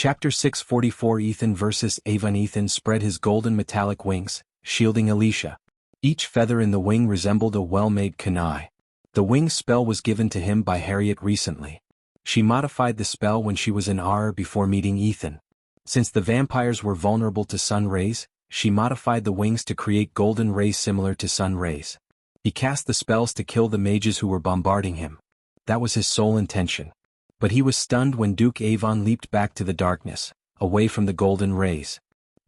Chapter 644 Ethan vs. Avon. Ethan spread his golden metallic wings, shielding Xianxia. Each feather in the wing resembled a well-made kunai. The wing spell was given to him by Harriet recently. She modified the spell when she was in Ar before meeting Ethan. Since the vampires were vulnerable to sun rays, she modified the wings to create golden rays similar to sun rays. He cast the spells to kill the mages who were bombarding him. That was his sole intention. But he was stunned when Duke Avon leaped back to the darkness, away from the golden rays.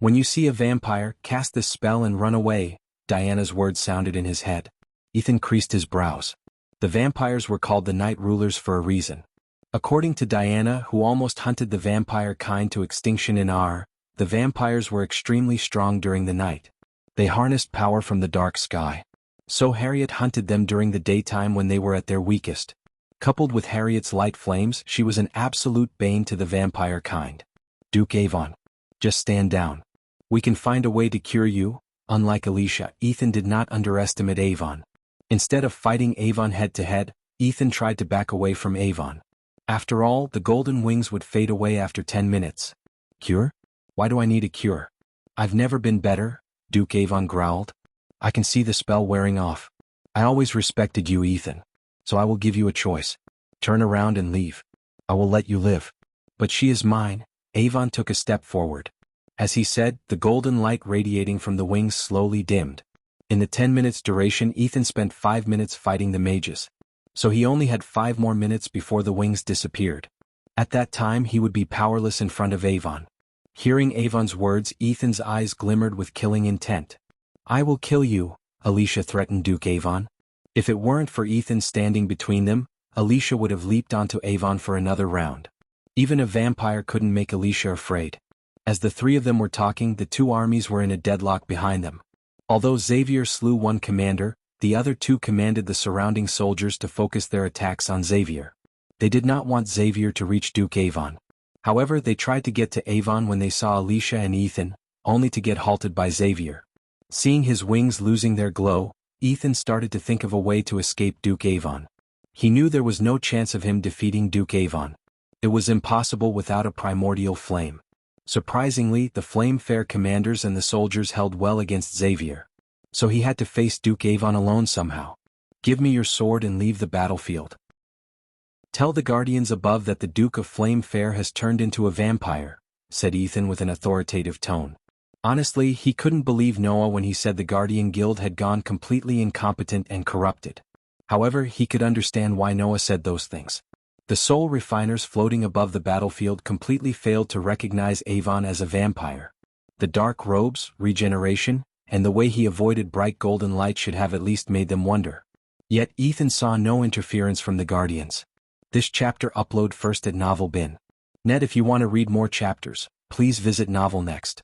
When you see a vampire, cast this spell and run away, Diana's words sounded in his head. Ethan creased his brows. The vampires were called the Night Rulers for a reason. According to Diana, who almost hunted the vampire kind to extinction in Ar, the vampires were extremely strong during the night. They harnessed power from the dark sky. So Harriet hunted them during the daytime when they were at their weakest. Coupled with Harriet's light flames, she was an absolute bane to the vampire kind. Duke Avon. Just stand down. We can find a way to cure you. Unlike Xianxia, Ethan did not underestimate Avon. Instead of fighting Avon head-to-head, Ethan tried to back away from Avon. After all, the golden wings would fade away after 10 minutes. Cure? Why do I need a cure? I've never been better, Duke Avon growled. I can see the spell wearing off. I always respected you, Ethan. So I will give you a choice. Turn around and leave. I will let you live. But she is mine. Avon took a step forward. As he said, the golden light radiating from the wings slowly dimmed. In the 10 minutes duration, Ethan spent 5 minutes fighting the mages. So he only had 5 more minutes before the wings disappeared. At that time he would be powerless in front of Avon. Hearing Avon's words, Ethan's eyes glimmered with killing intent. I will kill you, Xianxia threatened Duke Avon. If it weren't for Ethan standing between them, Xianxia would have leaped onto Avon for another round. Even a vampire couldn't make Xianxia afraid. As the three of them were talking, the two armies were in a deadlock behind them. Although Xavier slew one commander, the other two commanded the surrounding soldiers to focus their attacks on Xavier. They did not want Xavier to reach Duke Avon. However, they tried to get to Avon when they saw Xianxia and Ethan, only to get halted by Xavier. Seeing his wings losing their glow, Ethan started to think of a way to escape Duke Avon. He knew there was no chance of him defeating Duke Avon. It was impossible without a primordial flame. Surprisingly, the Flame-Fair commanders and the soldiers held well against Xavier. So he had to face Duke Avon alone somehow. Give me your sword and leave the battlefield. Tell the guardians above that the Duke of Flame-Fair has turned into a vampire, said Ethan with an authoritative tone. Honestly, he couldn't believe Noah when he said the Guardian Guild had gone completely incompetent and corrupted. However, he could understand why Noah said those things. The soul refiners floating above the battlefield completely failed to recognize Avon as a vampire. The dark robes, regeneration, and the way he avoided bright golden light should have at least made them wonder. Yet Ethan saw no interference from the Guardians. This chapter upload first at Novel Bin. Net. If you want to read more chapters, please visit Novel Next.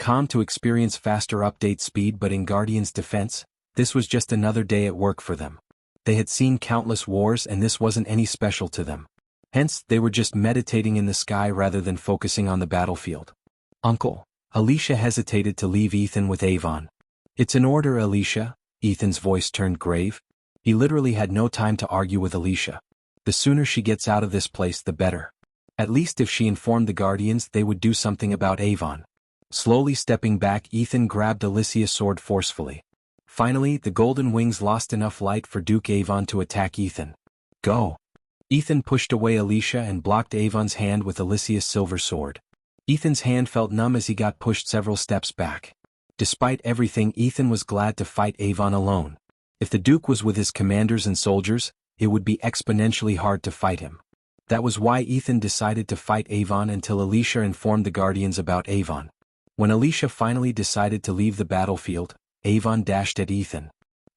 To experience faster update speed. But in Guardian's defense, this was just another day at work for them. They had seen countless wars and this wasn't any special to them. Hence, they were just meditating in the sky rather than focusing on the battlefield. Uncle. Xianxia hesitated to leave Ethan with Avon. It's an order, Xianxia. Ethan's voice turned grave. He literally had no time to argue with Xianxia. The sooner she gets out of this place the better. At least if she informed the Guardians, they would do something about Avon. Slowly stepping back, Ethan grabbed Xianxia's sword forcefully. Finally, the golden wings lost enough light for Duke Avon to attack Ethan. Go! Ethan pushed away Xianxia and blocked Avon's hand with Xianxia's silver sword. Ethan's hand felt numb as he got pushed several steps back. Despite everything, Ethan was glad to fight Avon alone. If the Duke was with his commanders and soldiers, it would be exponentially hard to fight him. That was why Ethan decided to fight Avon until Xianxia informed the Guardians about Avon. When Xianxia finally decided to leave the battlefield, Avon dashed at Ethan.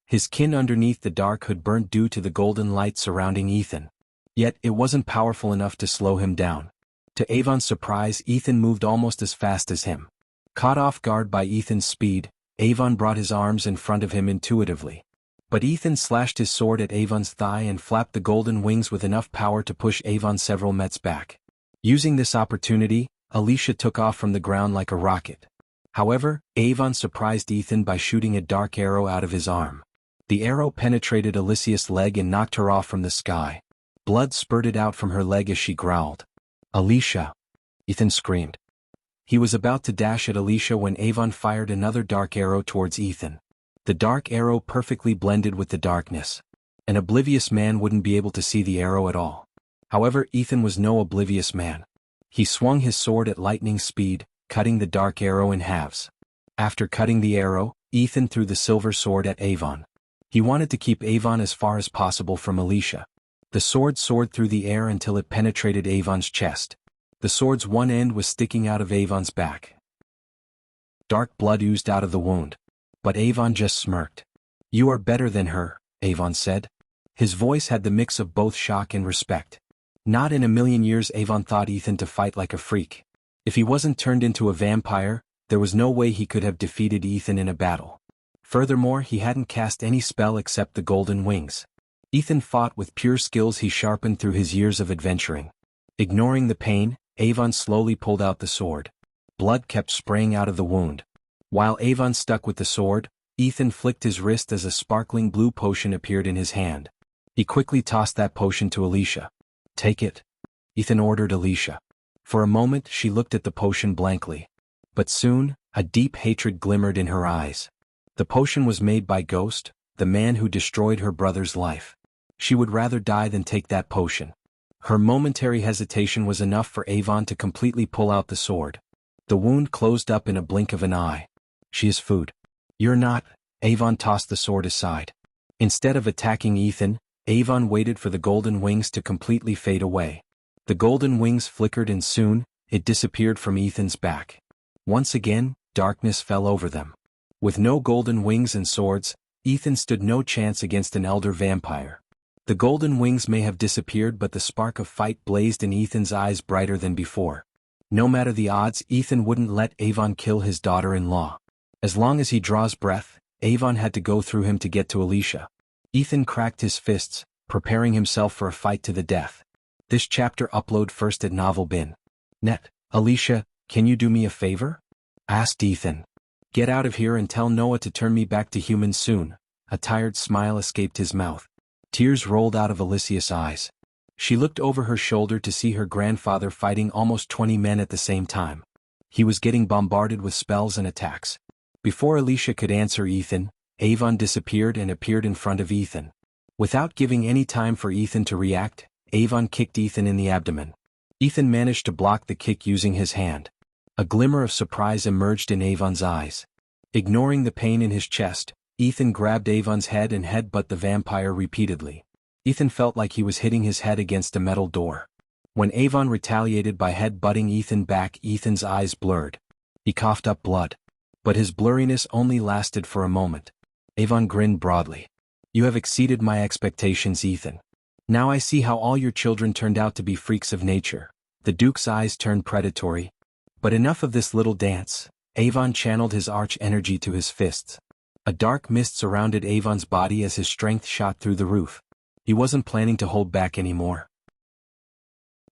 His kin underneath the dark hood burnt due to the golden light surrounding Ethan. Yet, it wasn't powerful enough to slow him down. To Avon's surprise, Ethan moved almost as fast as him. Caught off guard by Ethan's speed, Avon brought his arms in front of him intuitively. But Ethan slashed his sword at Avon's thigh and flapped the golden wings with enough power to push Avon several meters back. Using this opportunity, Xianxia took off from the ground like a rocket. However, Avon surprised Ethan by shooting a dark arrow out of his arm. The arrow penetrated Xianxia's leg and knocked her off from the sky. Blood spurted out from her leg as she growled. Xianxia. Ethan screamed. He was about to dash at Alicia when Avon fired another dark arrow towards Ethan. The dark arrow perfectly blended with the darkness. An oblivious man wouldn't be able to see the arrow at all. However, Ethan was no oblivious man. He swung his sword at lightning speed, cutting the dark arrow in halves. After cutting the arrow, Ethan threw the silver sword at Avon. He wanted to keep Avon as far as possible from Alicia. The sword soared through the air until it penetrated Avon's chest. The sword's one end was sticking out of Avon's back. Dark blood oozed out of the wound. But Avon just smirked. "You are better than her," Avon said. His voice had the mix of both shock and respect. Not in a million years Avon thought Ethan to fight like a freak. If he wasn't turned into a vampire, there was no way he could have defeated Ethan in a battle. Furthermore, he hadn't cast any spell except the golden wings. Ethan fought with pure skills he sharpened through his years of adventuring. Ignoring the pain, Avon slowly pulled out the sword. Blood kept spraying out of the wound. While Avon stuck with the sword, Ethan flicked his wrist as a sparkling blue potion appeared in his hand. He quickly tossed that potion to Alicia. "Take it," Ethan ordered Alicia. For a moment she looked at the potion blankly. But soon, a deep hatred glimmered in her eyes. The potion was made by Ghost, the man who destroyed her brother's life. She would rather die than take that potion. Her momentary hesitation was enough for Avon to completely pull out the sword. The wound closed up in a blink of an eye. "She is food." "You're not." Avon tossed the sword aside. Instead of attacking Ethan, Avon waited for the golden wings to completely fade away. The golden wings flickered and soon, it disappeared from Ethan's back. Once again, darkness fell over them. With no golden wings and swords, Ethan stood no chance against an elder vampire. The golden wings may have disappeared, but the spark of fight blazed in Ethan's eyes brighter than before. No matter the odds, Ethan wouldn't let Avon kill his daughter-in-law. As long as he draws breath, Avon had to go through him to get to Alicia. Ethan cracked his fists, preparing himself for a fight to the death. This chapter upload first at Novel Bin. Net. "Alicia, can you do me a favor?" asked Ethan. "Get out of here and tell Noah to turn me back to human soon." A tired smile escaped his mouth. Tears rolled out of Alicia's eyes. She looked over her shoulder to see her grandfather fighting almost 20 men at the same time. He was getting bombarded with spells and attacks. Before Alicia could answer Ethan, Avon disappeared and appeared in front of Ethan. Without giving any time for Ethan to react, Avon kicked Ethan in the abdomen. Ethan managed to block the kick using his hand. A glimmer of surprise emerged in Avon's eyes. Ignoring the pain in his chest, Ethan grabbed Avon's head and headbutted the vampire repeatedly. Ethan felt like he was hitting his head against a metal door. When Avon retaliated by headbutting Ethan back, Ethan's eyes blurred. He coughed up blood. But his blurriness only lasted for a moment. Avon grinned broadly. "You have exceeded my expectations, Ethan. Now I see how all your children turned out to be freaks of nature." The Duke's eyes turned predatory. "But enough of this little dance." Avon channeled his arch energy to his fists. A dark mist surrounded Avon's body as his strength shot through the roof. He wasn't planning to hold back anymore.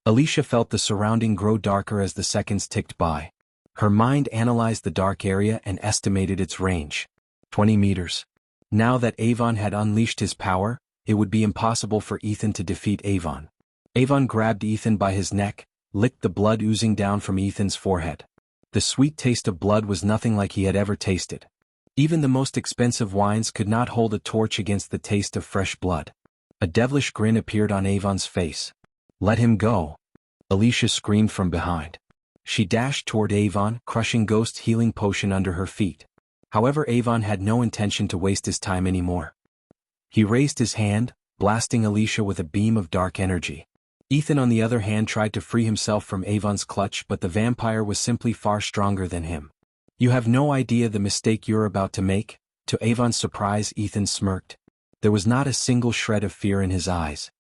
Alicia felt the surrounding grow darker as the seconds ticked by. Her mind analyzed the dark area and estimated its range. 20 meters. Now that Avon had unleashed his power, it would be impossible for Ethan to defeat Avon. Avon grabbed Ethan by his neck, licked the blood oozing down from Ethan's forehead. The sweet taste of blood was nothing like he had ever tasted. Even the most expensive wines could not hold a torch against the taste of fresh blood. A devilish grin appeared on Avon's face. "Let him go!" Alicia screamed from behind. She dashed toward Avon, crushing Ghost's healing potion under her feet. However, Avon had no intention to waste his time anymore. He raised his hand, blasting Alicia with a beam of dark energy. Ethan on the other hand tried to free himself from Avon's clutch, but the vampire was simply far stronger than him. "You have no idea the mistake you're about to make." To Avon's surprise, Ethan smirked. There was not a single shred of fear in his eyes.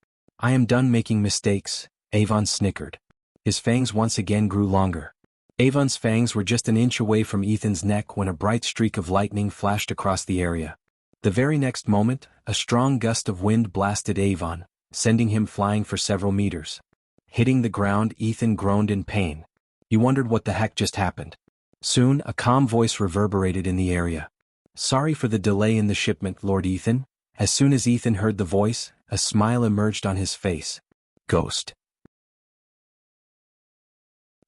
"I am done making mistakes," Avon snickered. His fangs once again grew longer. Avon's fangs were just an inch away from Ethan's neck when a bright streak of lightning flashed across the area. The very next moment, a strong gust of wind blasted Avon, sending him flying for several meters. Hitting the ground, Ethan groaned in pain. He wondered what the heck just happened. Soon, a calm voice reverberated in the area. "Sorry for the delay in the shipment, Lord Ethan." As soon as Ethan heard the voice, a smile emerged on his face. "Ghost."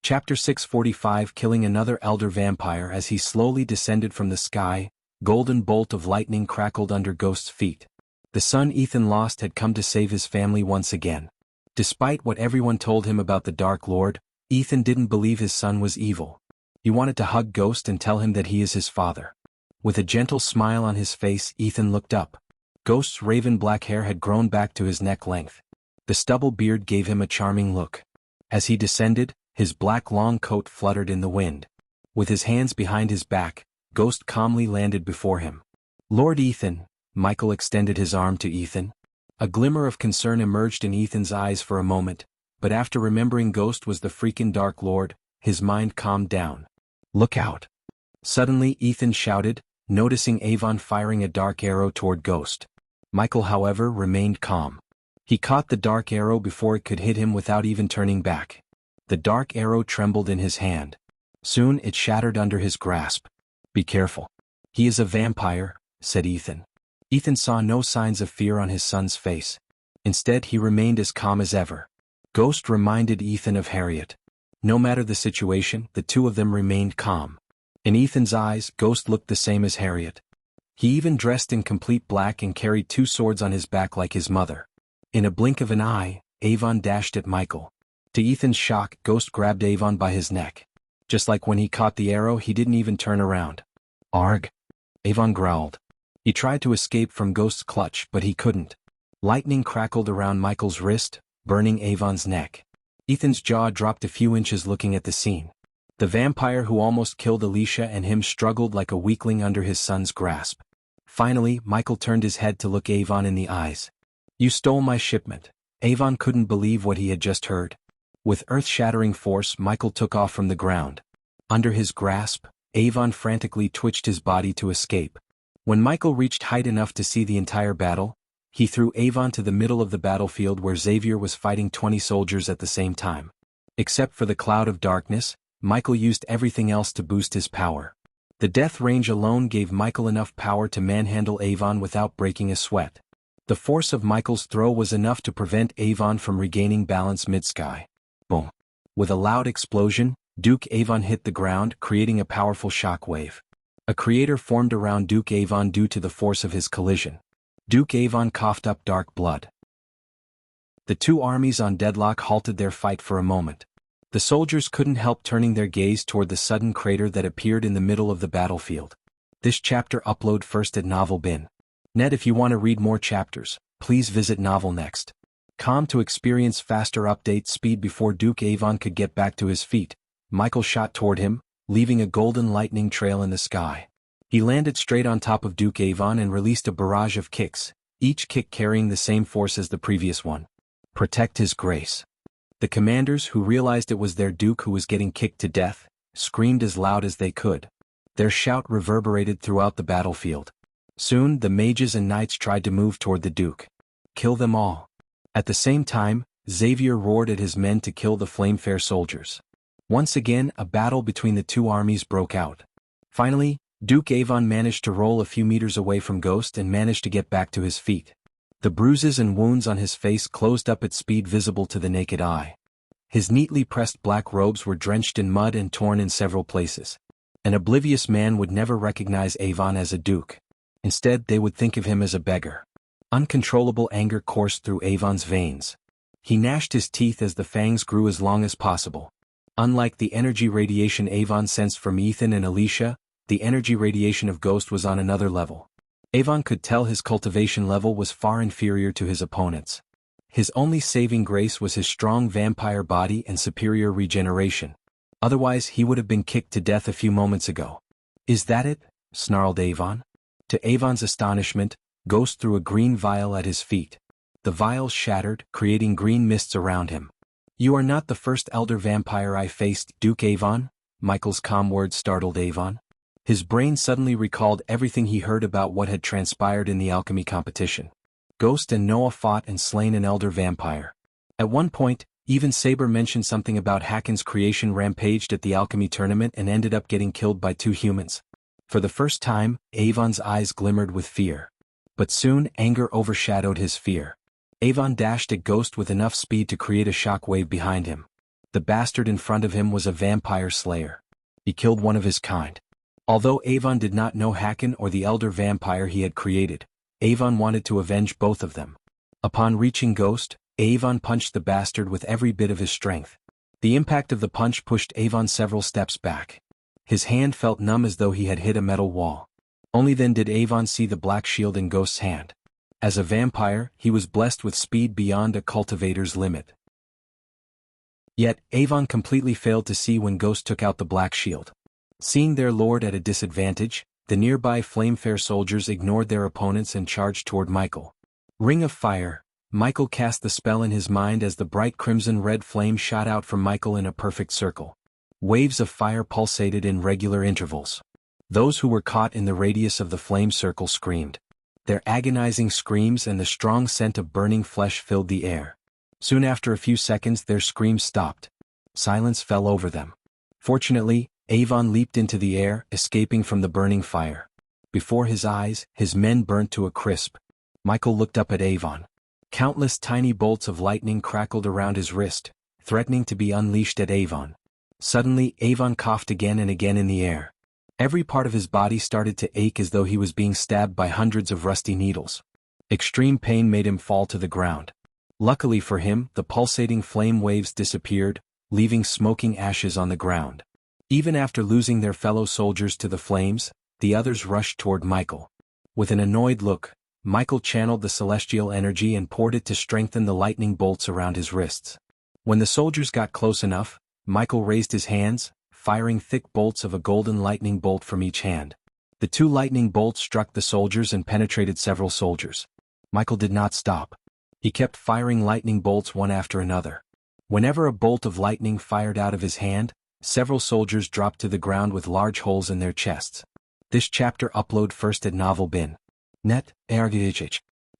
Chapter 645 Killing another elder vampire. As he slowly descended from the sky, golden bolt of lightning crackled under Ghost's feet. The son Ethan lost had come to save his family once again. Despite what everyone told him about the Dark Lord, Ethan didn't believe his son was evil. He wanted to hug Ghost and tell him that he is his father. With a gentle smile on his face, Ethan looked up. Ghost's raven black hair had grown back to his neck length. The stubble beard gave him a charming look. As he descended, his black long coat fluttered in the wind. With his hands behind his back, Ghost calmly landed before him. "Lord Ethan," Michael extended his arm to Ethan. A glimmer of concern emerged in Ethan's eyes for a moment, but after remembering Ghost was the freaking Dark Lord, his mind calmed down. "Look out." Suddenly Ethan shouted, noticing Avon firing a dark arrow toward Ghost. Michael, however, remained calm. He caught the dark arrow before it could hit him without even turning back. The dark arrow trembled in his hand. Soon it shattered under his grasp. "Be careful. He is a vampire," said Ethan. Ethan saw no signs of fear on his son's face. Instead, he remained as calm as ever. Ghost reminded Ethan of Harriet. No matter the situation, the two of them remained calm. In Ethan's eyes, Ghost looked the same as Harriet. He even dressed in complete black and carried two swords on his back like his mother. In a blink of an eye, Avon dashed at Michael. To Ethan's shock, Ghost grabbed Avon by his neck. Just like when he caught the arrow, he didn't even turn around. "Arg!" Avon growled. He tried to escape from Ghost's clutch, but he couldn't. Lightning crackled around Michael's wrist, burning Avon's neck. Ethan's jaw dropped a few inches looking at the scene. The vampire who almost killed Alicia and him struggled like a weakling under his son's grasp. Finally, Michael turned his head to look Avon in the eyes. "You stole my shipment." Avon couldn't believe what he had just heard. With earth-shattering force, Michael took off from the ground. Under his grasp, Avon frantically twitched his body to escape. When Michael reached height enough to see the entire battle, he threw Avon to the middle of the battlefield where Xavier was fighting 20 soldiers at the same time. Except for the cloud of darkness, Michael used everything else to boost his power. The death range alone gave Michael enough power to manhandle Avon without breaking a sweat. The force of Michael's throw was enough to prevent Avon from regaining balance mid-sky. Boom. With a loud explosion, Duke Avon hit the ground, creating a powerful shock wave. A crater formed around Duke Avon due to the force of his collision. Duke Avon coughed up dark blood. The two armies on deadlock halted their fight for a moment. The soldiers couldn't help turning their gaze toward the sudden crater that appeared in the middle of the battlefield. This chapter upload first at Novel Bin. Net. If you want to read more chapters, please visit Novel Next. To experience faster update speed before Duke Avon could get back to his feet, Michael shot toward him, leaving a golden lightning trail in the sky. He landed straight on top of Duke Avon and released a barrage of kicks, each kick carrying the same force as the previous one. "Protect his grace." The commanders, who realized it was their duke who was getting kicked to death, screamed as loud as they could. Their shout reverberated throughout the battlefield. Soon the mages and knights tried to move toward the duke. "Kill them all." At the same time, Xavier roared at his men to kill the Flamefair soldiers. Once again, a battle between the two armies broke out. Finally, Duke Avon managed to roll a few meters away from Ghost and managed to get back to his feet. The bruises and wounds on his face closed up at speed visible to the naked eye. His neatly pressed black robes were drenched in mud and torn in several places. An oblivious man would never recognize Avon as a duke. Instead, they would think of him as a beggar. Uncontrollable anger coursed through Avon's veins. He gnashed his teeth as the fangs grew as long as possible. Unlike the energy radiation Avon sensed from Ethan and Alicia, the energy radiation of Ghost was on another level. Avon could tell his cultivation level was far inferior to his opponent's. His only saving grace was his strong vampire body and superior regeneration. Otherwise, he would have been kicked to death a few moments ago. "Is that it?" snarled Avon. To Avon's astonishment, Ghost threw a green vial at his feet. The vial shattered, creating green mists around him. "You are not the first elder vampire I faced, Duke Avon," Michael's calm words startled Avon. His brain suddenly recalled everything he heard about what had transpired in the alchemy competition. Ghost and Noah fought and slain an elder vampire. At one point, even Saber mentioned something about Haken's creation rampaged at the alchemy tournament and ended up getting killed by two humans. For the first time, Avon's eyes glimmered with fear. But soon anger overshadowed his fear. Avon dashed at Ghost with enough speed to create a shock wave behind him. The bastard in front of him was a vampire slayer. He killed one of his kind. Although Avon did not know Hakan or the elder vampire he had created, Avon wanted to avenge both of them. Upon reaching Ghost, Avon punched the bastard with every bit of his strength. The impact of the punch pushed Avon several steps back. His hand felt numb as though he had hit a metal wall. Only then did Avon see the black shield in Ghost's hand. As a vampire, he was blessed with speed beyond a cultivator's limit. Yet, Avon completely failed to see when Ghost took out the black shield. Seeing their lord at a disadvantage, the nearby Flamefare soldiers ignored their opponents and charged toward Michael. Ring of Fire. Michael cast the spell in his mind as the bright crimson-red flame shot out from Michael in a perfect circle. Waves of fire pulsated in regular intervals. Those who were caught in the radius of the flame circle screamed. Their agonizing screams and the strong scent of burning flesh filled the air. Soon after a few seconds their screams stopped. Silence fell over them. Fortunately, Avon leaped into the air, escaping from the burning fire. Before his eyes, his men burnt to a crisp. Michael looked up at Avon. Countless tiny bolts of lightning crackled around his wrist, threatening to be unleashed at Avon. Suddenly, Avon coughed again and again in the air. Every part of his body started to ache as though he was being stabbed by hundreds of rusty needles. Extreme pain made him fall to the ground. Luckily for him, the pulsating flame waves disappeared, leaving smoking ashes on the ground. Even after losing their fellow soldiers to the flames, the others rushed toward Michael. With an annoyed look, Michael channeled the celestial energy and poured it to strengthen the lightning bolts around his wrists. When the soldiers got close enough, Michael raised his hands, firing thick bolts of a golden lightning bolt from each hand. The two lightning bolts struck the soldiers and penetrated several soldiers. Michael did not stop. He kept firing lightning bolts one after another. Whenever a bolt of lightning fired out of his hand, several soldiers dropped to the ground with large holes in their chests. This chapter upload first at novelbin.net.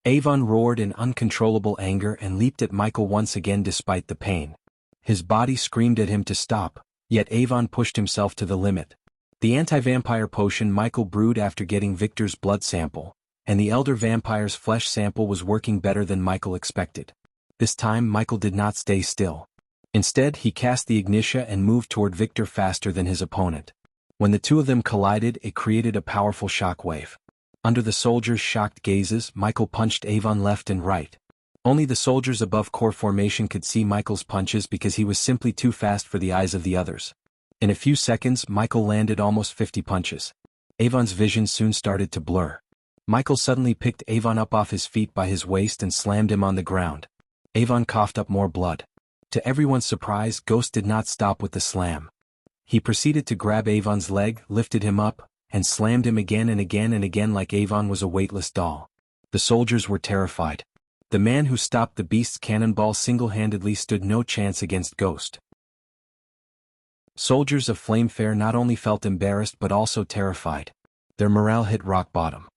Avon roared in uncontrollable anger and leaped at Michael once again despite the pain. His body screamed at him to stop, yet Avon pushed himself to the limit. The anti-vampire potion Michael brewed after getting Victor's blood sample, and the elder vampire's flesh sample was working better than Michael expected. This time Michael did not stay still. Instead, he cast the Ignitia and moved toward Victor faster than his opponent. When the two of them collided, it created a powerful shockwave. Under the soldiers' shocked gazes, Michael punched Avon left and right. Only the soldiers above core formation could see Michael's punches because he was simply too fast for the eyes of the others. In a few seconds, Michael landed almost 50 punches. Avon's vision soon started to blur. Michael suddenly picked Avon up off his feet by his waist and slammed him on the ground. Avon coughed up more blood. To everyone's surprise, Ghost did not stop with the slam. He proceeded to grab Avon's leg, lifted him up, and slammed him again and again and again like Avon was a weightless doll. The soldiers were terrified. The man who stopped the beast's cannonball single-handedly stood no chance against Ghost. Soldiers of Flamefare not only felt embarrassed but also terrified. Their morale hit rock bottom.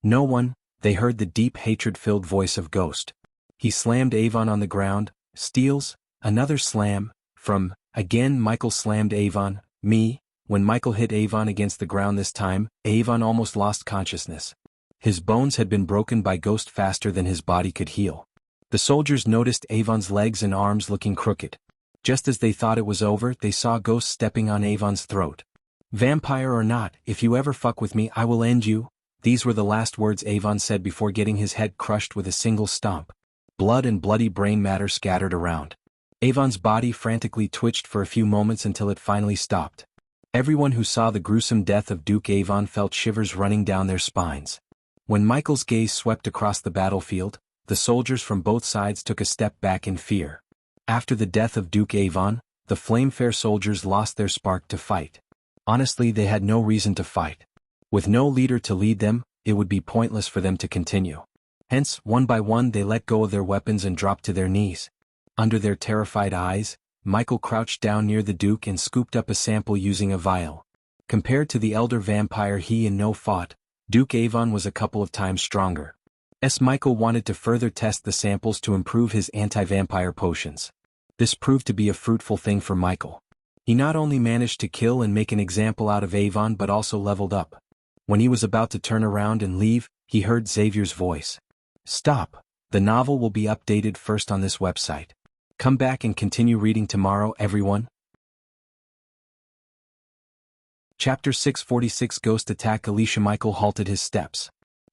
No one, they heard the deep hatred-filled voice of Ghost. He slammed Avon on the ground, steals, another slam, from, again Michael slammed Avon, me. When Michael hit Avon against the ground this time, Avon almost lost consciousness. His bones had been broken by Ghost faster than his body could heal. The soldiers noticed Avon's legs and arms looking crooked. Just as they thought it was over, they saw Ghost stepping on Avon's throat. "Vampire or not, if you ever fuck with me I will end you." These were the last words Avon said before getting his head crushed with a single stomp. Blood and bloody brain matter scattered around. Avon's body frantically twitched for a few moments until it finally stopped. Everyone who saw the gruesome death of Duke Avon felt shivers running down their spines. When Michael's gaze swept across the battlefield, the soldiers from both sides took a step back in fear. After the death of Duke Avon, the Flamefare soldiers lost their spark to fight. Honestly, they had no reason to fight. With no leader to lead them, it would be pointless for them to continue. Hence, one by one they let go of their weapons and dropped to their knees. Under their terrified eyes, Michael crouched down near the Duke and scooped up a sample using a vial. Compared to the elder vampire he and No fought, Duke Avon was a couple of times stronger. Michael wanted to further test the samples to improve his anti-vampire potions. This proved to be a fruitful thing for Michael. He not only managed to kill and make an example out of Avon but also leveled up. When he was about to turn around and leave, he heard Xavier's voice. "Stop. The novel will be updated first on this website. Come back and continue reading tomorrow, everyone. Chapter 646 Ghost Attack Xianxia. Michael halted his steps.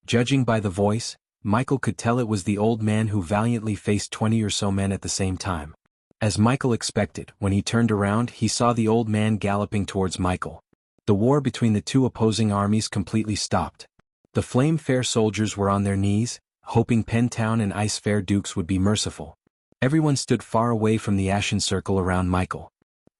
Judging by the voice, Michael could tell it was the old man who valiantly faced 20 or so men at the same time. As Michael expected, when he turned around he saw the old man galloping towards Michael. The war between the two opposing armies completely stopped. The Flame Fair soldiers were on their knees, hoping Pentown and Ice Fair dukes would be merciful. Everyone stood far away from the ashen circle around Michael.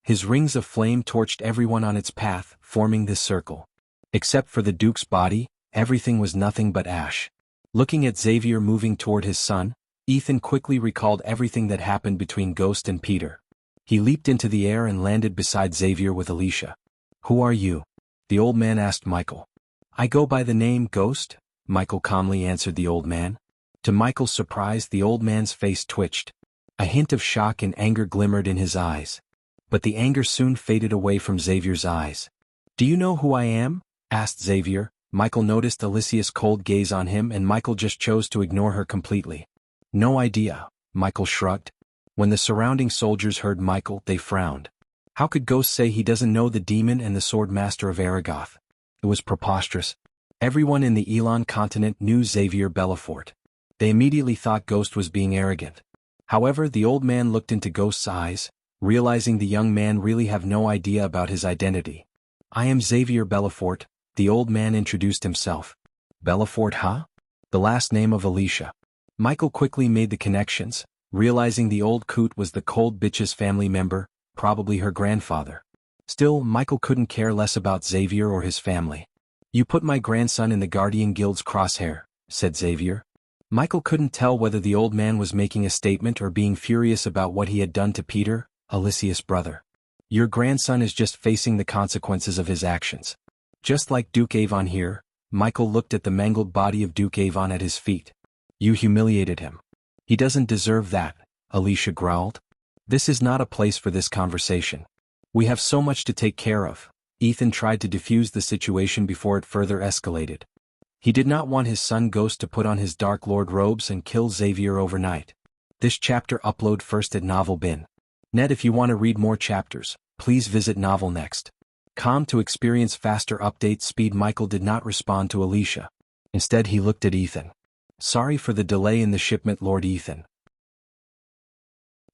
His rings of flame torched everyone on its path, forming this circle. Except for the duke's body, everything was nothing but ash. Looking at Xavier moving toward his son, Ethan quickly recalled everything that happened between Ghost and Peter. He leaped into the air and landed beside Xavier with Xianxia. "Who are you?" the old man asked Michael. "I go by the name Ghost," Michael calmly answered the old man. To Michael's surprise, the old man's face twitched. A hint of shock and anger glimmered in his eyes. But the anger soon faded away from Xavier's eyes. "Do you know who I am?" asked Xavier. Michael noticed Alicia's cold gaze on him and Michael just chose to ignore her completely. "No idea," Michael shrugged. When the surrounding soldiers heard Michael, they frowned. How could Ghost say he doesn't know the demon and the sword master of Aragoth? It was preposterous. Everyone in the Elon continent knew Xavier Belafort. They immediately thought Ghost was being arrogant. However, the old man looked into Ghost's eyes, realizing the young man really have no idea about his identity. "I am Xavier Belafort," the old man introduced himself. "Belafort, huh?" The last name of Xianxia. Michael quickly made the connections, realizing the old coot was the cold bitch's family member, probably her grandfather. Still, Michael couldn't care less about Xavier or his family. "You put my grandson in the Guardian Guild's crosshair," said Xavier. Michael couldn't tell whether the old man was making a statement or being furious about what he had done to Peter, Alicia's brother. "Your grandson is just facing the consequences of his actions. Just like Duke Avon here." Michael looked at the mangled body of Duke Avon at his feet. "You humiliated him. He doesn't deserve that," Xianxia growled. "This is not a place for this conversation. We have so much to take care of." Ethan tried to defuse the situation before it further escalated. He did not want his son Ghost to put on his Dark Lord robes and kill Xavier overnight. This chapter upload first at Novel Bin. Net. If you want to read more chapters, please visit Novel Next. To experience faster update speed. Michael did not respond to Xianxia. Instead he looked at Ethan. "Sorry for the delay in the shipment, Lord Ethan.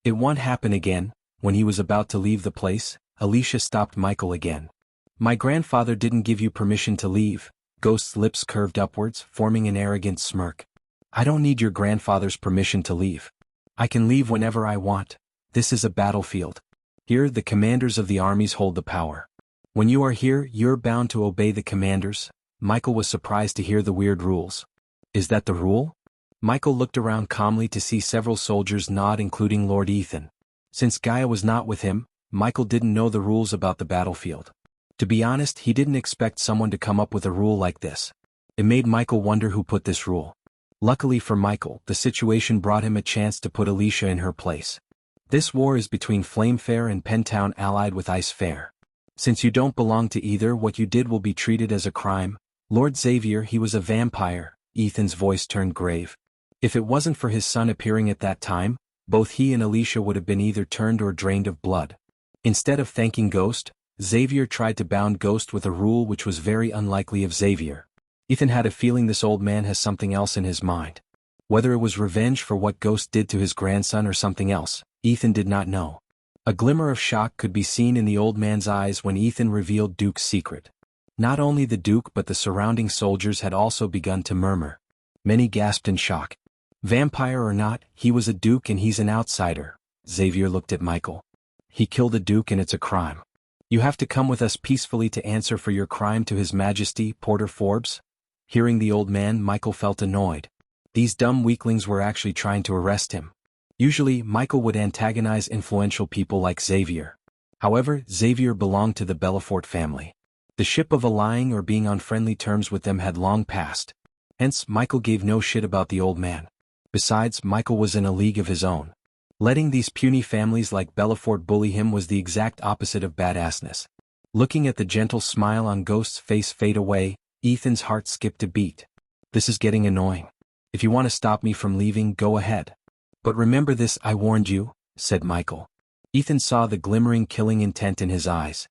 It won't happen again." When he was about to leave the place, Xianxia stopped Michael again. "My grandfather didn't give you permission to leave." Ghost's lips curved upwards, forming an arrogant smirk. "I don't need your grandfather's permission to leave. I can leave whenever I want. This is a battlefield. Here the commanders of the armies hold the power. When you are here, you're bound to obey the commanders." Michael was surprised to hear the weird rules. "Is that the rule?" Michael looked around calmly to see several soldiers nod, including Lord Ethan. Since Gaia was not with him, Michael didn't know the rules about the battlefield. To be honest, he didn't expect someone to come up with a rule like this. It made Michael wonder who put this rule. Luckily for Michael, the situation brought him a chance to put Xianxia in her place. This war is between Flame Fair and Pentown allied with Ice Fair. Since you don't belong to either, what you did will be treated as a crime. Lord Xavier, he was a vampire. Ethan's voice turned grave. If it wasn't for his son appearing at that time, both he and Xianxia would have been either turned or drained of blood. Instead of thanking Ghost, Xavier tried to bound Ghost with a rule which was very unlikely of Xavier. Ethan had a feeling this old man has something else in his mind. Whether it was revenge for what Ghost did to his grandson or something else, Ethan did not know. A glimmer of shock could be seen in the old man's eyes when Ethan revealed Duke's secret. Not only the Duke but the surrounding soldiers had also begun to murmur. Many gasped in shock. Vampire or not, he was a Duke and he's an outsider. Xavier looked at Michael. He killed a Duke and it's a crime. You have to come with us peacefully to answer for your crime to His Majesty, Porter Forbes. Hearing the old man, Michael felt annoyed. These dumb weaklings were actually trying to arrest him. Usually, Michael would antagonize influential people like Xavier. However, Xavier belonged to the Belafort family. The ship of allying or being on friendly terms with them had long passed. Hence, Michael gave no shit about the old man. Besides, Michael was in a league of his own. Letting these puny families like Belafort bully him was the exact opposite of badassness. Looking at the gentle smile on Ghost's face fade away, Ethan's heart skipped a beat. This is getting annoying. If you want to stop me from leaving, go ahead. But remember this, I warned you. said Michael. Ethan saw the glimmering killing intent in his eyes.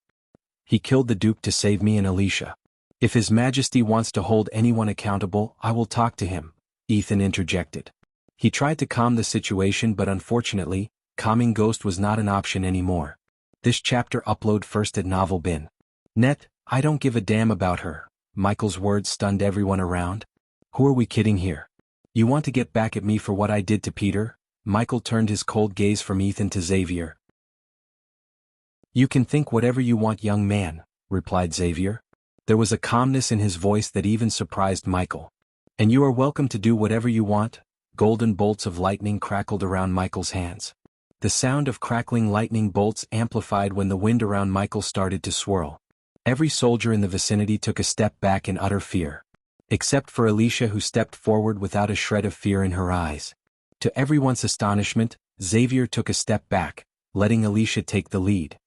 He killed the Duke to save me and Alicia. If His Majesty wants to hold anyone accountable, I will talk to him, Ethan interjected. He tried to calm the situation, but unfortunately, calming Ghost was not an option anymore. This chapter upload first at Novel Bin. Net, I don't give a damn about her. Michael's words stunned everyone around. Who are we kidding here? You want to get back at me for what I did to Peter? Michael turned his cold gaze from Ethan to Xavier. You can think whatever you want, young man, replied Xavier. There was a calmness in his voice that even surprised Michael. And you are welcome to do whatever you want. Golden bolts of lightning crackled around Michael's hands. The sound of crackling lightning bolts amplified when the wind around Michael started to swirl. Every soldier in the vicinity took a step back in utter fear. Except for Alicia, who stepped forward without a shred of fear in her eyes. To everyone's astonishment, Xavier took a step back, letting Alicia take the lead.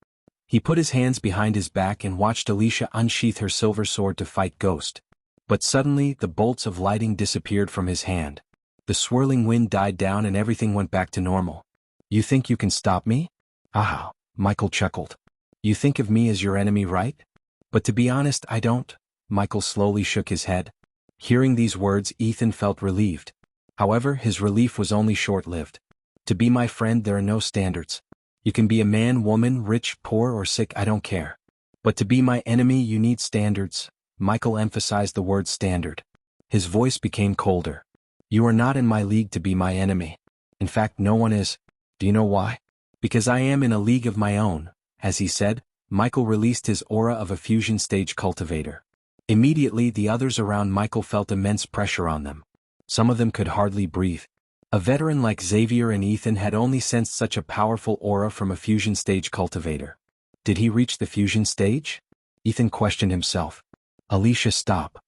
He put his hands behind his back and watched Alicia unsheath her silver sword to fight Ghost. But suddenly the bolts of lightning disappeared from his hand. The swirling wind died down and everything went back to normal. You think you can stop me? Ah, Michael chuckled. You think of me as your enemy, right? But to be honest, I don't. Michael slowly shook his head. Hearing these words, Ethan felt relieved. However, his relief was only short-lived. To be my friend, there are no standards. You can be a man, woman, rich, poor, or sick, I don't care. But to be my enemy, you need standards. Michael emphasized the word standard. His voice became colder. You are not in my league to be my enemy. In fact, no one is. Do you know why? Because I am in a league of my own. As he said, Michael released his aura of a fusion stage cultivator. Immediately, the others around Michael felt immense pressure on them. Some of them could hardly breathe. A veteran like Xavier and Ethan had only sensed such a powerful aura from a fusion stage cultivator. Did he reach the fusion stage? Ethan questioned himself. Alicia, stop.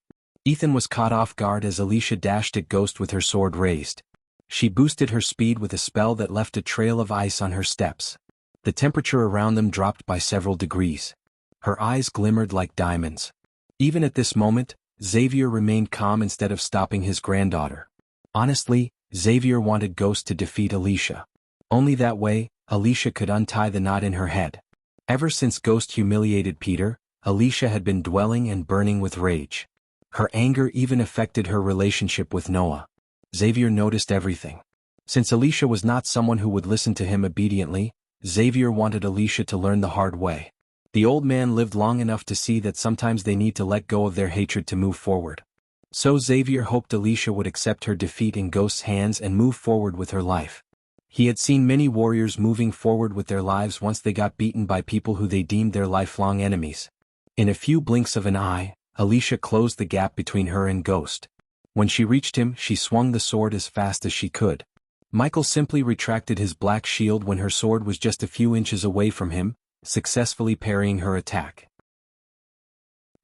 Ethan was caught off guard as Alicia dashed at Ghost with her sword raised. She boosted her speed with a spell that left a trail of ice on her steps. The temperature around them dropped by several degrees. Her eyes glimmered like diamonds. Even at this moment, Xavier remained calm instead of stopping his granddaughter. Honestly, Xavier wanted Ghost to defeat Alicia. Only that way, Alicia could untie the knot in her head. Ever since Ghost humiliated Peter, Alicia had been dwelling and burning with rage. Her anger even affected her relationship with Noah. Xavier noticed everything. Since Alicia was not someone who would listen to him obediently, Xavier wanted Alicia to learn the hard way. The old man lived long enough to see that sometimes they need to let go of their hatred to move forward. So Xavier hoped Alicia would accept her defeat in Ghost's hands and move forward with her life. He had seen many warriors moving forward with their lives once they got beaten by people who they deemed their lifelong enemies. In a few blinks of an eye, Alicia closed the gap between her and Ghost. When she reached him, she swung the sword as fast as she could. Michael simply retracted his black shield when her sword was just a few inches away from him, successfully parrying her attack.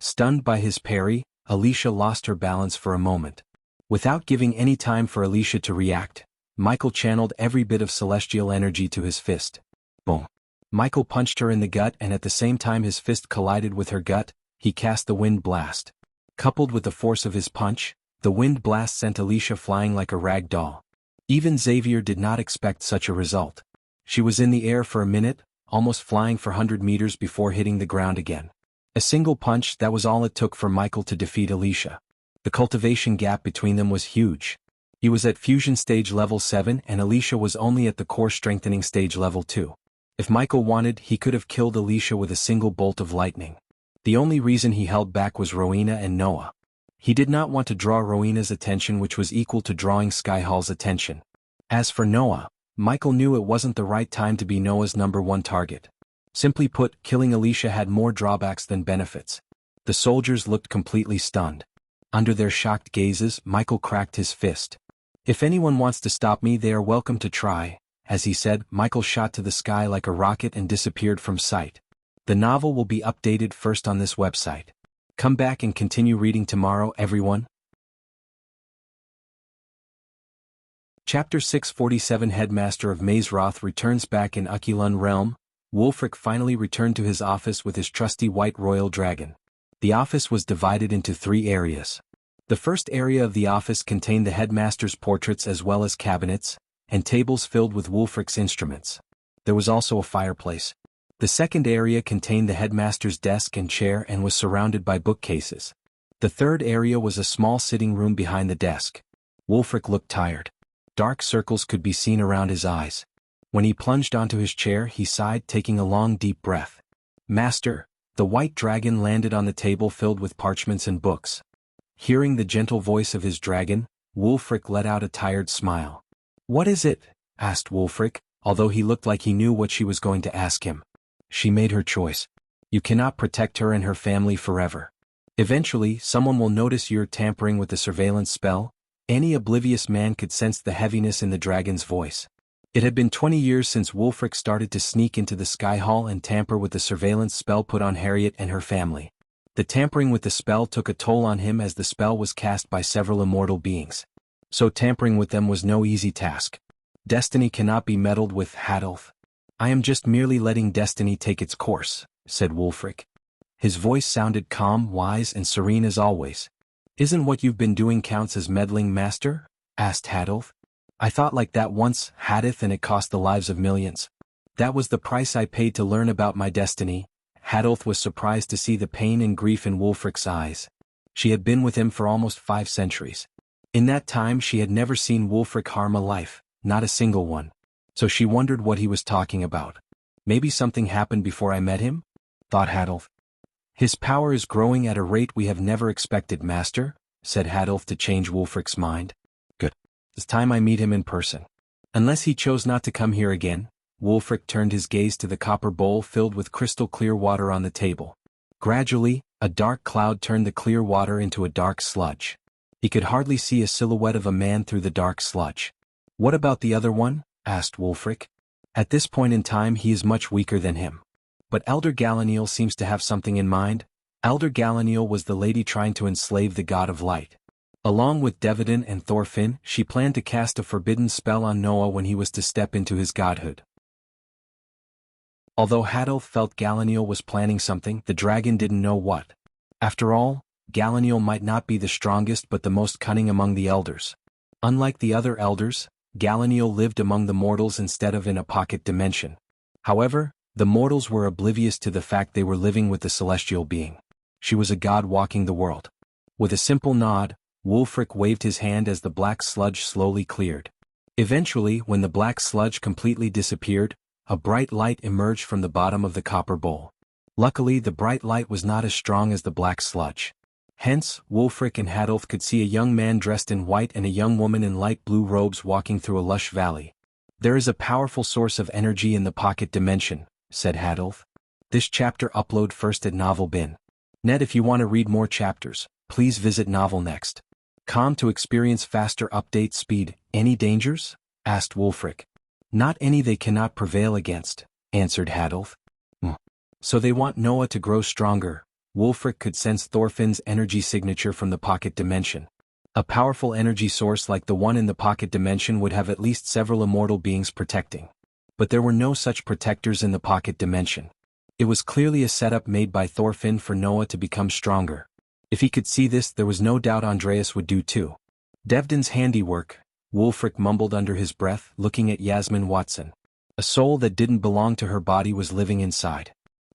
Stunned by his parry, Alicia lost her balance for a moment. Without giving any time for Alicia to react, Michael channeled every bit of celestial energy to his fist. Boom. Michael punched her in the gut, and at the same time his fist collided with her gut, he cast the wind blast. Coupled with the force of his punch, the wind blast sent Alicia flying like a rag doll. Even Xavier did not expect such a result. She was in the air for a minute, almost flying for 100 meters before hitting the ground again. A single punch, that was all it took for Michael to defeat Alicia. The cultivation gap between them was huge. He was at fusion stage level 7 and Alicia was only at the core strengthening stage level 2. If Michael wanted, he could have killed Alicia with a single bolt of lightning. The only reason he held back was Rowena and Noah. He did not want to draw Rowena's attention, which was equal to drawing Skyhall's attention. As for Noah, Michael knew it wasn't the right time to be Noah's #1 target. Simply put, killing Alicia had more drawbacks than benefits. The soldiers looked completely stunned. Under their shocked gazes, Michael cracked his fist. If anyone wants to stop me, they are welcome to try. As he said, Michael shot to the sky like a rocket and disappeared from sight. The novel will be updated first on this website. Come back and continue reading tomorrow, everyone. Chapter 647. Headmaster of Mazeroth returns back in Ukulun Realm. Wulfric finally returned to his office with his trusty white royal dragon. The office was divided into 3 areas. The first area of the office contained the headmaster's portraits as well as cabinets, and tables filled with Wulfric's instruments. There was also a fireplace. The second area contained the headmaster's desk and chair and was surrounded by bookcases. The third area was a small sitting room behind the desk. Wulfric looked tired. Dark circles could be seen around his eyes. When he plunged onto his chair, he sighed, taking a long deep breath. "Master," the white dragon landed on the table filled with parchments and books. Hearing the gentle voice of his dragon, Wulfric let out a tired smile. "What is it?" asked Wulfric, although he looked like he knew what she was going to ask him. "She made her choice. You cannot protect her and her family forever. Eventually, someone will notice you're tampering with the surveillance spell." Any oblivious man could sense the heaviness in the dragon's voice. It had been 20 years since Wulfric started to sneak into the Sky Hall and tamper with the surveillance spell put on Harriet and her family. The tampering with the spell took a toll on him as the spell was cast by several immortal beings. So tampering with them was no easy task. Destiny cannot be meddled with, Hadolf. "I am just merely letting destiny take its course," said Wulfric. His voice sounded calm, wise, and serene as always. "Isn't what you've been doing counts as meddling, master?" asked Hadolf. "I thought like that once, Hadith, and it cost the lives of millions. That was the price I paid to learn about my destiny." Hadolf was surprised to see the pain and grief in Wulfric's eyes. She had been with him for almost 5 centuries. In that time she had never seen Wulfric harm a life, not a single one. So she wondered what he was talking about. "Maybe something happened before I met him?" thought Hadolf. "His power is growing at a rate we have never expected, master," said Hadolf to change Wulfric's mind. "Good. It's time I meet him in person. Unless he chose not to come here again." Wulfric turned his gaze to the copper bowl filled with crystal clear water on the table. Gradually, a dark cloud turned the clear water into a dark sludge. He could hardly see a silhouette of a man through the dark sludge. "What about the other one?" asked Wulfric. "At this point in time he is much weaker than him. But Elder Galaniel seems to have something in mind." Elder Galaniel was the lady trying to enslave the god of light. Along with Devedin and Thorfinn, she planned to cast a forbidden spell on Noah when he was to step into his godhood. Although Hadolf felt Galaniel was planning something, the dragon didn't know what. After all, Galaniel might not be the strongest but the most cunning among the elders. Unlike the other elders, Galaniel lived among the mortals instead of in a pocket dimension. However, the mortals were oblivious to the fact they were living with the celestial being. She was a god walking the world. With a simple nod, Wulfric waved his hand as the black sludge slowly cleared. Eventually, when the black sludge completely disappeared, a bright light emerged from the bottom of the copper bowl. Luckily, the bright light was not as strong as the black sludge. Hence, Wulfric and Hadolf could see a young man dressed in white and a young woman in light blue robes walking through a lush valley. "There is a powerful source of energy in the pocket dimension," said Hadolf. "This chapter upload first at Novel Bin. Net, if you want to read more chapters, please visit Novel Next. Com to experience faster update speed." "Any dangers?" asked Wulfric. "Not any they cannot prevail against," answered Hadolf. "So they want Noah to grow stronger." Wulfric could sense Thorfinn's energy signature from the pocket dimension. A powerful energy source like the one in the pocket dimension would have at least several immortal beings protecting. But there were no such protectors in the pocket dimension. It was clearly a setup made by Thorfinn for Noah to become stronger. If he could see this, there was no doubt Andreas would do too. "Devdin's handiwork," Wulfric mumbled under his breath, looking at Yasmin Watson. A soul that didn't belong to her body was living inside.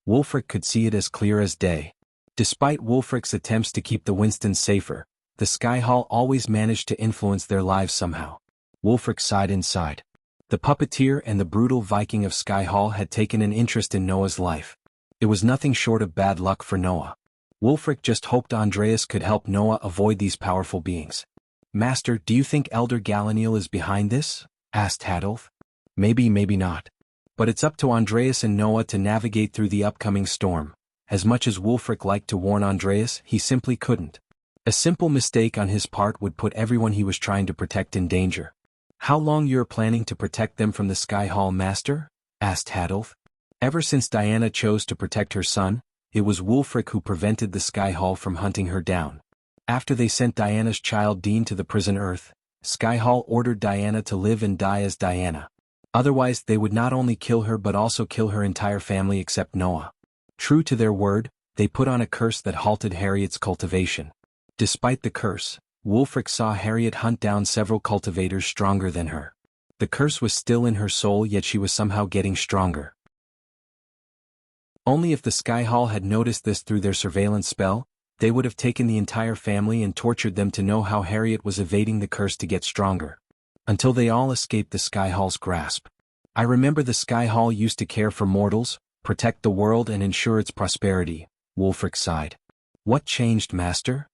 Wulfric could see it as clear as day. Despite Wulfric's attempts to keep the Winstons safer, the Sky Hall always managed to influence their lives somehow. Wulfric sighed inside. The puppeteer and the brutal Viking of Sky Hall had taken an interest in Noah's life. It was nothing short of bad luck for Noah. Wulfric just hoped Andreas could help Noah avoid these powerful beings. "Master, do you think Elder Galaniel is behind this?" asked Hadolf. "Maybe, maybe not. But it's up to Andreas and Noah to navigate through the upcoming storm." As much as Wulfric liked to warn Andreas, he simply couldn't. A simple mistake on his part would put everyone he was trying to protect in danger. "How long you're planning to protect them from the Sky Hall, Master?" asked Hadolf. Ever since Diana chose to protect her son, it was Wulfric who prevented the Sky Hall from hunting her down. After they sent Diana's child Dean to the prison Earth, Sky Hall ordered Diana to live and die as Diana. Otherwise they would not only kill her but also kill her entire family except Noah. True to their word, they put on a curse that halted Harriet's cultivation. Despite the curse, Wulfric saw Harriet hunt down several cultivators stronger than her. The curse was still in her soul, yet she was somehow getting stronger. Only if the Sky Hall had noticed this through their surveillance spell, they would have taken the entire family and tortured them to know how Harriet was evading the curse to get stronger. Until they all escaped the Sky Hall's grasp. I remember the Sky Hall used to care for mortals, protect the world and ensure its prosperity, Wulfric sighed. What changed, Master?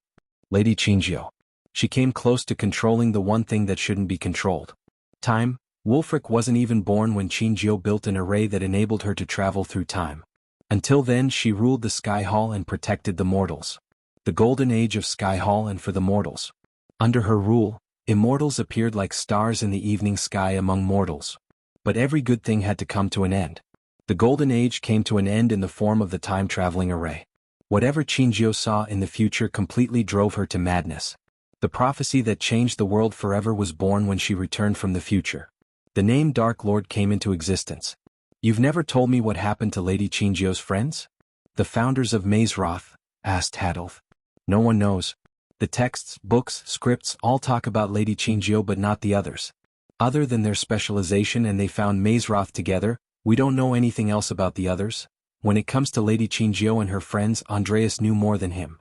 Lady Xianxia. She came close to controlling the one thing that shouldn't be controlled. Time. Wulfric wasn't even born when Xianxia built an array that enabled her to travel through time. Until then she ruled the Sky Hall and protected the mortals. The golden age of Sky Hall and for the mortals. Under her rule, immortals appeared like stars in the evening sky among mortals. But every good thing had to come to an end. The golden age came to an end in the form of the time-traveling array. Whatever Xianxia saw in the future completely drove her to madness. The prophecy that changed the world forever was born when she returned from the future. The name Dark Lord came into existence. You've never told me what happened to Lady Xianxia's friends? The founders of Mazeroth, asked Hadolf. No one knows. The texts, books, scripts all talk about Lady Xianxia but not the others. Other than their specialization and they found Mazeroth together, we don't know anything else about the others. When it comes to Lady Xianxia and her friends, Andreas knew more than him.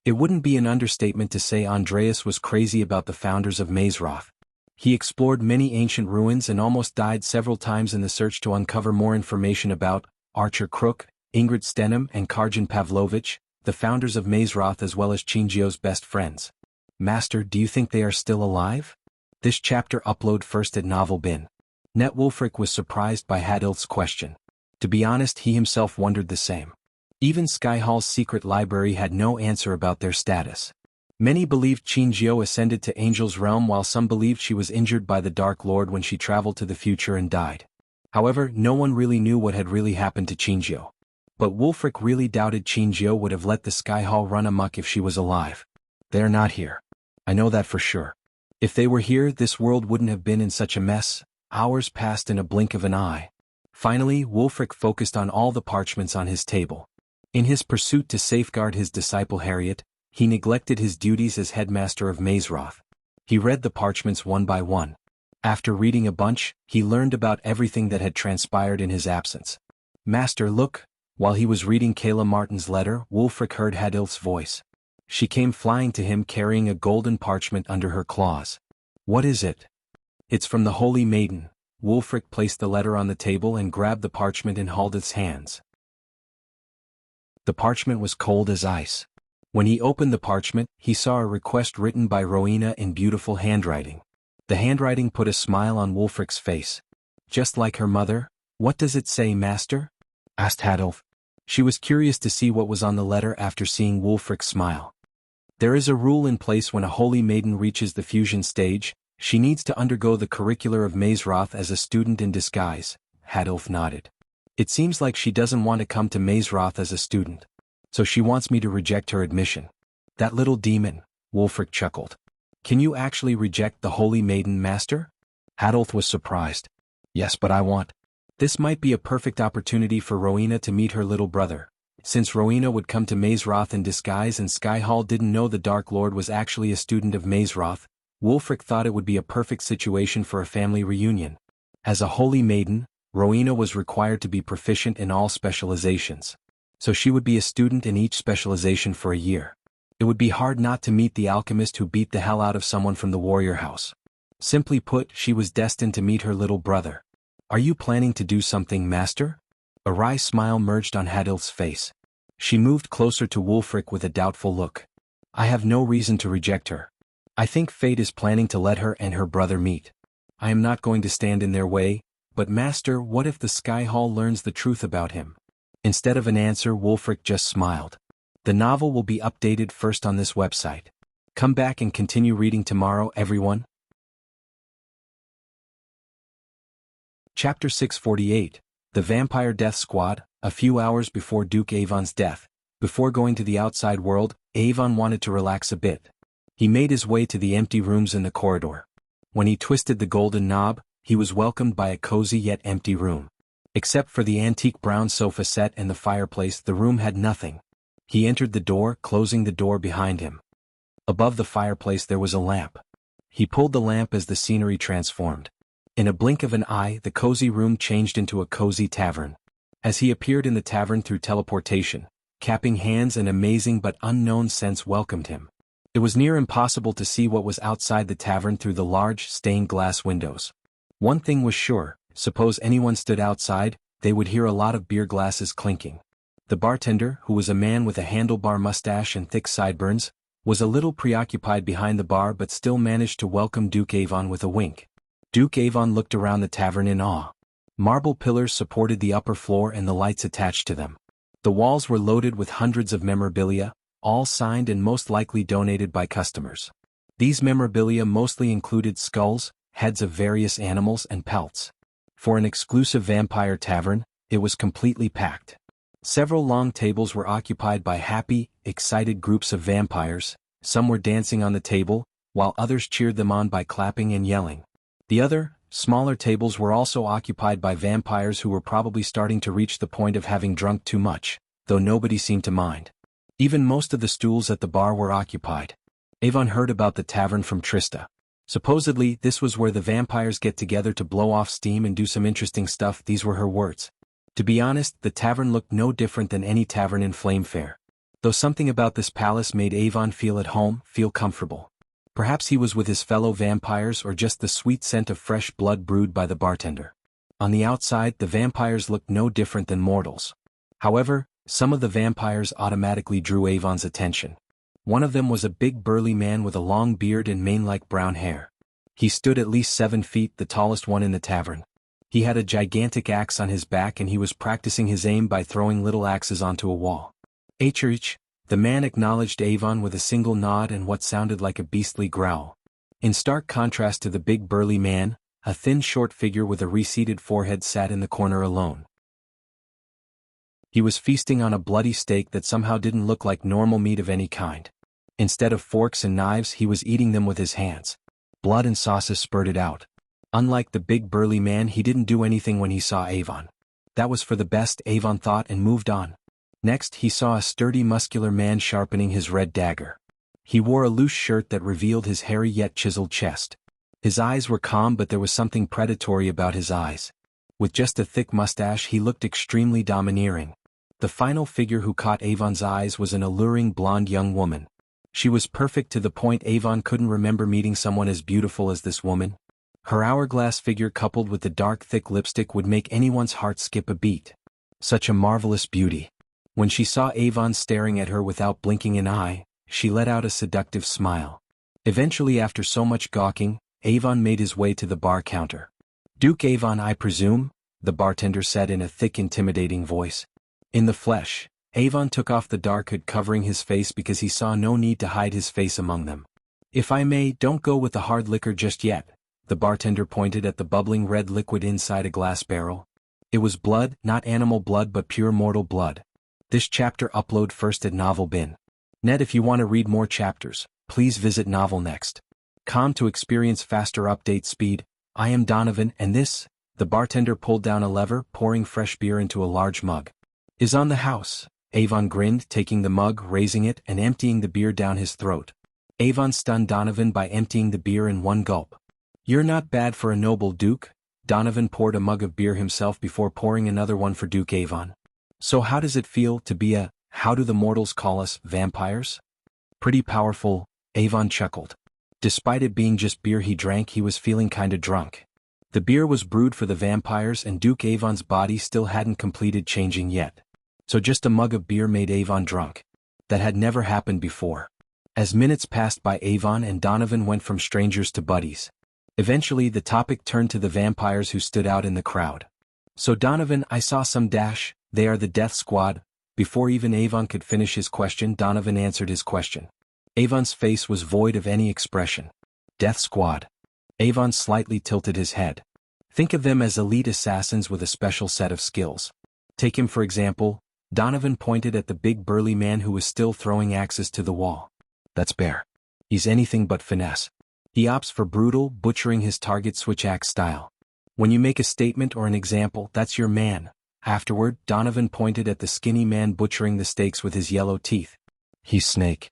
It wouldn't be an understatement to say Andreas was crazy about the founders of Mazeroth. He explored many ancient ruins and almost died several times in the search to uncover more information about Archer Crook, Ingrid Stenham and Karjan Pavlovich, the founders of Mazeroth as well as Xianxia's best friends. Master, do you think they are still alive? This chapter upload first at Novel Bin. Net Wulfric was surprised by Hadolf's question. To be honest, he himself wondered the same. Even Sky Hall's secret library had no answer about their status. Many believed Xianxia ascended to Angel's Realm while some believed she was injured by the Dark Lord when she traveled to the future and died. However, no one really knew what had really happened to Xianxia. But Wulfric really doubted Xianxia would have let the Sky Hall run amok if she was alive. They're not here. I know that for sure. If they were here, this world wouldn't have been in such a mess. Hours passed in a blink of an eye. Finally, Wulfric focused on all the parchments on his table. In his pursuit to safeguard his disciple Harriet, he neglected his duties as headmaster of Mazeroth. He read the parchments one by one. After reading a bunch, he learned about everything that had transpired in his absence. Master, look. While he was reading Kayla Martin's letter, Wulfric heard Hadolf's voice. She came flying to him carrying a golden parchment under her claws. What is it? It's from the Holy Maiden. Wulfric placed the letter on the table and grabbed the parchment in Haldeth's hands. The parchment was cold as ice. When he opened the parchment, he saw a request written by Rowena in beautiful handwriting. The handwriting put a smile on Wulfric's face. Just like her mother? What does it say, Master? Asked Hadolf. She was curious to see what was on the letter after seeing Wulfric's smile. There is a rule in place when a holy maiden reaches the fusion stage. She needs to undergo the curricular of Mazeroth as a student in disguise. Hadolf nodded. It seems like she doesn't want to come to Mazeroth as a student. So she wants me to reject her admission. That little demon, Wulfric chuckled. Can you actually reject the Holy Maiden, Master? Hadolf was surprised. Yes, but I want. This might be a perfect opportunity for Rowena to meet her little brother. Since Rowena would come to Mazeroth in disguise and Sky Hall didn't know the Dark Lord was actually a student of Mazeroth, Wulfric thought it would be a perfect situation for a family reunion. As a Holy Maiden, Rowena was required to be proficient in all specializations. So she would be a student in each specialization for a year. It would be hard not to meet the alchemist who beat the hell out of someone from the warrior house. Simply put, she was destined to meet her little brother. Are you planning to do something, Master? A wry smile merged on Hadolf's face. She moved closer to Wulfric with a doubtful look. I have no reason to reject her. I think fate is planning to let her and her brother meet. I am not going to stand in their way, but Master, what if the Sky Hall learns the truth about him? Instead of an answer, Wulfric just smiled. The novel will be updated first on this website. Come back and continue reading tomorrow, everyone. Chapter 648, The Vampire Death Squad. A few hours before Duke Avon's death, before going to the outside world, Avon wanted to relax a bit. He made his way to the empty rooms in the corridor. When he twisted the golden knob, he was welcomed by a cozy yet empty room. Except for the antique brown sofa set and the fireplace, the room had nothing. He entered the door, closing the door behind him. Above the fireplace there was a lamp. He pulled the lamp as the scenery transformed. In a blink of an eye, the cozy room changed into a cozy tavern. As he appeared in the tavern through teleportation, clapping hands, an amazing but unknown sense welcomed him. It was near impossible to see what was outside the tavern through the large, stained glass windows. One thing was sure, suppose anyone stood outside, they would hear a lot of beer glasses clinking. The bartender, who was a man with a handlebar mustache and thick sideburns, was a little preoccupied behind the bar but still managed to welcome Duke Avon with a wink. Duke Avon looked around the tavern in awe. Marble pillars supported the upper floor and the lights attached to them. The walls were loaded with hundreds of memorabilia, all signed and most likely donated by customers. These memorabilia mostly included skulls, heads of various animals and pelts. For an exclusive vampire tavern, it was completely packed. Several long tables were occupied by happy, excited groups of vampires. Some were dancing on the table, while others cheered them on by clapping and yelling. The other, smaller tables were also occupied by vampires who were probably starting to reach the point of having drunk too much, though nobody seemed to mind. Even most of the stools at the bar were occupied. Avon heard about the tavern from Trista. Supposedly, this was where the vampires get together to blow off steam and do some interesting stuff. These were her words. To be honest, the tavern looked no different than any tavern in Flamefair. Though something about this palace made Avon feel at home, feel comfortable. Perhaps he was with his fellow vampires or just the sweet scent of fresh blood brewed by the bartender. On the outside, the vampires looked no different than mortals. However, some of the vampires automatically drew Avon's attention. One of them was a big burly man with a long beard and mane-like brown hair. He stood at least 7 feet, the tallest one in the tavern. He had a gigantic axe on his back and he was practicing his aim by throwing little axes onto a wall. H. The man acknowledged Avon with a single nod and what sounded like a beastly growl. In stark contrast to the big burly man, a thin short figure with a receded forehead sat in the corner alone. He was feasting on a bloody steak that somehow didn't look like normal meat of any kind. Instead of forks and knives, he was eating them with his hands. Blood and sauces spurted out. Unlike the big burly man, he didn't do anything when he saw Avon. That was for the best, Avon thought, and moved on. Next, he saw a sturdy muscular man sharpening his red dagger. He wore a loose shirt that revealed his hairy yet chiseled chest. His eyes were calm, but there was something predatory about his eyes. With just a thick mustache, he looked extremely domineering. The final figure who caught Avon's eyes was an alluring blonde young woman. She was perfect to the point Avon couldn't remember meeting someone as beautiful as this woman. Her hourglass figure coupled with the dark thick lipstick would make anyone's heart skip a beat. Such a marvelous beauty. When she saw Avon staring at her without blinking an eye, she let out a seductive smile. Eventually, after so much gawking, Avon made his way to the bar counter. "Duke Avon, I presume?" the bartender said in a thick intimidating voice. In the flesh, Avon took off the dark hood covering his face because he saw no need to hide his face among them. "If I may, don't go with the hard liquor just yet." The bartender pointed at the bubbling red liquid inside a glass barrel. It was blood, not animal blood but pure mortal blood. This chapter upload first at Novel Bin. Net. If you want to read more chapters, please visit Novel Next. To experience faster update speed, I am Donovan and this, the bartender pulled down a lever, pouring fresh beer into a large mug. "Is on the house." Avon grinned, taking the mug, raising it, and emptying the beer down his throat. Avon stunned Donovan by emptying the beer in one gulp. "You're not bad for a noble duke." Donovan poured a mug of beer himself before pouring another one for Duke Avon. "So how does it feel to be a, how do the mortals call us, vampires?" "Pretty powerful," Avon chuckled. Despite it being just beer he drank, he was feeling kinda drunk. The beer was brewed for the vampires and Duke Avon's body still hadn't completed changing yet. So just a mug of beer made Avon drunk. That had never happened before. As minutes passed by, Avon and Donovan went from strangers to buddies. Eventually the topic turned to the vampires who stood out in the crowd. "So Donovan, I saw some dash, they are the Death Squad." Before even Avon could finish his question, Donovan answered his question. Avon's face was void of any expression. "Death Squad." Avon slightly tilted his head. "Think of them as elite assassins with a special set of skills. Take him for example." Donovan pointed at the big burly man who was still throwing axes to the wall. "That's Bear. He's anything but finesse. He opts for brutal, butchering his target switch-axe style. When you make a statement or an example, that's your man." Afterward, Donovan pointed at the skinny man butchering the steaks with his yellow teeth. "He's Snake.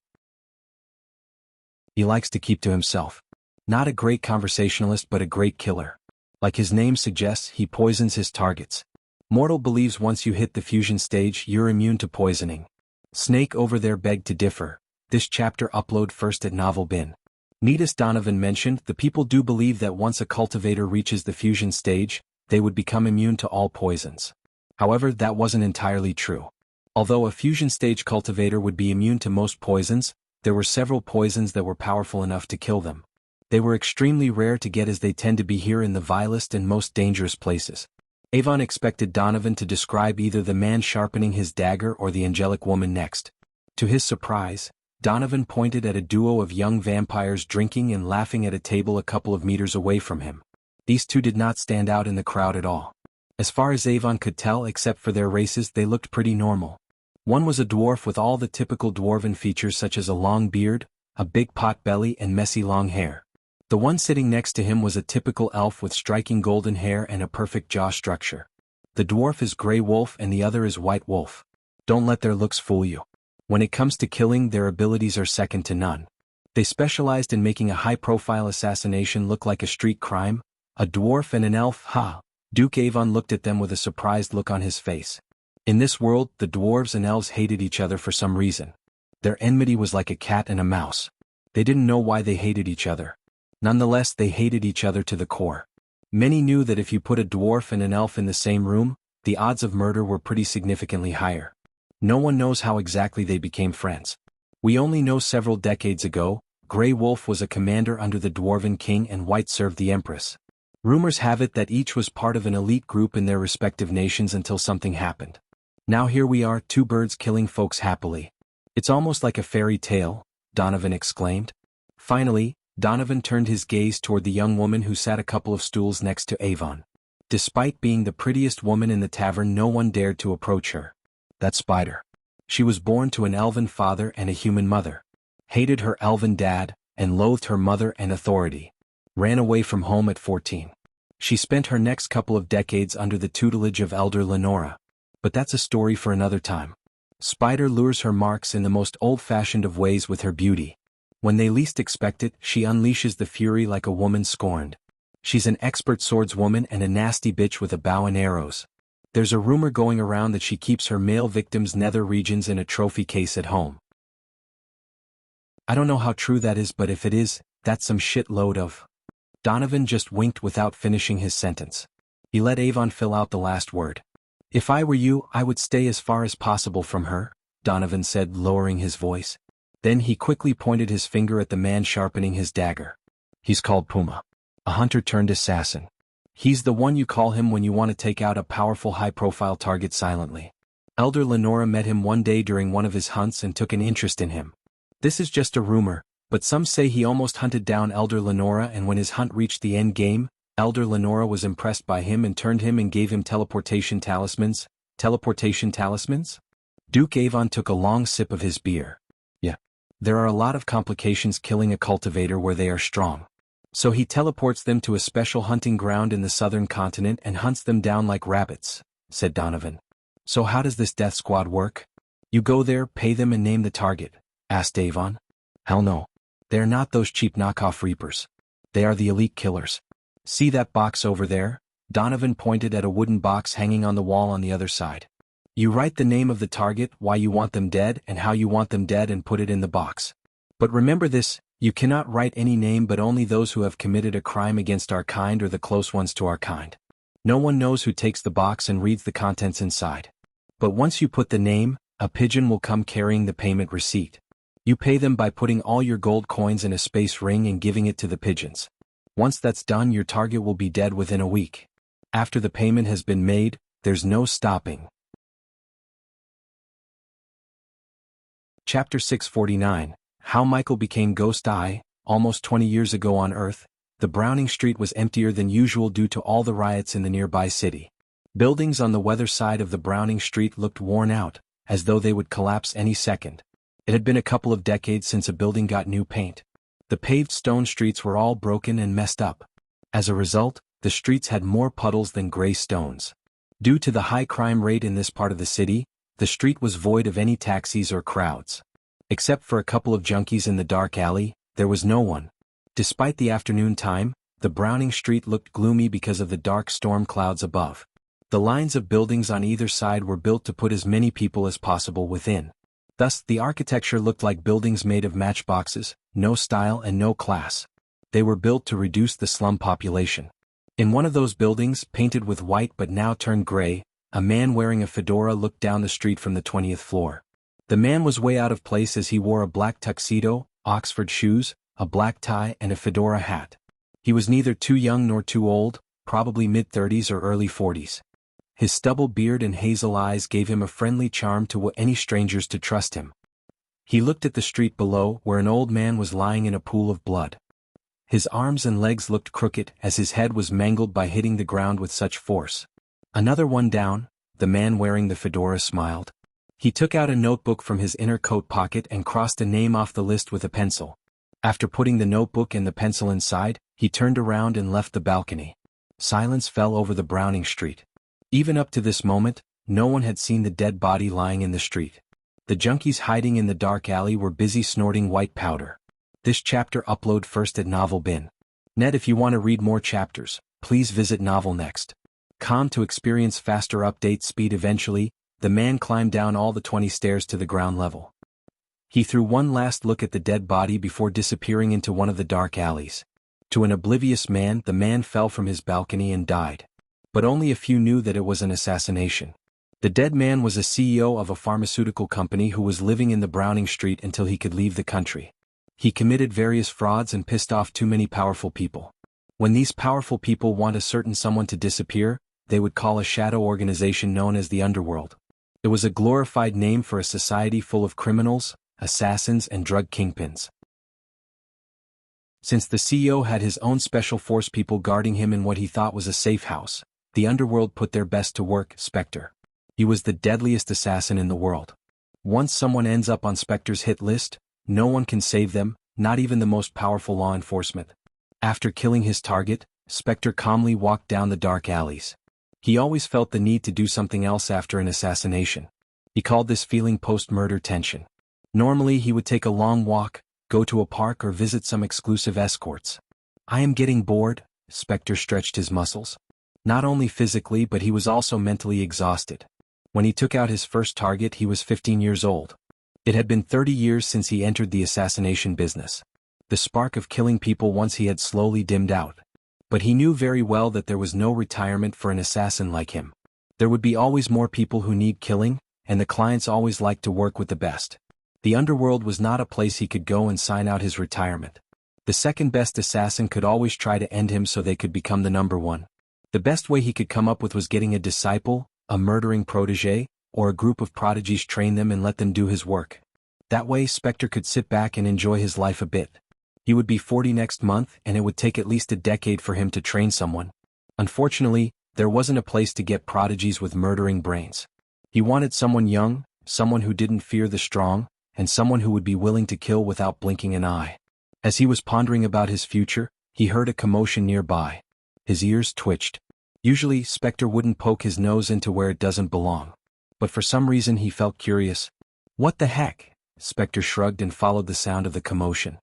He likes to keep to himself. Not a great conversationalist but a great killer. Like his name suggests, he poisons his targets. Mortal believes once you hit the fusion stage you're immune to poisoning. Snake over there begged to differ. This chapter upload first at Novel Bin. Neatest Donovan mentioned, the people do believe that once a cultivator reaches the fusion stage, they would become immune to all poisons. However, that wasn't entirely true. Although a fusion stage cultivator would be immune to most poisons, there were several poisons that were powerful enough to kill them. They were extremely rare to get as they tend to be here in the vilest and most dangerous places. Avon expected Donovan to describe either the man sharpening his dagger or the angelic woman next. To his surprise, Donovan pointed at a duo of young vampires drinking and laughing at a table a couple of meters away from him. These two did not stand out in the crowd at all. As far as Avon could tell, except for their races, they looked pretty normal. One was a dwarf with all the typical dwarven features such as a long beard, a big pot belly and messy long hair. The one sitting next to him was a typical elf with striking golden hair and a perfect jaw structure. The dwarf is Grey Wolf and the other is White Wolf. Don't let their looks fool you. When it comes to killing, their abilities are second to none. They specialized in making a high-profile assassination look like a street crime. A dwarf and an elf, ha! Duke Avon looked at them with a surprised look on his face. In this world, the dwarves and elves hated each other for some reason. Their enmity was like a cat and a mouse. They didn't know why they hated each other. Nonetheless, they hated each other to the core. Many knew that if you put a dwarf and an elf in the same room, the odds of murder were pretty significantly higher. No one knows how exactly they became friends. We only know several decades ago, Grey Wolf was a commander under the Dwarven King and White served the Empress. Rumors have it that each was part of an elite group in their respective nations until something happened. Now here we are, two birds killing folks happily. It's almost like a fairy tale, Donovan exclaimed. Finally, Donovan turned his gaze toward the young woman who sat a couple of stools next to Avon. Despite being the prettiest woman in the tavern, no one dared to approach her. That spider. She was born to an elven father and a human mother. Hated her elven dad, and loathed her mother and authority. Ran away from home at 14. She spent her next couple of decades under the tutelage of Elder Lenora. But that's a story for another time. Spider lures her marks in the most old-fashioned of ways with her beauty. When they least expect it, she unleashes the fury like a woman scorned. She's an expert swordswoman and a nasty bitch with a bow and arrows. There's a rumor going around that she keeps her male victims' nether regions in a trophy case at home. I don't know how true that is, but if it is, that's some shitload of... Donovan just winked without finishing his sentence. He let Avon fill out the last word. If I were you, I would stay as far as possible from her, Donovan said, lowering his voice. Then he quickly pointed his finger at the man sharpening his dagger. He's called Puma. A hunter-turned-assassin. He's the one you call him when you want to take out a powerful high-profile target silently. Elder Lenora met him one day during one of his hunts and took an interest in him. This is just a rumor, but some say he almost hunted down Elder Lenora, and when his hunt reached the end game, Elder Lenora was impressed by him and turned him and gave him teleportation talismans. Teleportation talismans? Duke Avon took a long sip of his beer. Yeah. There are a lot of complications killing a cultivator where they are strong. So he teleports them to a special hunting ground in the southern continent and hunts them down like rabbits, said Donovan. So how does this death squad work? You go there, pay them and name the target, asked Avon. Hell no. They're not those cheap knockoff reapers. They are the elite killers. See that box over there? Donovan pointed at a wooden box hanging on the wall on the other side. You write the name of the target, why you want them dead and how you want them dead, and put it in the box. But remember this, you cannot write any name but only those who have committed a crime against our kind or the close ones to our kind. No one knows who takes the box and reads the contents inside. But once you put the name, a pigeon will come carrying the payment receipt. You pay them by putting all your gold coins in a space ring and giving it to the pigeons. Once that's done, your target will be dead within a week. After the payment has been made, there's no stopping. Chapter 649, How Michael Became Ghost Eye. Almost 20 years ago on Earth, the Browning Street was emptier than usual due to all the riots in the nearby city. Buildings on the weather side of the Browning Street looked worn out, as though they would collapse any second. It had been a couple of decades since a building got new paint. The paved stone streets were all broken and messed up. As a result, the streets had more puddles than gray stones. Due to the high crime rate in this part of the city, the street was void of any taxis or crowds. Except for a couple of junkies in the dark alley, there was no one. Despite the afternoon time, The Browning Street looked gloomy because of the dark storm clouds above. The lines of buildings on either side were built to put as many people as possible within. Thus, the architecture looked like buildings made of matchboxes, no style and no class. They were built to reduce the slum population. In one of those buildings, painted with white but now turned gray, a man wearing a fedora looked down the street from the 20th floor. The man was way out of place as he wore a black tuxedo, Oxford shoes, a black tie and a fedora hat. He was neither too young nor too old, probably mid-30s or early 40s. His stubble beard and hazel eyes gave him a friendly charm to any strangers to trust him. He looked at the street below where an old man was lying in a pool of blood. His arms and legs looked crooked as his head was mangled by hitting the ground with such force. Another one down, the man wearing the fedora smiled. He took out a notebook from his inner coat pocket and crossed a name off the list with a pencil. After putting the notebook and the pencil inside, he turned around and left the balcony. Silence fell over the Browning Street. Even up to this moment, no one had seen the dead body lying in the street. The junkies hiding in the dark alley were busy snorting white powder. This chapter upload first at Novel Bin. Net. If you want to read more chapters, please visit Novel Next. To experience faster update speed. Eventually, the man climbed down all the 20 stairs to the ground level. He threw one last look at the dead body before disappearing into one of the dark alleys. To an oblivious man, the man fell from his balcony and died. But only a few knew that it was an assassination. The dead man was a CEO of a pharmaceutical company who was living in the Browning Street until he could leave the country. He committed various frauds and pissed off too many powerful people. When these powerful people want a certain someone to disappear, they would call a shadow organization known as the Underworld. It was a glorified name for a society full of criminals, assassins and drug kingpins. Since the CEO had his own special force people guarding him in what he thought was a safe house, the Underworld put their best to work. Spectre. He was the deadliest assassin in the world. Once someone ends up on Spectre's hit list, no one can save them, not even the most powerful law enforcement. After killing his target, Spectre calmly walked down the dark alleys. He always felt the need to do something else after an assassination. He called this feeling post-murder tension. Normally he would take a long walk, go to a park or visit some exclusive escorts. I am getting bored, Spectre stretched his muscles. Not only physically but he was also mentally exhausted. When he took out his first target he was 15 years old. It had been 30 years since he entered the assassination business. The spark of killing people once he had slowly dimmed out. But he knew very well that there was no retirement for an assassin like him. There would be always more people who need killing, and the clients always liked to work with the best. The Underworld was not a place he could go and sign out his retirement. The second best assassin could always try to end him so they could become the number one. The best way he could come up with was getting a disciple, a murdering protege, or a group of prodigies, train them and let them do his work. That way Spectre could sit back and enjoy his life a bit. He would be 40 next month and it would take at least a decade for him to train someone. Unfortunately, there wasn't a place to get prodigies with murdering brains. He wanted someone young, someone who didn't fear the strong, and someone who would be willing to kill without blinking an eye. As he was pondering about his future, he heard a commotion nearby. His ears twitched. Usually, Spectre wouldn't poke his nose into where it doesn't belong. But for some reason he felt curious. What the heck? Spectre shrugged and followed the sound of the commotion.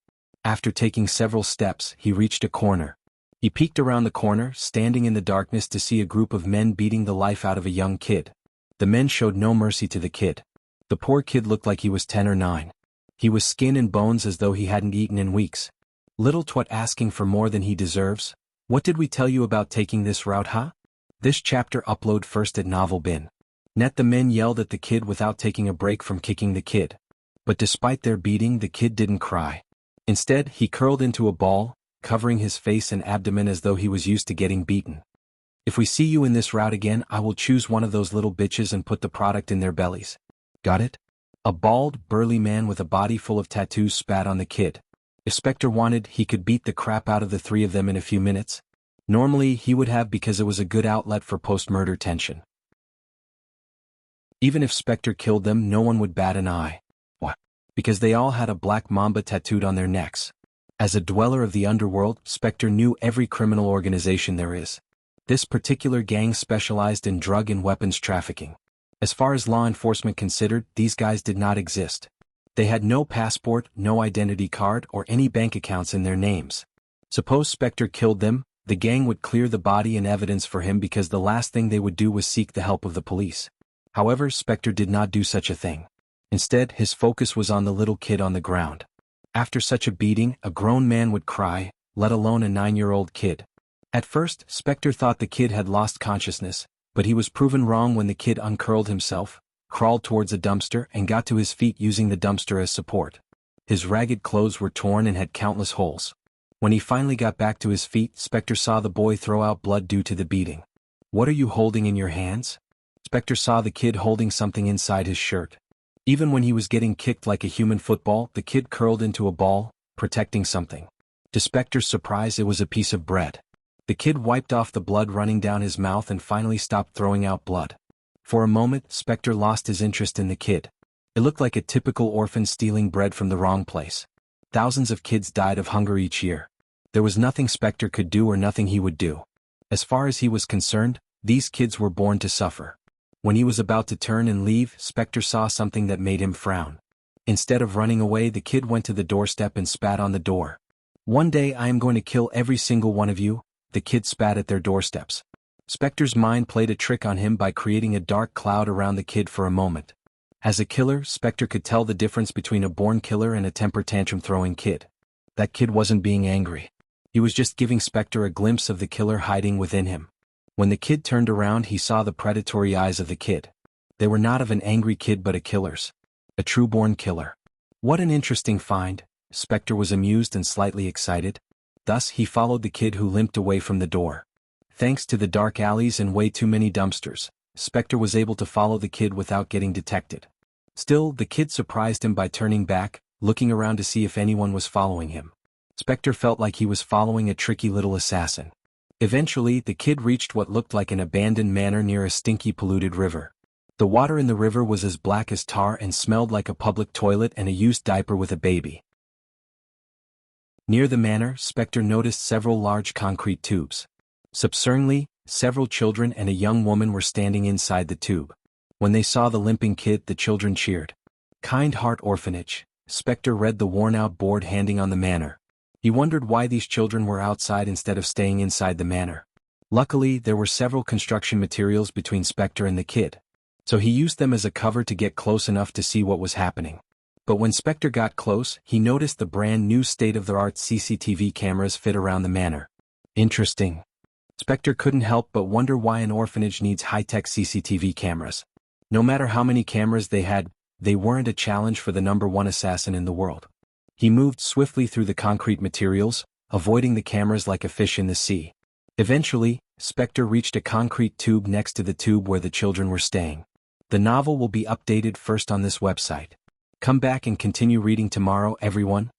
After taking several steps, he reached a corner. He peeked around the corner, standing in the darkness to see a group of men beating the life out of a young kid. The men showed no mercy to the kid. The poor kid looked like he was 10 or 9. He was skin and bones as though he hadn't eaten in weeks. Little twat asking for more than he deserves. What did we tell you about taking this route, huh? This chapter upload first at Novel Bin. Net. The men yelled at the kid without taking a break from kicking the kid. But despite their beating, the kid didn't cry. Instead, he curled into a ball, covering his face and abdomen as though he was used to getting beaten. If we see you in this route again, I will choose one of those little bitches and put the product in their bellies. Got it? A bald, burly man with a body full of tattoos spat on the kid. If Spectre wanted, he could beat the crap out of the 3 of them in a few minutes. Normally, he would have because it was a good outlet for post-murder tension. Even if Spectre killed them, no one would bat an eye. What? Because they all had a black mamba tattooed on their necks. As a dweller of the underworld, Spectre knew every criminal organization there is. This particular gang specialized in drug and weapons trafficking. As far as law enforcement considered, these guys did not exist. They had no passport, no identity card, or any bank accounts in their names. Suppose Spectre killed them, The gang would clear the body and evidence for him because the last thing they would do was seek the help of the police. However, Spectre did not do such a thing. Instead, his focus was on the little kid on the ground. After such a beating, a grown man would cry, let alone a 9-year-old kid. At first, Spectre thought the kid had lost consciousness, but he was proven wrong when the kid uncurled himself, crawled towards a dumpster and got to his feet using the dumpster as support. His ragged clothes were torn and had countless holes. When he finally got back to his feet, Spectre saw the boy throw out blood due to the beating. "What are you holding in your hands?" Spectre saw the kid holding something inside his shirt. Even when he was getting kicked like a human football, the kid curled into a ball, protecting something. To Spectre's surprise, it was a piece of bread. The kid wiped off the blood running down his mouth and finally stopped throwing out blood. For a moment, Spectre lost his interest in the kid. It looked like a typical orphan stealing bread from the wrong place. Thousands of kids died of hunger each year. There was nothing Spectre could do or nothing he would do. As far as he was concerned, these kids were born to suffer. When he was about to turn and leave, Spectre saw something that made him frown. Instead of running away, the kid went to the doorstep and spat on the door. "One day I am going to kill every single one of you," the kid spat at their doorsteps. Spectre's mind played a trick on him by creating a dark cloud around the kid for a moment. As a killer, Spectre could tell the difference between a born killer and a temper tantrum-throwing kid. That kid wasn't being angry. He was just giving Spectre a glimpse of the killer hiding within him. When the kid turned around, he saw the predatory eyes of the kid. They were not of an angry kid but a killer's. A true-born killer. What an interesting find, Spectre was amused and slightly excited. Thus, he followed the kid who limped away from the door. Thanks to the dark alleys and way too many dumpsters, Spectre was able to follow the kid without getting detected. Still, the kid surprised him by turning back, looking around to see if anyone was following him. Spectre felt like he was following a tricky little assassin. Eventually, the kid reached what looked like an abandoned manor near a stinky, polluted river. The water in the river was as black as tar and smelled like a public toilet and a used diaper with a baby. Near the manor, Spectre noticed several large concrete tubes. Subsequently, several children and a young woman were standing inside the tube. When they saw the limping kid, the children cheered. Kind Heart Orphanage. Spectre read the worn-out board hanging on the manor. He wondered why these children were outside instead of staying inside the manor. Luckily, there were several construction materials between Spectre and the kid, so he used them as a cover to get close enough to see what was happening. But when Spectre got close, he noticed the brand new state-of-the-art CCTV cameras fit around the manor. Interesting. Spectre couldn't help but wonder why an orphanage needs high-tech CCTV cameras. No matter how many cameras they had, they weren't a challenge for the #1 assassin in the world. He moved swiftly through the concrete materials, avoiding the cameras like a fish in the sea. Eventually, Spectre reached a concrete tube next to the tube where the children were staying. The novel will be updated first on this website. Come back and continue reading tomorrow, everyone.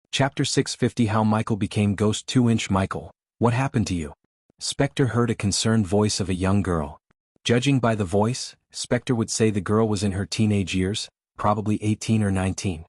Chapter 650 How Michael Became Ghost 2-inch Michael, what happened to you? Spectre heard a concerned voice of a young girl. Judging by the voice, Spectre would say the girl was in her teenage years, probably 18 or 19.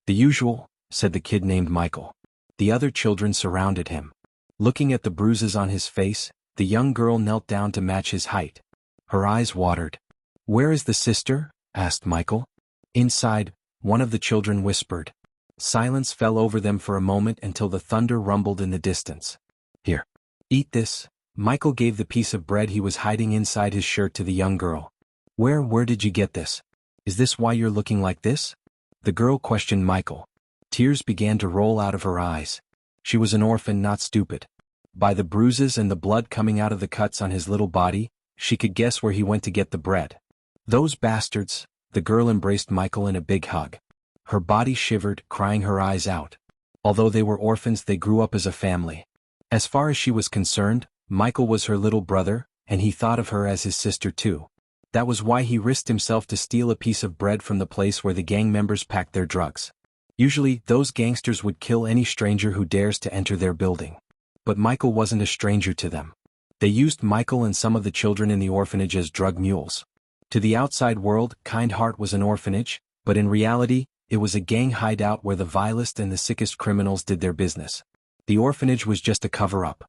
The usual, said the kid named Michael. The other children surrounded him. Looking at the bruises on his face, the young girl knelt down to match his height. Her eyes watered. "Where is the sister?" asked Michael. "Inside," one of the children whispered. Silence fell over them for a moment until the thunder rumbled in the distance. "Here. Eat this." Michael gave the piece of bread he was hiding inside his shirt to the young girl. Where did you get this? Is this why you're looking like this?" The girl questioned Michael. Tears began to roll out of her eyes. She was an orphan, not stupid. By the bruises and the blood coming out of the cuts on his little body, she could guess where he went to get the bread. "Those bastards." The girl embraced Michael in a big hug. Her body shivered, crying her eyes out. Although they were orphans, they grew up as a family. As far as she was concerned, Michael was her little brother, and he thought of her as his sister too. That was why he risked himself to steal a piece of bread from the place where the gang members packed their drugs. Usually, those gangsters would kill any stranger who dares to enter their building. But Michael wasn't a stranger to them. They used Michael and some of the children in the orphanage as drug mules. To the outside world, Kind Heart was an orphanage, but in reality, it was a gang hideout where the vilest and the sickest criminals did their business. The orphanage was just a cover-up.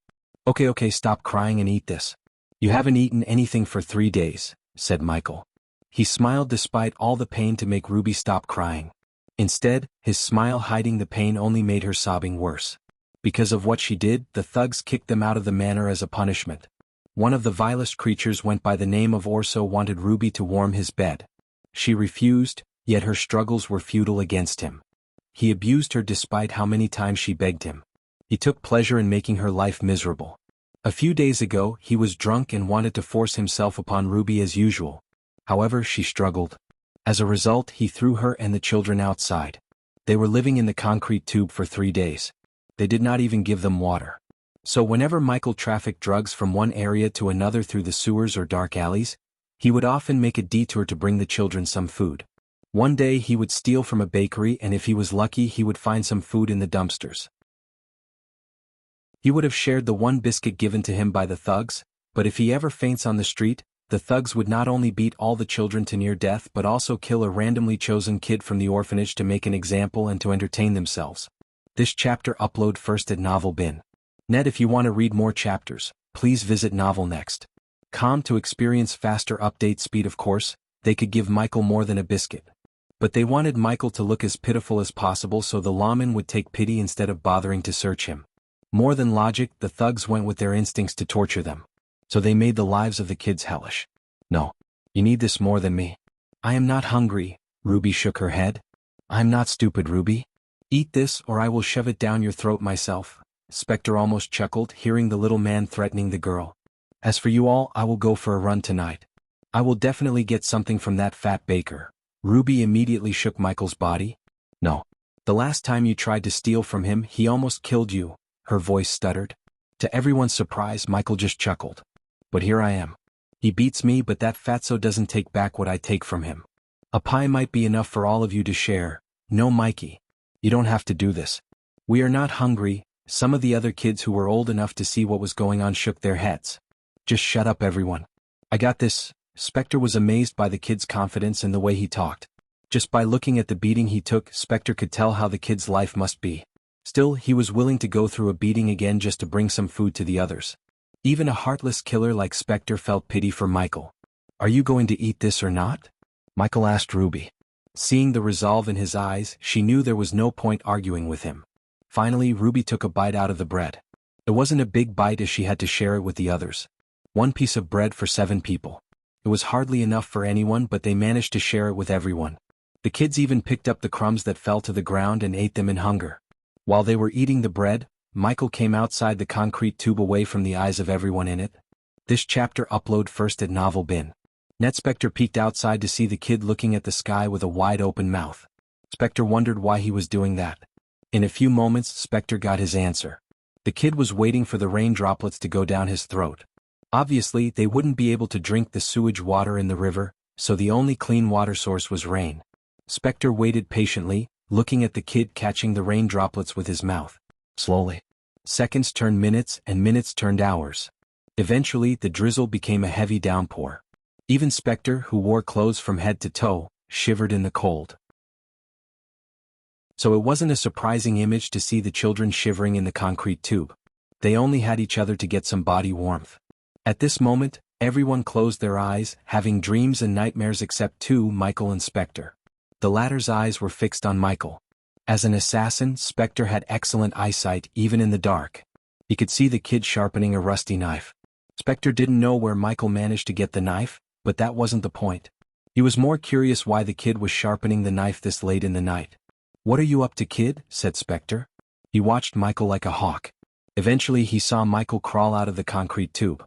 Okay, stop crying and eat this. You haven't eaten anything for 3 days, said Michael. He smiled despite all the pain to make Ruby stop crying. Instead, his smile hiding the pain only made her sobbing worse. Because of what she did, the thugs kicked them out of the manor as a punishment. One of the vilest creatures went by the name of Orso wanted Ruby to warm his bed. She refused, yet her struggles were futile against him. He abused her despite how many times she begged him. He took pleasure in making her life miserable. A few days ago, he was drunk and wanted to force himself upon Ruby as usual. However, she struggled. As a result, he threw her and the children outside. They were living in the concrete tube for 3 days. They did not even give them water. So whenever Michael trafficked drugs from one area to another through the sewers or dark alleys, he would often make a detour to bring the children some food. One day he would steal from a bakery, and if he was lucky he would find some food in the dumpsters. He would have shared the one biscuit given to him by the thugs, but if he ever faints on the street, the thugs would not only beat all the children to near death but also kill a randomly chosen kid from the orphanage to make an example and to entertain themselves. This chapter upload first at Novel Bin. Net. If you want to read more chapters, please visit Novel Next. To experience faster update speed. Of course, they could give Michael more than a biscuit. But they wanted Michael to look as pitiful as possible so the lawman would take pity instead of bothering to search him. More than logic, the thugs went with their instincts to torture them. So they made the lives of the kids hellish. No. You need this more than me. I am not hungry, Ruby shook her head. I'm not stupid, Ruby. Eat this or I will shove it down your throat myself. Spectre almost chuckled, hearing the little man threatening the girl. As for you all, I will go for a run tonight. I will definitely get something from that fat baker. Ruby immediately shook Michael's body. No. The last time you tried to steal from him, he almost killed you, her voice stuttered. To everyone's surprise, Michael just chuckled. But here I am. He beats me, but that fatso doesn't take back what I take from him. A pie might be enough for all of you to share. No, Mikey. You don't have to do this. We are not hungry. Some of the other kids who were old enough to see what was going on shook their heads. Just shut up, everyone. I got this. Spectre was amazed by the kid's confidence and the way he talked. Just by looking at the beating he took, Spectre could tell how the kid's life must be. Still, he was willing to go through a beating again just to bring some food to the others. Even a heartless killer like Spectre felt pity for Michael. Are you going to eat this or not? Michael asked Ruby. Seeing the resolve in his eyes, she knew there was no point arguing with him. Finally, Ruby took a bite out of the bread. It wasn't a big bite as she had to share it with the others. 1 piece of bread for 7 people. It was hardly enough for anyone, but they managed to share it with everyone. The kids even picked up the crumbs that fell to the ground and ate them in hunger. While they were eating the bread, Michael came outside the concrete tube away from the eyes of everyone in it. This chapter upload first at Novel Bin. Net. Spectre peeked outside to see the kid looking at the sky with a wide open mouth. Spectre wondered why he was doing that. In a few moments, Spectre got his answer. The kid was waiting for the rain droplets to go down his throat. Obviously, they wouldn't be able to drink the sewage water in the river, so the only clean water source was rain. Spectre waited patiently, looking at the kid catching the rain droplets with his mouth. Slowly. Seconds turned minutes and minutes turned hours. Eventually, the drizzle became a heavy downpour. Even Spectre, who wore clothes from head to toe, shivered in the cold. So it wasn't a surprising image to see the children shivering in the concrete tube. They only had each other to get some body warmth. At this moment, everyone closed their eyes, having dreams and nightmares except 2, Michael and Spectre. The latter's eyes were fixed on Michael. As an assassin, Spectre had excellent eyesight even in the dark. He could see the kid sharpening a rusty knife. Spectre didn't know where Michael managed to get the knife, but that wasn't the point. He was more curious why the kid was sharpening the knife this late in the night. What are you up to, kid? Said Spectre. He watched Michael like a hawk. Eventually he saw Michael crawl out of the concrete tube.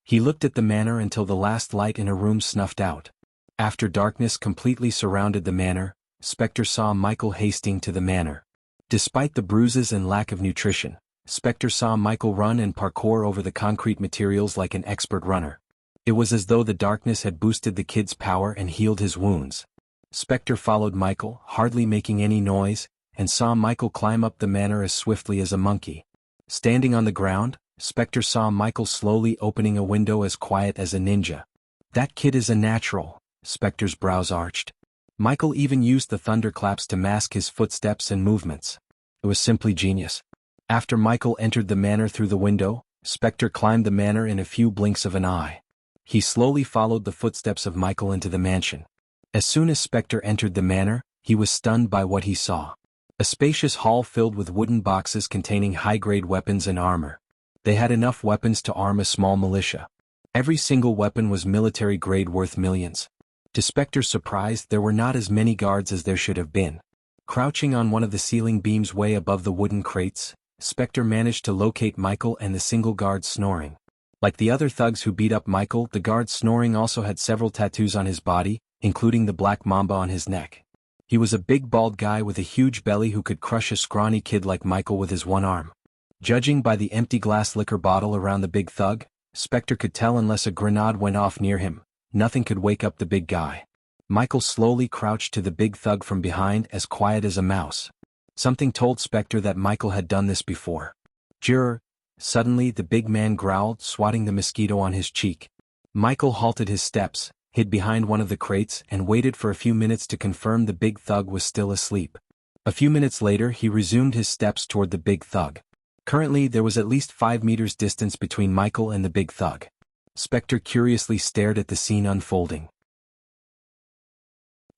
He looked at the manor until the last light in a room snuffed out. After darkness completely surrounded the manor, Spectre saw Michael hasting to the manor. Despite the bruises and lack of nutrition, Spectre saw Michael run and parkour over the concrete materials like an expert runner. It was as though the darkness had boosted the kid's power and healed his wounds. Spectre followed Michael, hardly making any noise, and saw Michael climb up the manor as swiftly as a monkey. Standing on the ground, Spectre saw Michael slowly opening a window as quiet as a ninja. That kid is a natural, Spectre's brows arched. Michael even used the thunderclaps to mask his footsteps and movements. It was simply genius. After Michael entered the manor through the window, Spectre climbed the manor in a few blinks of an eye. He slowly followed the footsteps of Michael into the mansion. As soon as Spectre entered the manor, he was stunned by what he saw. A spacious hall filled with wooden boxes containing high-grade weapons and armor. They had enough weapons to arm a small militia. Every single weapon was military grade worth millions. To Spectre's surprise, there were not as many guards as there should have been. Crouching on one of the ceiling beams way above the wooden crates, Spectre managed to locate Michael and the single guard snoring. Like the other thugs who beat up Michael, the guard snoring also had several tattoos on his body, including the black mamba on his neck. He was a big bald guy with a huge belly who could crush a scrawny kid like Michael with his one arm. Judging by the empty glass liquor bottle around the big thug, Spectre could tell unless a grenade went off near him, nothing could wake up the big guy. Michael slowly crouched to the big thug from behind, as quiet as a mouse. Something told Spectre that Michael had done this before. Juror. Suddenly the big man growled, swatting the mosquito on his cheek. Michael halted his steps, hid behind one of the crates and waited for a few minutes to confirm the big thug was still asleep. A few minutes later he resumed his steps toward the big thug. Currently there was at least 5 meters distance between Michael and the big thug. Spectre curiously stared at the scene unfolding.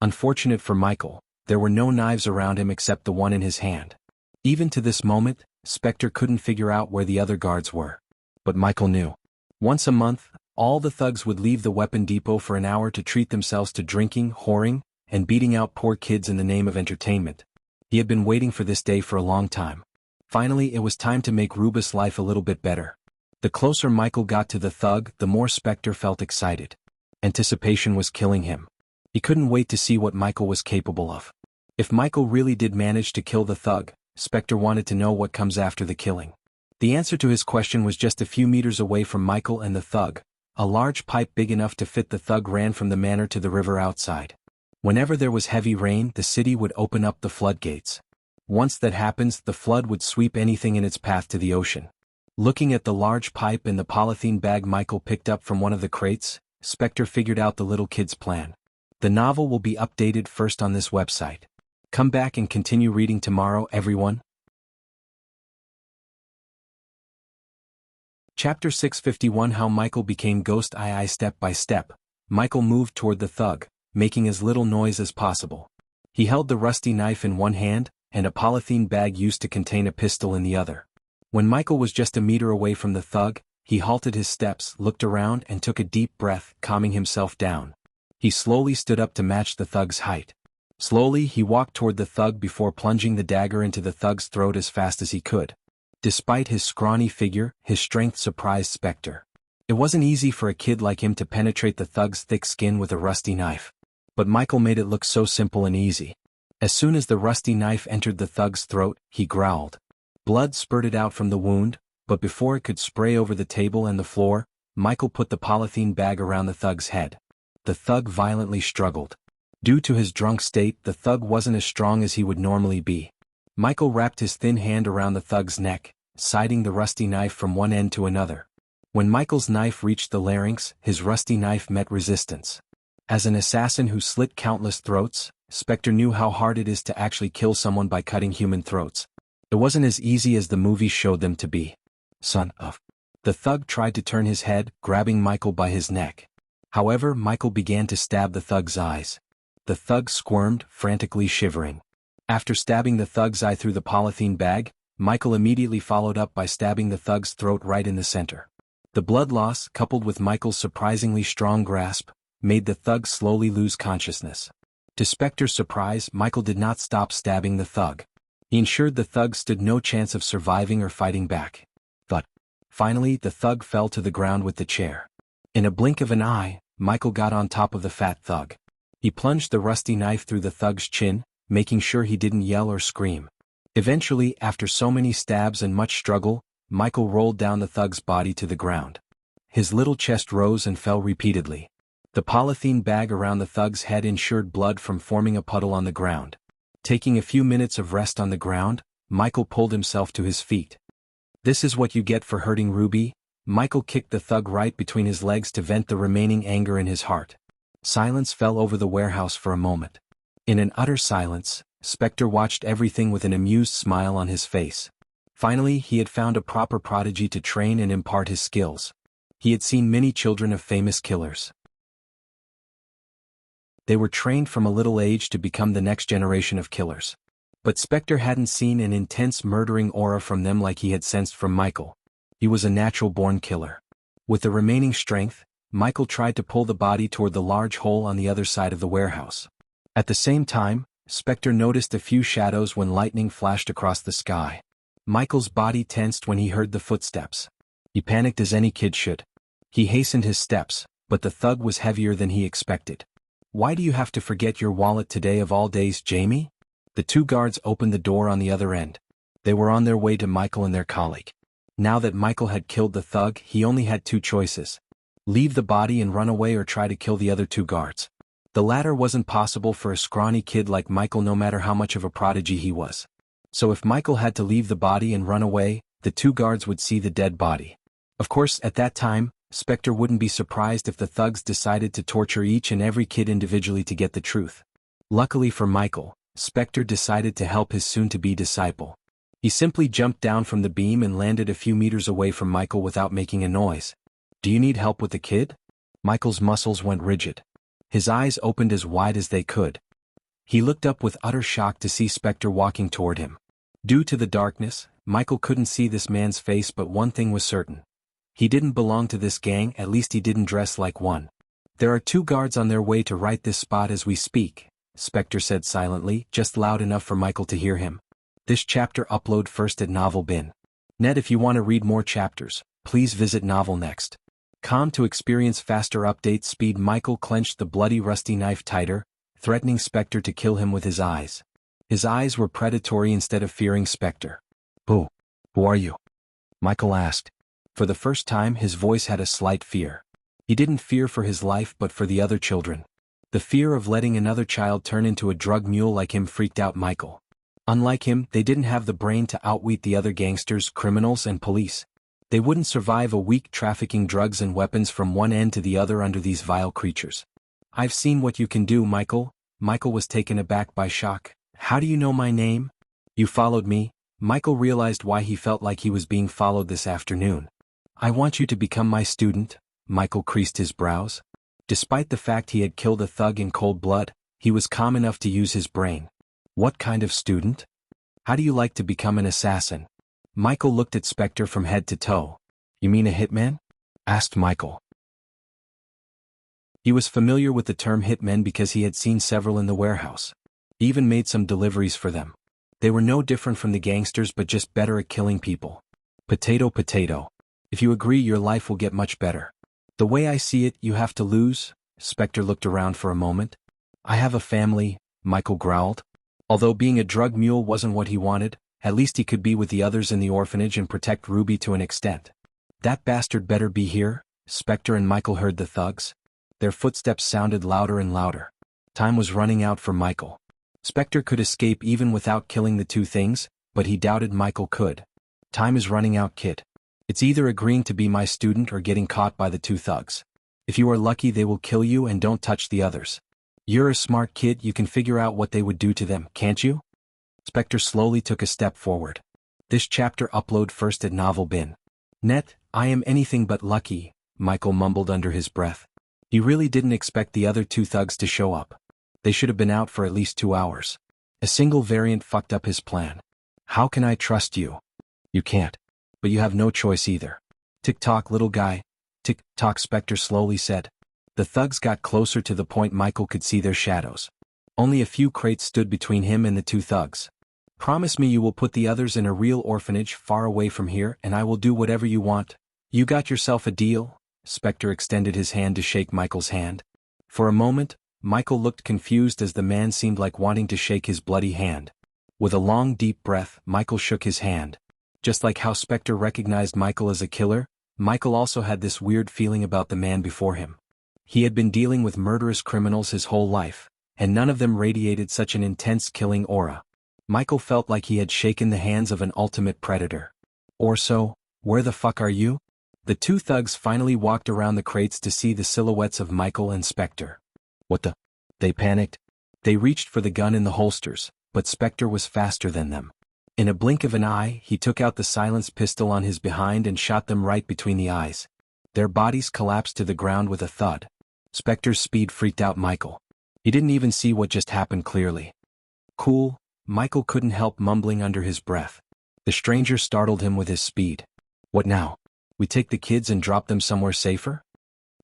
Unfortunate for Michael, there were no knives around him except the one in his hand. Even to this moment, Spectre couldn't figure out where the other guards were. But Michael knew. Once a month, all the thugs would leave the weapon depot for an hour to treat themselves to drinking, whoring, and beating out poor kids in the name of entertainment. He had been waiting for this day for a long time. Finally, it was time to make Rubus' life a little bit better. The closer Michael got to the thug, the more Spectre felt excited. Anticipation was killing him. He couldn't wait to see what Michael was capable of. If Michael really did manage to kill the thug, Spectre wanted to know what comes after the killing. The answer to his question was just a few meters away from Michael and the thug. A large pipe big enough to fit the thug ran from the manor to the river outside. Whenever there was heavy rain, the city would open up the floodgates. Once that happens, the flood would sweep anything in its path to the ocean. Looking at the large pipe and the polythene bag Michael picked up from one of the crates, Spectre figured out the little kid's plan. The novel will be updated first on this website. Come back and continue reading tomorrow, everyone. Chapter 651 How Michael Became Ghost II. Step by step, Michael moved toward the thug, making as little noise as possible. He held the rusty knife in one hand, and a polythene bag used to contain a pistol in the other. When Michael was just a meter away from the thug, he halted his steps, looked around and took a deep breath, calming himself down. He slowly stood up to match the thug's height. Slowly he walked toward the thug before plunging the dagger into the thug's throat as fast as he could. Despite his scrawny figure, his strength surprised Spectre. It wasn't easy for a kid like him to penetrate the thug's thick skin with a rusty knife. But Michael made it look so simple and easy. As soon as the rusty knife entered the thug's throat, he growled. Blood spurted out from the wound, but before it could spray over the table and the floor, Michael put the polythene bag around the thug's head. The thug violently struggled. Due to his drunk state, the thug wasn't as strong as he would normally be. Michael wrapped his thin hand around the thug's neck, siding the rusty knife from one end to another. When Michael's knife reached the larynx, his rusty knife met resistance. As an assassin who slit countless throats, Spectre knew how hard it is to actually kill someone by cutting human throats. It wasn't as easy as the movies showed them to be. Son of. The thug tried to turn his head, grabbing Michael by his neck. However, Michael began to stab the thug's eyes. The thug squirmed, frantically shivering. After stabbing the thug's eye through the polythene bag, Michael immediately followed up by stabbing the thug's throat right in the center. The blood loss, coupled with Michael's surprisingly strong grasp, made the thug slowly lose consciousness. To Spectre's surprise, Michael did not stop stabbing the thug. He ensured the thug stood no chance of surviving or fighting back. But finally, the thug fell to the ground with the chair. In a blink of an eye, Michael got on top of the fat thug. He plunged the rusty knife through the thug's chin, making sure he didn't yell or scream. Eventually, after so many stabs and much struggle, Michael rolled down the thug's body to the ground. His little chest rose and fell repeatedly. The polythene bag around the thug's head ensured blood from forming a puddle on the ground. Taking a few minutes of rest on the ground, Michael pulled himself to his feet. This is what you get for hurting Ruby. Michael kicked the thug right between his legs to vent the remaining anger in his heart. Silence fell over the warehouse for a moment. In an utter silence, Spectre watched everything with an amused smile on his face. Finally, he had found a proper prodigy to train and impart his skills. He had seen many children of famous killers. They were trained from a little age to become the next generation of killers. But Spectre hadn't seen an intense murdering aura from them like he had sensed from Michael. He was a natural-born killer. With the remaining strength, Michael tried to pull the body toward the large hole on the other side of the warehouse. At the same time, Spectre noticed a few shadows when lightning flashed across the sky. Michael's body tensed when he heard the footsteps. He panicked as any kid should. He hastened his steps, but the thug was heavier than he expected. "Why do you have to forget your wallet today of all days, Jamie?" The two guards opened the door on the other end. They were on their way to Michael and their colleague. Now that Michael had killed the thug, he only had two choices: leave the body and run away, or try to kill the other two guards. The latter wasn't possible for a scrawny kid like Michael, no matter how much of a prodigy he was. So if Michael had to leave the body and run away, the two guards would see the dead body. Of course, at that time, Spectre wouldn't be surprised if the thugs decided to torture each and every kid individually to get the truth. Luckily for Michael, Spectre decided to help his soon-to-be disciple. He simply jumped down from the beam and landed a few meters away from Michael without making a noise. "Do you need help with the kid?" Michael's muscles went rigid. His eyes opened as wide as they could. He looked up with utter shock to see Spectre walking toward him. Due to the darkness, Michael couldn't see this man's face, but one thing was certain. He didn't belong to this gang, at least he didn't dress like one. "There are two guards on their way to right this spot as we speak," Spectre said silently, just loud enough for Michael to hear him. This chapter upload first at Novel Bin. Net. If you want to read more chapters, please visit Novel Next. To experience faster update speed, Michael clenched the bloody rusty knife tighter, threatening Spectre to kill him with his eyes. His eyes were predatory instead of fearing Spectre. Who are you?" Michael asked. For the first time, his voice had a slight fear. He didn't fear for his life, but for the other children. The fear of letting another child turn into a drug mule like him freaked out Michael. Unlike him, they didn't have the brain to outwit the other gangsters, criminals, and police. They wouldn't survive a week trafficking drugs and weapons from one end to the other under these vile creatures. "I've seen what you can do, Michael." Michael was taken aback by shock. "How do you know my name?" "You followed me." Michael realized why he felt like he was being followed this afternoon. "I want you to become my student." Michael creased his brows. Despite the fact he had killed a thug in cold blood, he was calm enough to use his brain. "What kind of student? How do you like to become an assassin?" Michael looked at Spectre from head to toe. "You mean a hitman?" asked Michael. He was familiar with the term hitman because he had seen several in the warehouse. He even made some deliveries for them. They were no different from the gangsters, but just better at killing people. Potato potato. If you agree, your life will get much better. The way I see it, you have to lose. Spectre looked around for a moment. "I have a family," Michael growled. Although being a drug mule wasn't what he wanted, at least he could be with the others in the orphanage and protect Ruby to an extent. "That bastard better be here." Spectre and Michael heard the thugs. Their footsteps sounded louder and louder. Time was running out for Michael. Spectre could escape even without killing the two things, but he doubted Michael could. "Time is running out, kid. It's either agreeing to be my student or getting caught by the two thugs. If you are lucky, they will kill you, and don't touch the others. You're a smart kid, you can figure out what they would do to them, can't you?" Spectre slowly took a step forward. This chapter upload first at Novel Bin. Net. "I am anything but lucky," Michael mumbled under his breath. He really didn't expect the other two thugs to show up. They should have been out for at least 2 hours. A single variant fucked up his plan. "How can I trust you?" "You can't. But you have no choice either." "Tick-tock, little guy." "Tick-tock," Spectre slowly said. The thugs got closer to the point Michael could see their shadows. Only a few crates stood between him and the two thugs. "Promise me you will put the others in a real orphanage far away from here, and I will do whatever you want. You got yourself a deal?" Spectre extended his hand to shake Michael's hand. For a moment, Michael looked confused as the man seemed like wanting to shake his bloody hand. With a long deep breath, Michael shook his hand. Just like how Spectre recognized Michael as a killer, Michael also had this weird feeling about the man before him. He had been dealing with murderous criminals his whole life, and none of them radiated such an intense killing aura. Michael felt like he had shaken the hands of an ultimate predator. "Or so, where the fuck are you?" The two thugs finally walked around the crates to see the silhouettes of Michael and Spectre. "What the?" They panicked. They reached for the gun in the holsters, but Spectre was faster than them. In a blink of an eye, he took out the silenced pistol on his behind and shot them right between the eyes. Their bodies collapsed to the ground with a thud. Spectre's speed freaked out Michael. He didn't even see what just happened clearly. Cool, Michael couldn't help mumbling under his breath. The stranger startled him with his speed. What now? We take the kids and drop them somewhere safer?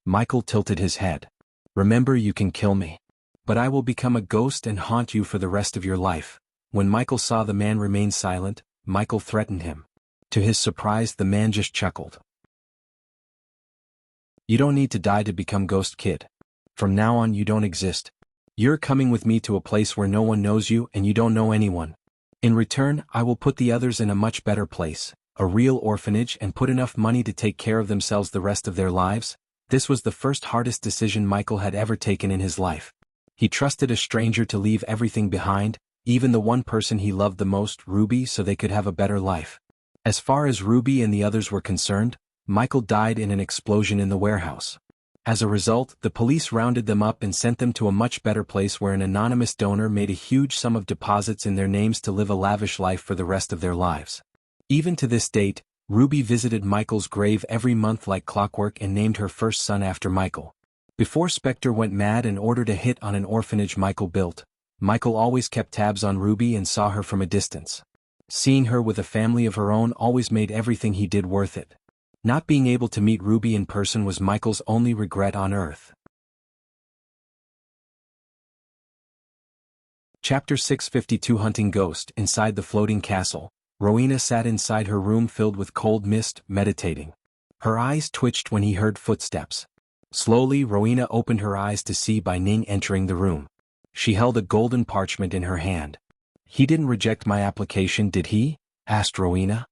Michael tilted his head. Remember, you can kill me. But I will become a ghost and haunt you for the rest of your life. When Michael saw the man remain silent, Michael threatened him. To his surprise, the man just chuckled. You don't need to die to become Ghost Kid. From now on you don't exist. You're coming with me to a place where no one knows you and you don't know anyone. In return, I will put the others in a much better place, a real orphanage, and put enough money to take care of themselves the rest of their lives. This was the first hardest decision Michael had ever taken in his life. He trusted a stranger to leave everything behind, even the one person he loved the most, Ruby, so they could have a better life. As far as Ruby and the others were concerned, Michael died in an explosion in the warehouse. As a result, the police rounded them up and sent them to a much better place where an anonymous donor made a huge sum of deposits in their names to live a lavish life for the rest of their lives. Even to this date, Ruby visited Michael's grave every month like clockwork and named her first son after Michael. Before Spectre went mad and ordered a hit on an orphanage Michael built, Michael always kept tabs on Ruby and saw her from a distance. Seeing her with a family of her own always made everything he did worth it. Not being able to meet Ruby in person was Michael's only regret on Earth. Chapter 652 Hunting Ghost. Inside the floating castle, Rowena sat inside her room filled with cold mist, meditating. Her eyes twitched when he heard footsteps. Slowly, Rowena opened her eyes to see Bai Ning entering the room. She held a golden parchment in her hand. He didn't reject my application, did he? Asked Rowena.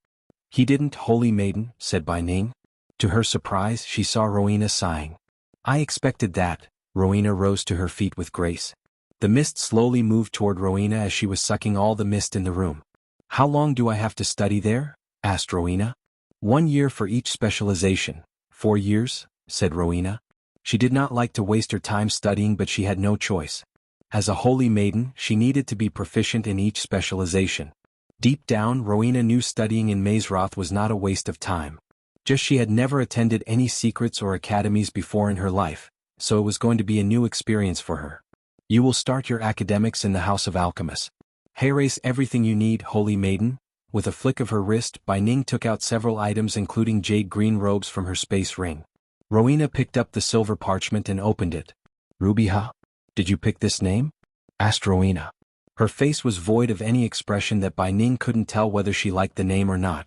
He didn't, Holy Maiden, said Bai Ning. To her surprise, she saw Rowena sighing. I expected that. Rowena rose to her feet with grace. The mist slowly moved toward Rowena as she was sucking all the mist in the room. How long do I have to study there? Asked Rowena. 1 year for each specialization. 4 years, said Rowena. She did not like to waste her time studying, but she had no choice. As a holy maiden, she needed to be proficient in each specialization. Deep down, Rowena knew studying in Mazeroth was not a waste of time. Just she had never attended any secrets or academies before in her life, so it was going to be a new experience for her. You will start your academics in the House of Alchemists. Erase everything you need, Holy Maiden. With a flick of her wrist, Bai Ning took out several items including jade green robes from her space ring. Rowena picked up the silver parchment and opened it. Ruby-ha? Did you pick this name? Asked Rowena. Her face was void of any expression that Bai Ning couldn't tell whether she liked the name or not.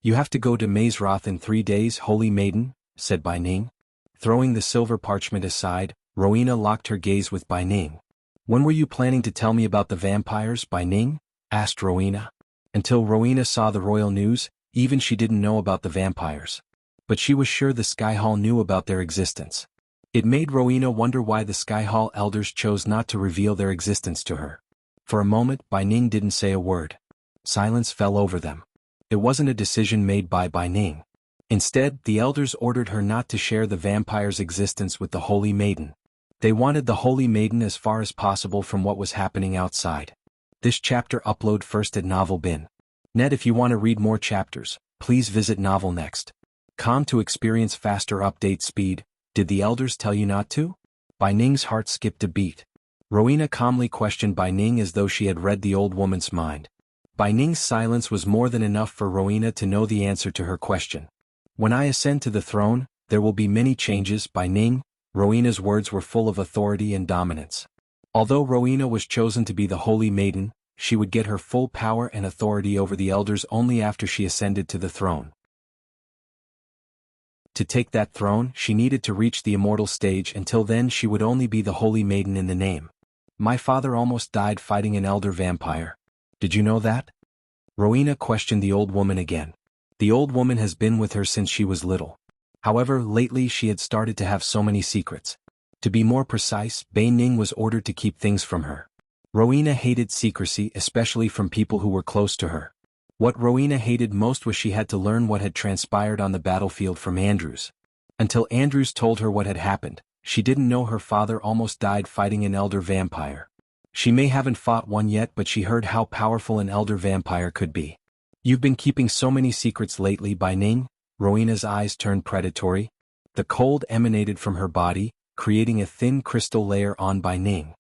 You have to go to Mazeroth in 3 days, Holy Maiden, said Bai Ning. Throwing the silver parchment aside, Rowena locked her gaze with Bai Ning. When were you planning to tell me about the vampires, Bai Ning? Asked Rowena. Until Rowena saw the royal news, even she didn't know about the vampires. But she was sure the Sky Hall knew about their existence. It made Rowena wonder why the Sky Hall elders chose not to reveal their existence to her. For a moment, Bai Ning didn't say a word. Silence fell over them. It wasn't a decision made by Bai Ning. Instead, the elders ordered her not to share the vampire's existence with the Holy Maiden. They wanted the Holy Maiden as far as possible from what was happening outside. This chapter upload first at Novel Bin. Net. If you want to read more chapters, please visit Novel Next. Com to experience faster update speed. Did the elders tell you not to? Bai Ning's heart skipped a beat. Rowena calmly questioned Bai Ning as though she had read the old woman's mind. Bai Ning's silence was more than enough for Rowena to know the answer to her question. When I ascend to the throne, there will be many changes, Bai Ning. Rowena's words were full of authority and dominance. Although Rowena was chosen to be the Holy Maiden, she would get her full power and authority over the elders only after she ascended to the throne. To take that throne, she needed to reach the immortal stage. Until then, she would only be the Holy Maiden in the name. My father almost died fighting an elder vampire. Did you know that? Rowena questioned the old woman again. The old woman has been with her since she was little. However, lately she had started to have so many secrets. To be more precise, Bai Ning was ordered to keep things from her. Rowena hated secrecy, especially from people who were close to her. What Rowena hated most was she had to learn what had transpired on the battlefield from Andrews. Until Andrews told her what had happened, she didn't know her father almost died fighting an elder vampire. She may haven't fought one yet, but she heard how powerful an elder vampire could be. You've been keeping so many secrets lately, Bai Ning? Rowena's eyes turned predatory. The cold emanated from her body, creating a thin crystal layer on Bai Ning.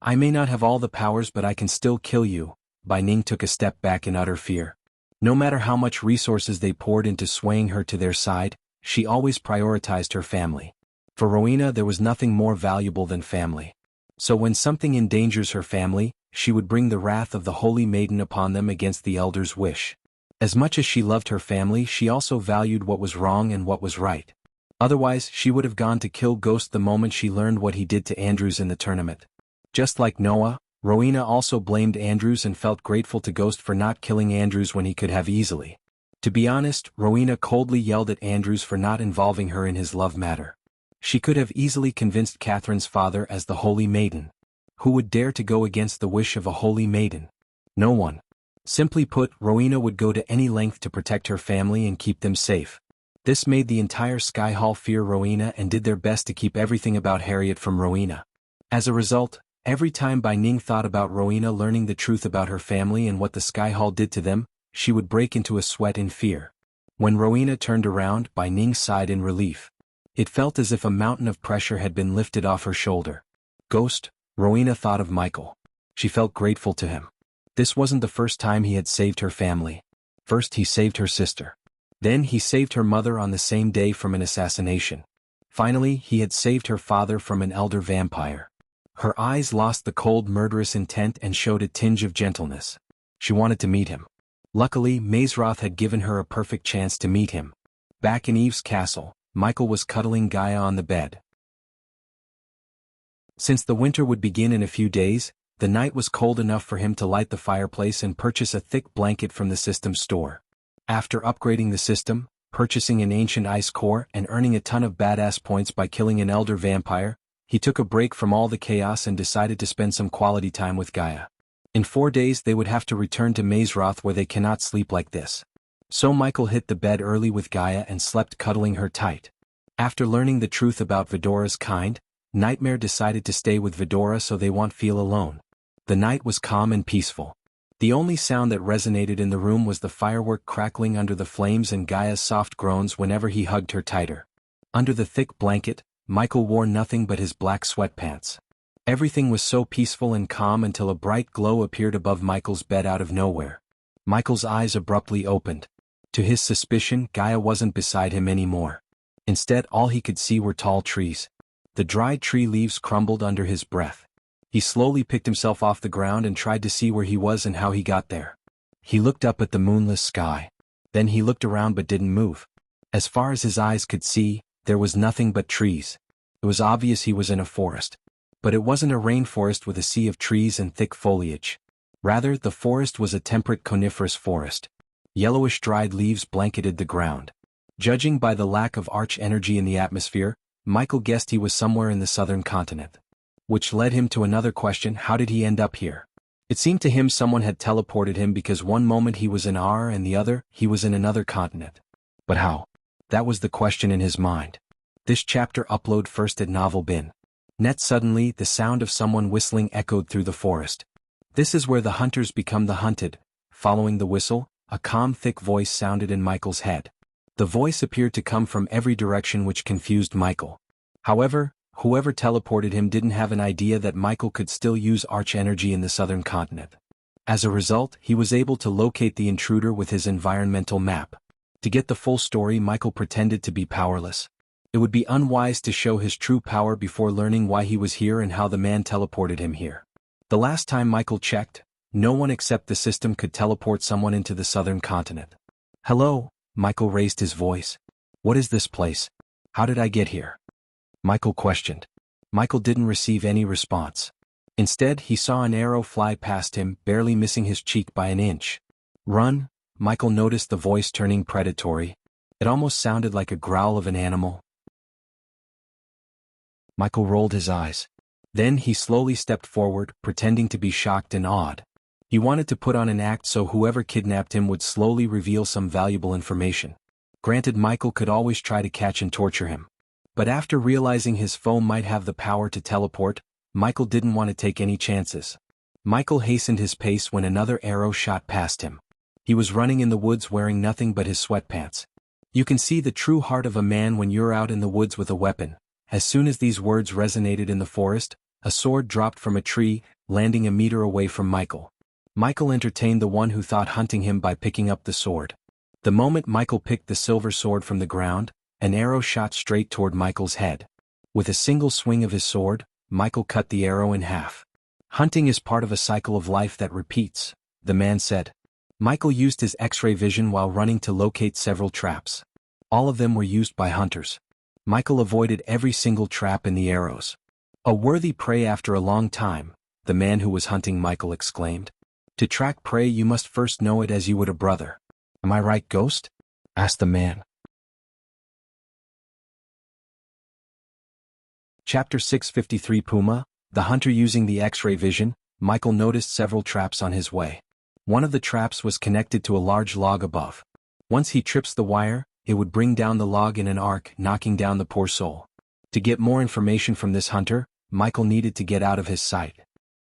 I may not have all the powers but I can still kill you. Bai Ning took a step back in utter fear. No matter how much resources they poured into swaying her to their side, she always prioritized her family. For Rowena there was nothing more valuable than family. So when something endangers her family, she would bring the wrath of the Holy Maiden upon them against the Elder's wish. As much as she loved her family, she also valued what was wrong and what was right. Otherwise, she would have gone to kill Ghost the moment she learned what he did to Andrews in the tournament. Just like Noah, Rowena also blamed Andrews and felt grateful to Ghost for not killing Andrews when he could have easily. To be honest, Rowena coldly yelled at Andrews for not involving her in his love matter. She could have easily convinced Catherine's father as the Holy Maiden. Who would dare to go against the wish of a Holy Maiden? No one. Simply put, Rowena would go to any length to protect her family and keep them safe. This made the entire Sky Hall fear Rowena and did their best to keep everything about Harriet from Rowena. As a result, every time Bai Ning thought about Rowena learning the truth about her family and what the Sky Hall did to them, she would break into a sweat in fear. When Rowena turned around, Bai Ning sighed in relief. It felt as if a mountain of pressure had been lifted off her shoulder. Ghost, Rowena thought of Michael. She felt grateful to him. This wasn't the first time he had saved her family. First he saved her sister. Then he saved her mother on the same day from an assassination. Finally, he had saved her father from an elder vampire. Her eyes lost the cold murderous intent and showed a tinge of gentleness. She wanted to meet him. Luckily, Mazeroth had given her a perfect chance to meet him. Back in Eve's castle, Michael was cuddling Gaia on the bed. Since the winter would begin in a few days, the night was cold enough for him to light the fireplace and purchase a thick blanket from the system store. After upgrading the system, purchasing an ancient ice core and earning a ton of badass points by killing an elder vampire, he took a break from all the chaos and decided to spend some quality time with Gaia. In 4 days they would have to return to Mazeroth where they cannot sleep like this. So Michael hit the bed early with Gaia and slept cuddling her tight. After learning the truth about Vidora's kind, Nightmare decided to stay with Vidora so they won't feel alone. The night was calm and peaceful. The only sound that resonated in the room was the firework crackling under the flames and Gaia's soft groans whenever he hugged her tighter. Under the thick blanket, Michael wore nothing but his black sweatpants. Everything was so peaceful and calm until a bright glow appeared above Michael's bed out of nowhere. Michael's eyes abruptly opened. To his suspicion, Gaia wasn't beside him anymore. Instead, all he could see were tall trees. The dried tree leaves crumbled under his breath. He slowly picked himself off the ground and tried to see where he was and how he got there. He looked up at the moonless sky. Then he looked around but didn't move. As far as his eyes could see, there was nothing but trees. It was obvious he was in a forest. But it wasn't a rainforest with a sea of trees and thick foliage. Rather, the forest was a temperate coniferous forest. Yellowish dried leaves blanketed the ground. Judging by the lack of arch energy in the atmosphere, Michael guessed he was somewhere in the southern continent. Which led him to another question: how did he end up here? It seemed to him someone had teleported him because one moment he was in R and the other, he was in another continent. But how? That was the question in his mind. This chapter upload first at Novel Bin. Net suddenly, the sound of someone whistling echoed through the forest. This is where the hunters become the hunted. Following the whistle, a calm thick voice sounded in Michael's head. The voice appeared to come from every direction, which confused Michael. However, whoever teleported him didn't have an idea that Michael could still use arch energy in the southern continent. As a result, he was able to locate the intruder with his environmental map. To get the full story, Michael pretended to be powerless. It would be unwise to show his true power before learning why he was here and how the man teleported him here. The last time Michael checked, no one except the system could teleport someone into the southern continent. Hello, Michael raised his voice. What is this place? How did I get here? Michael questioned. Michael didn't receive any response. Instead, he saw an arrow fly past him, barely missing his cheek by an inch. Run, Michael noticed the voice turning predatory. It almost sounded like a growl of an animal. Michael rolled his eyes. Then he slowly stepped forward, pretending to be shocked and awed. He wanted to put on an act so whoever kidnapped him would slowly reveal some valuable information. Granted, Michael could always try to catch and torture him. But after realizing his foe might have the power to teleport, Michael didn't want to take any chances. Michael hastened his pace when another arrow shot past him. He was running in the woods wearing nothing but his sweatpants. You can see the true heart of a man when you're out in the woods with a weapon. As soon as these words resonated in the forest, a sword dropped from a tree, landing a meter away from Michael. Michael entertained the one who thought hunting him by picking up the sword. The moment Michael picked the silver sword from the ground, an arrow shot straight toward Michael's head. With a single swing of his sword, Michael cut the arrow in half. Hunting is part of a cycle of life that repeats, the man said. Michael used his X-ray vision while running to locate several traps. All of them were used by hunters. Michael avoided every single trap in the arrows. A worthy prey after a long time, the man who was hunting Michael exclaimed. To track prey you must first know it as you would a brother. Am I right, Ghost? Asked the man. Chapter 653 Puma, the hunter using the X-ray vision. Michael noticed several traps on his way. One of the traps was connected to a large log above. Once he trips the wire, it would bring down the log in an arc, knocking down the poor soul. To get more information from this hunter, Michael needed to get out of his sight.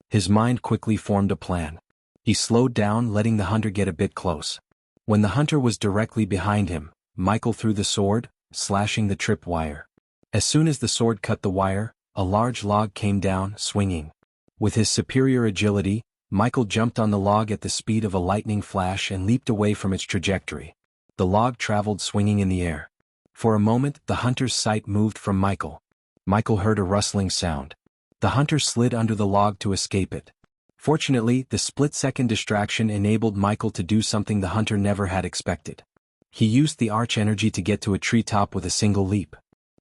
His mind quickly formed a plan. He slowed down, letting the hunter get a bit close. When the hunter was directly behind him, Michael threw the sword, slashing the trip wire. As soon as the sword cut the wire, a large log came down, swinging. With his superior agility, Michael jumped on the log at the speed of a lightning flash and leaped away from its trajectory. The log traveled swinging in the air. For a moment, the hunter's sight moved from Michael. Michael heard a rustling sound. The hunter slid under the log to escape it. Fortunately, the split-second distraction enabled Michael to do something the hunter never had expected. He used the arch energy to get to a treetop with a single leap.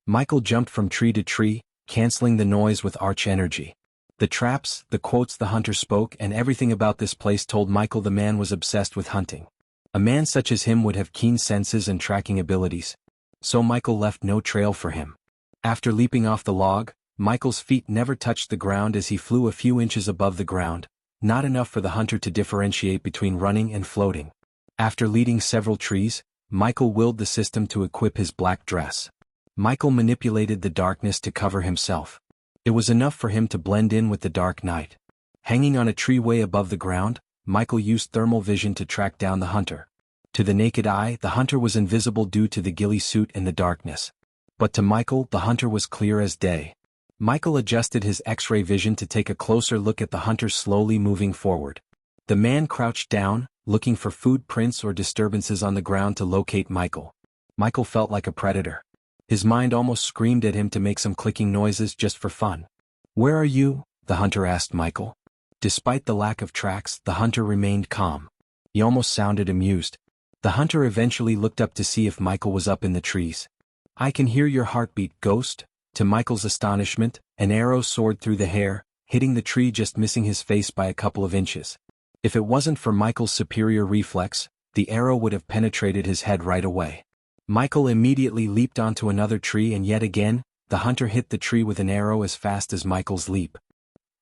Michael jumped from tree to tree, canceling the noise with arch energy. The traps, the quotes the hunter spoke, and everything about this place told Michael the man was obsessed with hunting. A man such as him would have keen senses and tracking abilities. So Michael left no trail for him. After leaping off the log, Michael's feet never touched the ground as he flew a few inches above the ground, not enough for the hunter to differentiate between running and floating. After leading several trees, Michael willed the system to equip his black dress. Michael manipulated the darkness to cover himself. It was enough for him to blend in with the dark night. Hanging on a tree way above the ground, Michael used thermal vision to track down the hunter. To the naked eye, the hunter was invisible due to the ghillie suit in the darkness. But to Michael, the hunter was clear as day. Michael adjusted his X-ray vision to take a closer look at the hunter slowly moving forward. The man crouched down, looking for food prints or disturbances on the ground to locate Michael. Michael felt like a predator. His mind almost screamed at him to make some clicking noises just for fun. "Where are you?" the hunter asked Michael. Despite the lack of tracks, the hunter remained calm. He almost sounded amused. The hunter eventually looked up to see if Michael was up in the trees. "I can hear your heartbeat, Ghost." To Michael's astonishment, an arrow soared through the air, hitting the tree just missing his face by a couple of inches. If it wasn't for Michael's superior reflex, the arrow would have penetrated his head right away. Michael immediately leaped onto another tree and yet again, the hunter hit the tree with an arrow as fast as Michael's leap.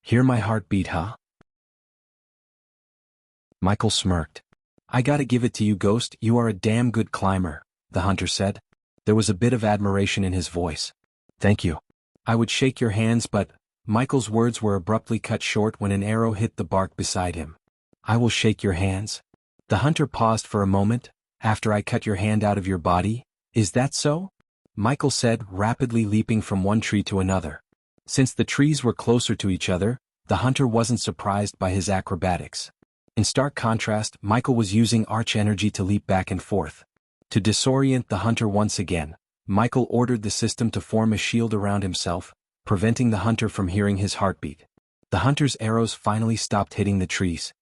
"Hear my heartbeat, huh?" Michael smirked. "I gotta give it to you, Ghost, you are a damn good climber," the hunter said. There was a bit of admiration in his voice. "Thank you. I would shake your hands but..." Michael's words were abruptly cut short when an arrow hit the bark beside him. "I will shake your hands." The hunter paused for a moment. "After I cut your hand out of your body? Is that so?" Michael said, rapidly leaping from one tree to another. Since the trees were closer to each other, the hunter wasn't surprised by his acrobatics. In stark contrast, Michael was using arch energy to leap back and forth. To disorient the hunter once again, Michael ordered the system to form a shield around himself, preventing the hunter from hearing his heartbeat. The hunter's arrows finally stopped hitting the trees.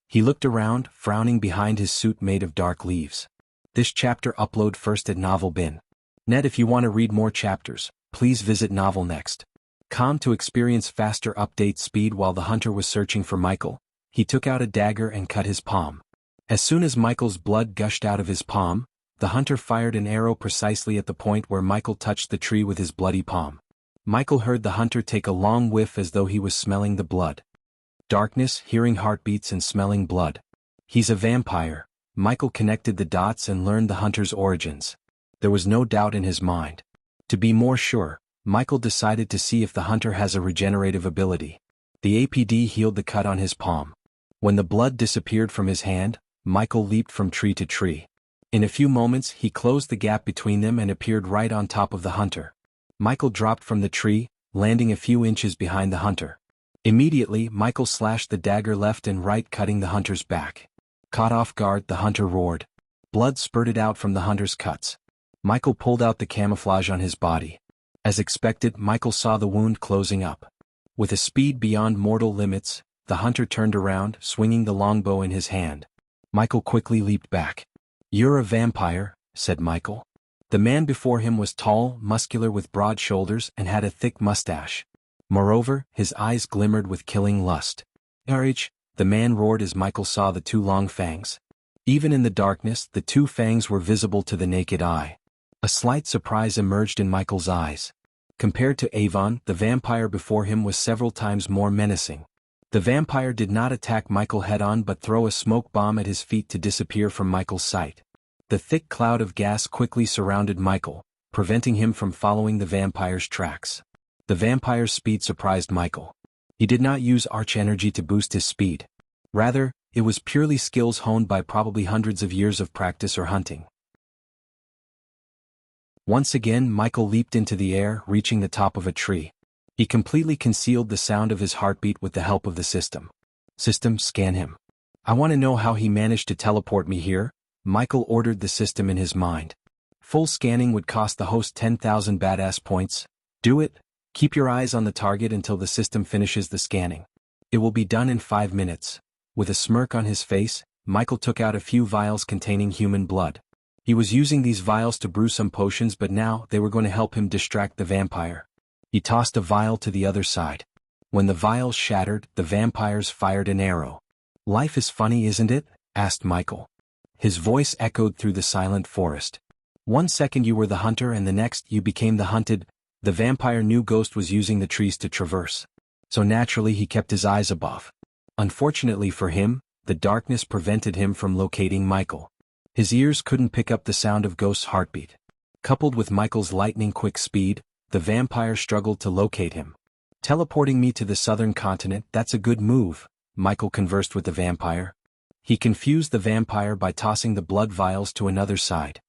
He looked around, frowning behind his suit made of dark leaves. This chapter upload first at Novel Bin. Net. If you want to read more chapters, please visit Novel Next. To experience faster update speed while the hunter was searching for Michael, he took out a dagger and cut his palm. As soon as Michael's blood gushed out of his palm, the hunter fired an arrow precisely at the point where Michael touched the tree with his bloody palm. Michael heard the hunter take a long whiff as though he was smelling the blood. Darkness, hearing heartbeats and smelling blood. He's a vampire. Michael connected the dots and learned the hunter's origins. There was no doubt in his mind. To be more sure, Michael decided to see if the hunter has a regenerative ability. The APD healed the cut on his palm. When the blood disappeared from his hand, Michael leaped from tree to tree. In a few moments he closed the gap between them and appeared right on top of the hunter. Michael dropped from the tree, landing a few inches behind the hunter. Immediately, Michael slashed the dagger left and right, cutting the hunter's back. Caught off guard, the hunter roared. Blood spurted out from the hunter's cuts. Michael pulled out the camouflage on his body. As expected, Michael saw the wound closing up. With a speed beyond mortal limits, the hunter turned around, swinging the longbow in his hand. Michael quickly leaped back. "You're a vampire," said Michael. The man before him was tall, muscular with broad shoulders and had a thick mustache. Moreover, his eyes glimmered with killing lust. "RH," the man roared as Michael saw the two long fangs. Even in the darkness, the two fangs were visible to the naked eye. A slight surprise emerged in Michael's eyes. Compared to Avon, the vampire before him was several times more menacing. The vampire did not attack Michael head-on but throw a smoke bomb at his feet to disappear from Michael's sight. The thick cloud of gas quickly surrounded Michael, preventing him from following the vampire's tracks. The vampire's speed surprised Michael. He did not use arch energy to boost his speed. Rather, it was purely skills honed by probably hundreds of years of practice or hunting. Once again, Michael leaped into the air, reaching the top of a tree. He completely concealed the sound of his heartbeat with the help of the system. "System, scan him. I want to know how he managed to teleport me here," Michael ordered the system in his mind. "Full scanning would cost the host 10,000 badass points. Do it. Keep your eyes on the target until the system finishes the scanning. It will be done in 5 minutes. With a smirk on his face, Michael took out a few vials containing human blood. He was using these vials to brew some potions, but now they were going to help him distract the vampire. He tossed a vial to the other side. When the vials shattered, the vampires fired an arrow. "Life is funny, isn't it?" asked Michael. His voice echoed through the silent forest. "One second you were the hunter and the next you became the hunted." The vampire knew Ghost was using the trees to traverse. So naturally he kept his eyes above. Unfortunately for him, the darkness prevented him from locating Michael. His ears couldn't pick up the sound of Ghost's heartbeat. Coupled with Michael's lightning-quick speed, the vampire struggled to locate him. "Teleporting me to the southern continent, that's a good move," Michael conversed with the vampire. He confused the vampire by tossing the blood vials to another side.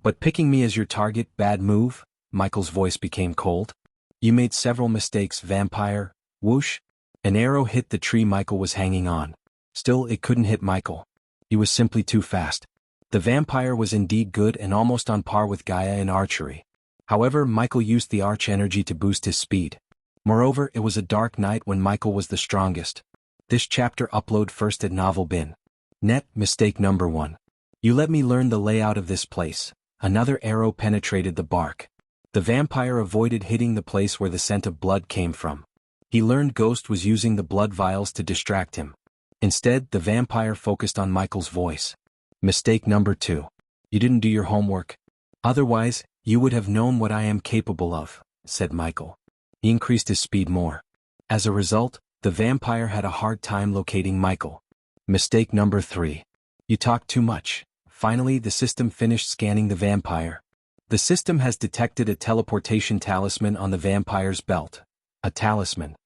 "But picking me as your target, bad move?" Michael's voice became cold. "You made several mistakes, vampire." Whoosh! An arrow hit the tree Michael was hanging on. Still, it couldn't hit Michael. He was simply too fast. The vampire was indeed good and almost on par with Gaia in archery. However, Michael used the arch energy to boost his speed. Moreover, it was a dark night when Michael was the strongest. This chapter upload first at Novel Bin. Net, mistake number 1. You let me learn the layout of this place. Another arrow penetrated the bark. The vampire avoided hitting the place where the scent of blood came from. He learned Ghost was using the blood vials to distract him. Instead, the vampire focused on Michael's voice. Mistake number 2. You didn't do your homework. Otherwise, you would have known what I am capable of, said Michael. He increased his speed more. As a result, the vampire had a hard time locating Michael. Mistake number 3. You talked too much. Finally, the system finished scanning the vampire. The system has detected a teleportation talisman on the vampire's belt. A talisman.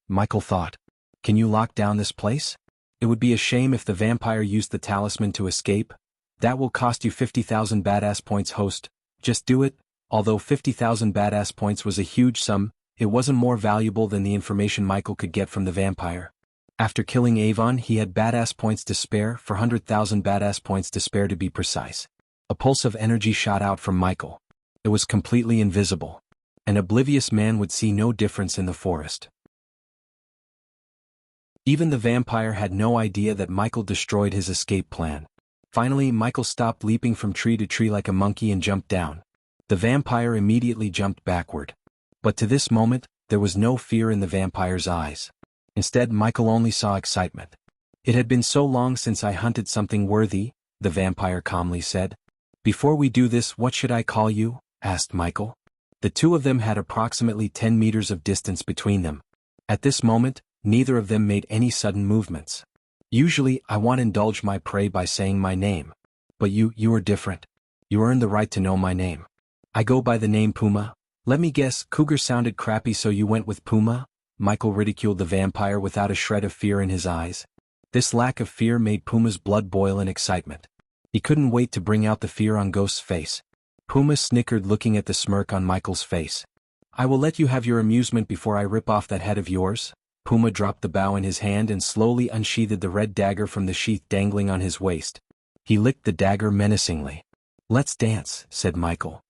Michael thought. Can you lock down this place? It would be a shame if the vampire used the talisman to escape. That will cost you 50,000 badass points, host. Just do it. Although 50,000 badass points was a huge sum, it wasn't more valuable than the information Michael could get from the vampire. After killing Avon, he had badass points to spare, 400,000 badass points to spare to be precise. A pulse of energy shot out from Michael. It was completely invisible. An oblivious man would see no difference in the forest. Even the vampire had no idea that Michael destroyed his escape plan. Finally, Michael stopped leaping from tree to tree like a monkey and jumped down. The vampire immediately jumped backward. But to this moment, there was no fear in the vampire's eyes. Instead, Michael only saw excitement. It had been so long since I hunted something worthy, the vampire calmly said. Before we do this, what should I call you? Asked Michael. The two of them had approximately 10 meters of distance between them. At this moment, neither of them made any sudden movements. Usually, I want to indulge my prey by saying my name. But you are different. You earned the right to know my name. I go by the name Puma. Let me guess, Cougar sounded crappy, so you went with Puma? Michael ridiculed the vampire without a shred of fear in his eyes. This lack of fear made Puma's blood boil in excitement. He couldn't wait to bring out the fear on Ghost's face. Puma snickered, looking at the smirk on Michael's face. I will let you have your amusement before I rip off that head of yours, Puma dropped the bow in his hand and slowly unsheathed the red dagger from the sheath dangling on his waist. He licked the dagger menacingly. "Let's dance," said Michael.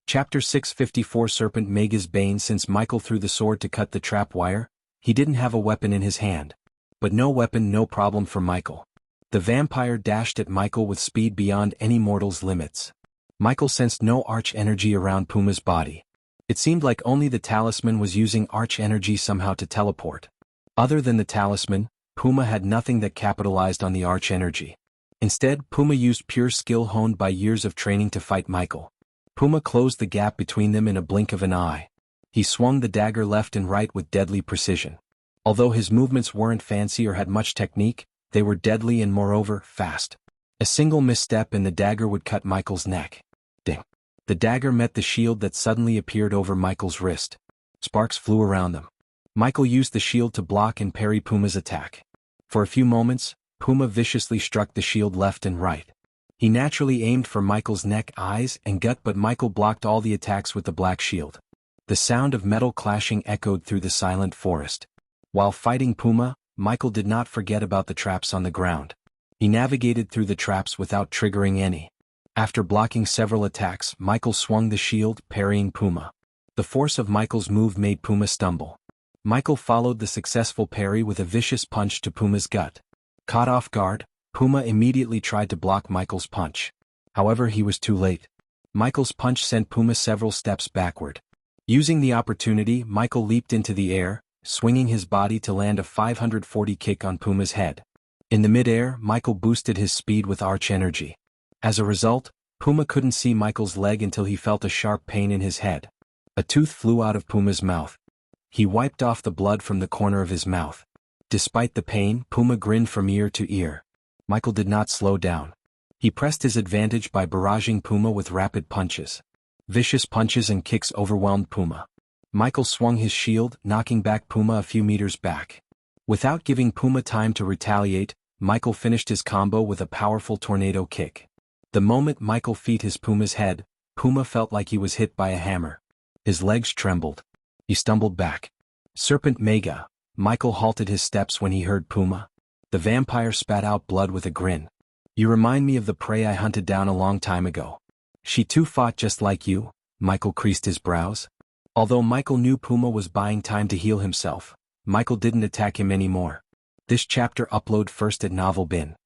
Chapter 654 Serpent Mega's Bane. Since Michael threw the sword to cut the trap wire, he didn't have a weapon in his hand. But no weapon, no problem for Michael. The vampire dashed at Michael with speed beyond any mortal's limits. Michael sensed no arch energy around Puma's body. It seemed like only the talisman was using arch energy somehow to teleport. Other than the talisman, Puma had nothing that capitalized on the arch energy. Instead, Puma used pure skill honed by years of training to fight Michael. Puma closed the gap between them in a blink of an eye. He swung the dagger left and right with deadly precision. Although his movements weren't fancy or had much technique, they were deadly and moreover, fast. A single misstep and the dagger would cut Michael's neck. Ding! The dagger met the shield that suddenly appeared over Michael's wrist. Sparks flew around them. Michael used the shield to block and parry Puma's attack. For a few moments, Puma viciously struck the shield left and right. He naturally aimed for Michael's neck, eyes, and gut, but Michael blocked all the attacks with the black shield. The sound of metal clashing echoed through the silent forest. While fighting Puma, Michael did not forget about the traps on the ground. He navigated through the traps without triggering any. After blocking several attacks, Michael swung the shield, parrying Puma. The force of Michael's move made Puma stumble. Michael followed the successful parry with a vicious punch to Puma's gut. Caught off guard, Puma immediately tried to block Michael's punch. However, he was too late. Michael's punch sent Puma several steps backward. Using the opportunity, Michael leaped into the air, swinging his body to land a 540 kick on Puma's head. In the mid-air, Michael boosted his speed with arch energy. As a result, Puma couldn't see Michael's leg until he felt a sharp pain in his head. A tooth flew out of Puma's mouth. He wiped off the blood from the corner of his mouth. Despite the pain, Puma grinned from ear to ear. Michael did not slow down. He pressed his advantage by barraging Puma with rapid punches. Vicious punches and kicks overwhelmed Puma. Michael swung his shield, knocking back Puma a few meters back. Without giving Puma time to retaliate, Michael finished his combo with a powerful tornado kick. The moment Michael feet his Puma's head, Puma felt like he was hit by a hammer. His legs trembled. He stumbled back. Serpent Mega. Michael halted his steps when he heard Puma. The vampire spat out blood with a grin. "You remind me of the prey I hunted down a long time ago. She too fought just like you." Michael creased his brows. Although Michael knew Puma was buying time to heal himself, Michael didn't attack him anymore. This chapter upload first at Novel Bin.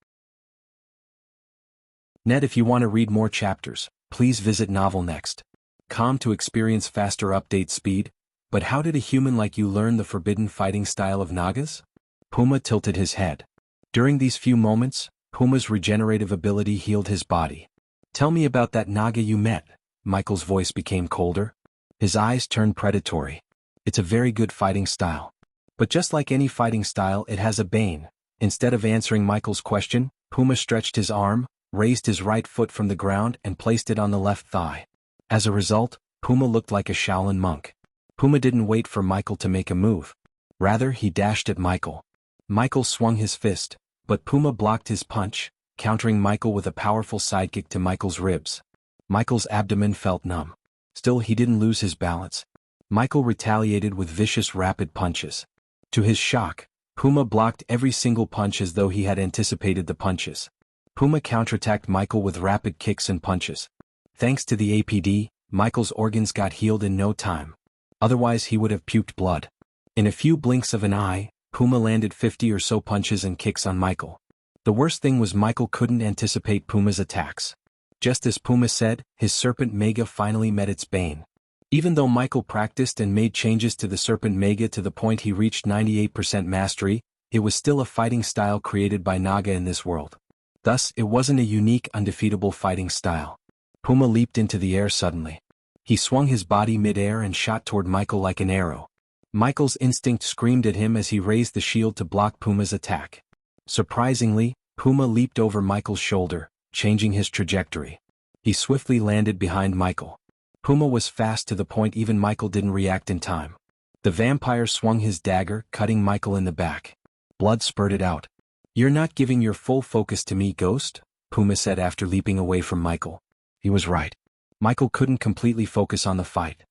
Net. If you want to read more chapters, please visit novelnext.com to experience faster update speed. But how did a human like you learn the forbidden fighting style of Nagas? Puma tilted his head. During these few moments, Puma's regenerative ability healed his body. "Tell me about that Naga you met." Michael's voice became colder. His eyes turned predatory. "It's a very good fighting style. But just like any fighting style, it has a bane." Instead of answering Michael's question, Puma stretched his arm, raised his right foot from the ground and placed it on the left thigh. As a result, Puma looked like a Shaolin monk. Puma didn't wait for Michael to make a move. Rather, he dashed at Michael. Michael swung his fist, but Puma blocked his punch, countering Michael with a powerful sidekick to Michael's ribs. Michael's abdomen felt numb. Still, he didn't lose his balance. Michael retaliated with vicious rapid punches. To his shock, Puma blocked every single punch as though he had anticipated the punches. Puma counterattacked Michael with rapid kicks and punches. Thanks to the APD, Michael's organs got healed in no time. Otherwise he would have puked blood. In a few blinks of an eye, Puma landed 50 or so punches and kicks on Michael. The worst thing was Michael couldn't anticipate Puma's attacks. Just as Puma said, his Serpent Mega finally met its bane. Even though Michael practiced and made changes to the Serpent Mega to the point he reached 98% mastery, it was still a fighting style created by Naga in this world. Thus, it wasn't a unique, undefeatable fighting style. Puma leaped into the air suddenly. He swung his body mid-air and shot toward Michael like an arrow. Michael's instinct screamed at him as he raised the shield to block Puma's attack. Surprisingly, Puma leaped over Michael's shoulder, changing his trajectory. He swiftly landed behind Michael. Puma was fast to the point even Michael didn't react in time. The vampire swung his dagger, cutting Michael in the back. Blood spurted out. "You're not giving your full focus to me, Ghost," Puma said after leaping away from Michael. He was right. Michael couldn't completely focus on the fight.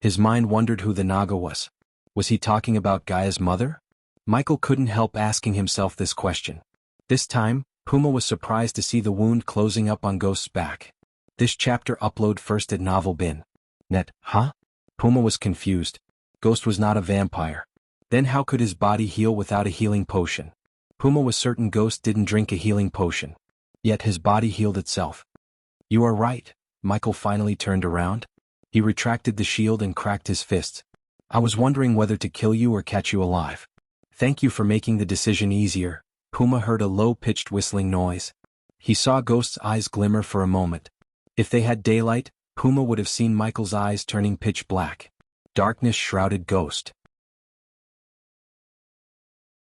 His mind wondered who the Naga was. Was he talking about Gaia's mother? Michael couldn't help asking himself this question. This time, Puma was surprised to see the wound closing up on Ghost's back. This chapter upload first at novelbin.net. Huh? Puma was confused. Ghost was not a vampire. Then how could his body heal without a healing potion? Puma was certain Ghost didn't drink a healing potion. Yet his body healed itself. You are right. Michael finally turned around. He retracted the shield and cracked his fists. I was wondering whether to kill you or catch you alive. Thank you for making the decision easier. Puma heard a low-pitched whistling noise. He saw Ghost's eyes glimmer for a moment. If they had daylight, Puma would have seen Michael's eyes turning pitch black. Darkness shrouded Ghost.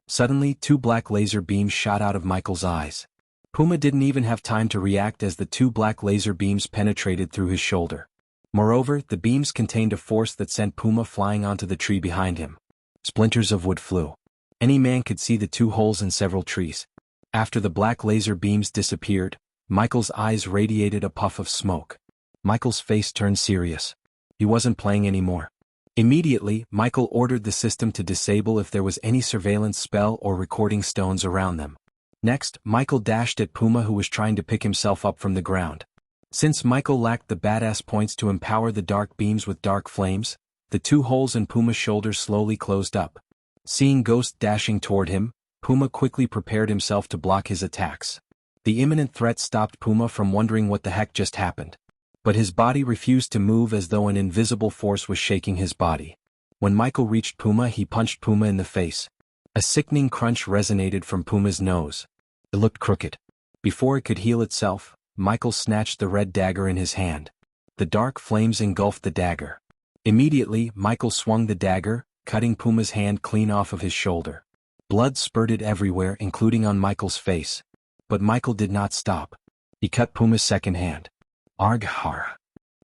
Suddenly, 2 black laser beams shot out of Michael's eyes. Puma didn't even have time to react as the 2 black laser beams penetrated through his shoulder. Moreover, the beams contained a force that sent Puma flying onto the tree behind him. Splinters of wood flew. Any man could see the 2 holes in several trees. After the black laser beams disappeared, Michael's eyes radiated a puff of smoke. Michael's face turned serious. He wasn't playing anymore. Immediately, Michael ordered the system to disable if there was any surveillance spell or recording stones around them. Next, Michael dashed at Puma, who was trying to pick himself up from the ground. Since Michael lacked the badass points to empower the dark beams with dark flames, the 2 holes in Puma's shoulders slowly closed up. Seeing Ghost dashing toward him, Puma quickly prepared himself to block his attacks. The imminent threat stopped Puma from wondering what the heck just happened. But his body refused to move, as though an invisible force was shaking his body. When Michael reached Puma, he punched Puma in the face. A sickening crunch resonated from Puma's nose. It looked crooked. Before it could heal itself, Michael snatched the red dagger in his hand. The dark flames engulfed the dagger. Immediately, Michael swung the dagger, cutting Puma's hand clean off of his shoulder. Blood spurted everywhere, including on Michael's face. But Michael did not stop. He cut Puma's second hand. Arghar.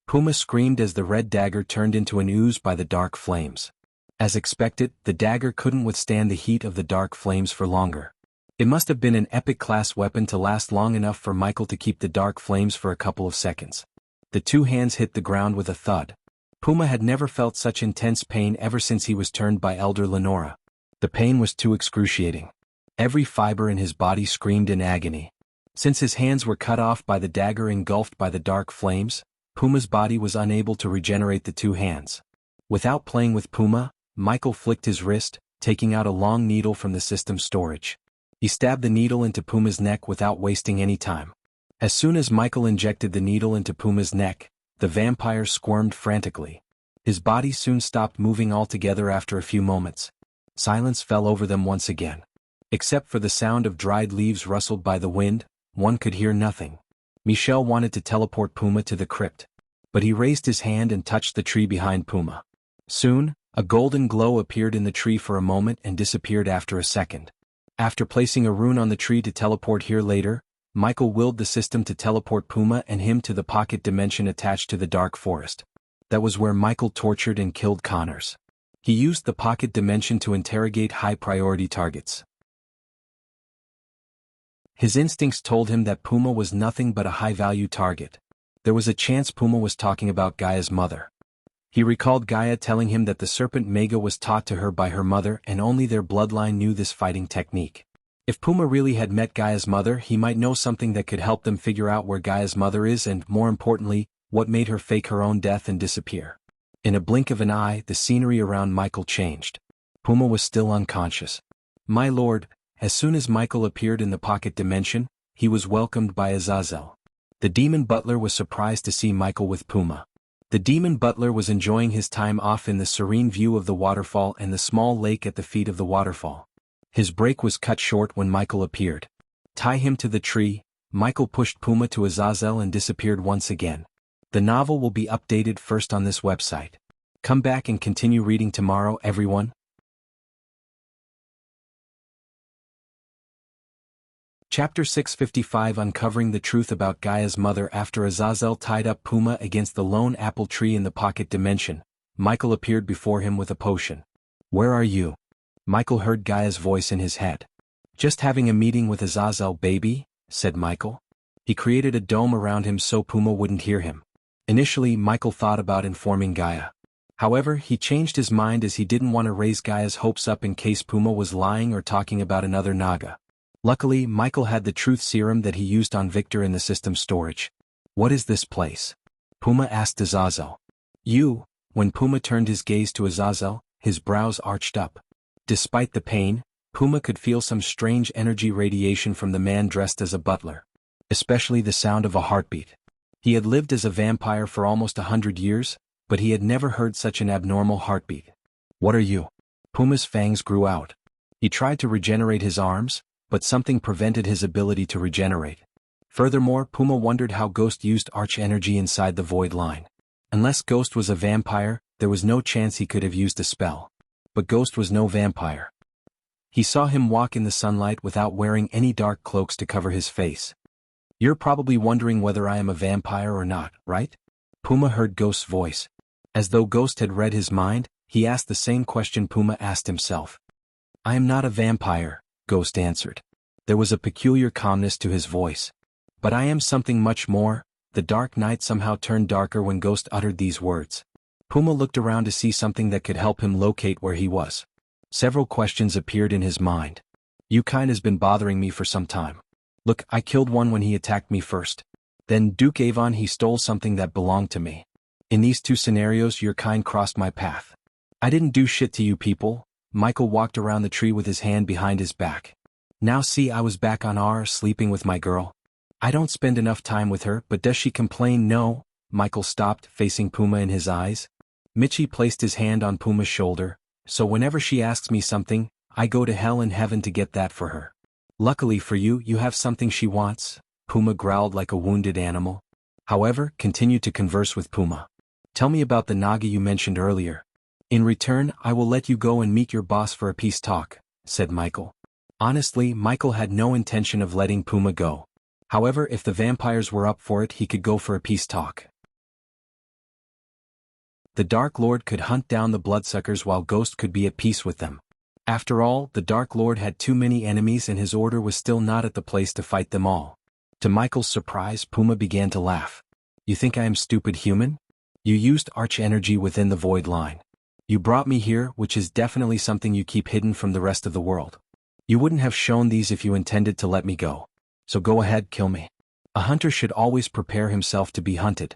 Puma screamed as the red dagger turned into an ooze by the dark flames. As expected, the dagger couldn't withstand the heat of the dark flames for longer. It must have been an epic class weapon to last long enough for Michael to keep the dark flames for a couple of seconds. The 2 hands hit the ground with a thud. Puma had never felt such intense pain ever since he was turned by Elder Lenora. The pain was too excruciating. Every fiber in his body screamed in agony. Since his hands were cut off by the dagger engulfed by the dark flames, Puma's body was unable to regenerate the 2 hands. Without playing with Puma, Michael flicked his wrist, taking out a long needle from the system's storage. He stabbed the needle into Puma's neck without wasting any time. As soon as Michael injected the needle into Puma's neck, the vampire squirmed frantically. His body soon stopped moving altogether after a few moments. Silence fell over them once again. Except for the sound of dried leaves rustled by the wind, one could hear nothing. Michel wanted to teleport Puma to the crypt. But he raised his hand and touched the tree behind Puma. Soon, a golden glow appeared in the tree for a moment and disappeared after a second. After placing a rune on the tree to teleport here later, Michael willed the system to teleport Puma and him to the pocket dimension attached to the dark forest. That was where Michael tortured and killed Connors. He used the pocket dimension to interrogate high-priority targets. His instincts told him that Puma was nothing but a high-value target. There was a chance Puma was talking about Gaia's mother. He recalled Gaia telling him that the serpent Mega was taught to her by her mother and only their bloodline knew this fighting technique. If Puma really had met Gaia's mother, he might know something that could help them figure out where Gaia's mother is and, more importantly, what made her fake her own death and disappear. In a blink of an eye, the scenery around Michael changed. Puma was still unconscious. My lord, as soon as Michael appeared in the pocket dimension, he was welcomed by Azazel. The demon butler was surprised to see Michael with Puma. The demon butler was enjoying his time off in the serene view of the waterfall and the small lake at the feet of the waterfall. His break was cut short when Michael appeared. Tie him to the tree. Michael pushed Puma to Azazel and disappeared once again. The novel will be updated first on this website. Come back and continue reading tomorrow, everyone. Chapter 655 Uncovering the Truth About Gaia's Mother. After Azazel tied up Puma against the lone apple tree in the pocket dimension, Michael appeared before him with a potion. Where are you? Michael heard Gaia's voice in his head. Just having a meeting with Azazel, baby, said Michael. He created a dome around him so Puma wouldn't hear him. Initially, Michael thought about informing Gaia. However, he changed his mind as he didn't want to raise Gaia's hopes up in case Puma was lying or talking about another Naga. Luckily, Michael had the truth serum that he used on Victor in the system storage. What is this place? Puma asked Azazel. When Puma turned his gaze to Azazel, his brows arched up. Despite the pain, Puma could feel some strange energy radiation from the man dressed as a butler. Especially the sound of a heartbeat. He had lived as a vampire for almost 100 years, but he had never heard such an abnormal heartbeat. What are you? Puma's fangs grew out. He tried to regenerate his arms, but something prevented his ability to regenerate. Furthermore, Puma wondered how Ghost used arch energy inside the void line. Unless Ghost was a vampire, there was no chance he could have used a spell. But Ghost was no vampire. He saw him walk in the sunlight without wearing any dark cloaks to cover his face. You're probably wondering whether I am a vampire or not, right? Puma heard Ghost's voice. As though Ghost had read his mind, he asked the same question Puma asked himself. I am not a vampire, Ghost answered. There was a peculiar calmness to his voice. But I am something much more. The dark night somehow turned darker when Ghost uttered these words. Puma looked around to see something that could help him locate where he was. Several questions appeared in his mind. You kind has been bothering me for some time. Look, I killed one when he attacked me first. Then Duke Avon he stole something that belonged to me. In these two scenarios your kind crossed my path. I didn't do shit to you people. Michael walked around the tree with his hand behind his back. Now see, I was back on R sleeping with my girl. I don't spend enough time with her, but does she complain? No. Michael stopped, facing Puma in his eyes. Michi placed his hand on Puma's shoulder. So whenever she asks me something, I go to hell and heaven to get that for her. Luckily for you, you have something she wants. Puma growled like a wounded animal. However, continued to converse with Puma. Tell me about the Naga you mentioned earlier. In return, I will let you go and meet your boss for a peace talk, said Michael. Honestly, Michael had no intention of letting Puma go. However, if the vampires were up for it, he could go for a peace talk. The Dark Lord could hunt down the bloodsuckers while Ghost could be at peace with them. After all, the Dark Lord had too many enemies and his order was still not at the place to fight them all. To Michael's surprise, Puma began to laugh. You think I am stupid, human? You used arch energy within the void line. You brought me here, which is definitely something you keep hidden from the rest of the world. You wouldn't have shown these if you intended to let me go. So go ahead, kill me. A hunter should always prepare himself to be hunted.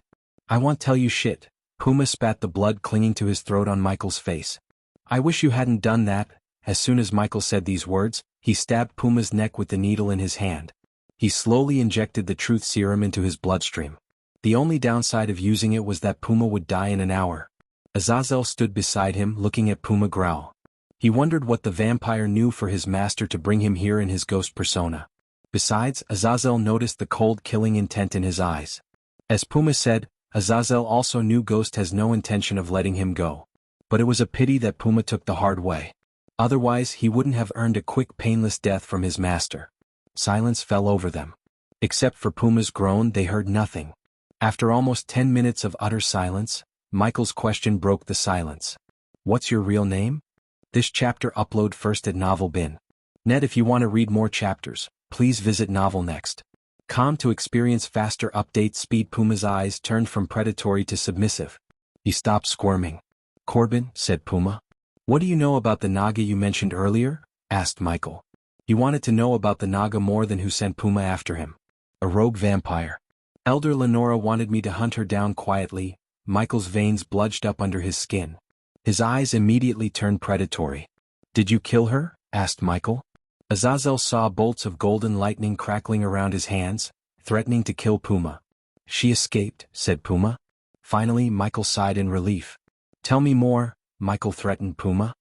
I won't tell you shit. Puma spat the blood clinging to his throat on Michael's face. I wish you hadn't done that. As soon as Michael said these words, he stabbed Puma's neck with the needle in his hand. He slowly injected the truth serum into his bloodstream. The only downside of using it was that Puma would die in an hour. Azazel stood beside him, looking at Puma growl. He wondered what the vampire knew for his master to bring him here in his ghost persona. Besides, Azazel noticed the cold killing intent in his eyes. As Puma said, Azazel also knew Ghost has no intention of letting him go. But it was a pity that Puma took the hard way. Otherwise, he wouldn't have earned a quick, painless death from his master. Silence fell over them. Except for Puma's groan, they heard nothing. After almost 10 minutes of utter silence, Michael's question broke the silence. What's your real name? This chapter upload first at Novel Bin. Net. If you want to read more chapters, please visit Novel Next. To experience faster update speed. Puma's eyes turned from predatory to submissive. He stopped squirming. Corbin, said Puma. What do you know about the Naga you mentioned earlier? Asked Michael. He wanted to know about the Naga more than who sent Puma after him. A rogue vampire. Elder Lenora wanted me to hunt her down quietly. Michael's veins bludged up under his skin. His eyes immediately turned predatory. Did you kill her? Asked Michael. Azazel saw bolts of golden lightning crackling around his hands, threatening to kill Puma. She escaped, said Puma. Finally, Michael sighed in relief. Tell me more, Michael threatened Puma.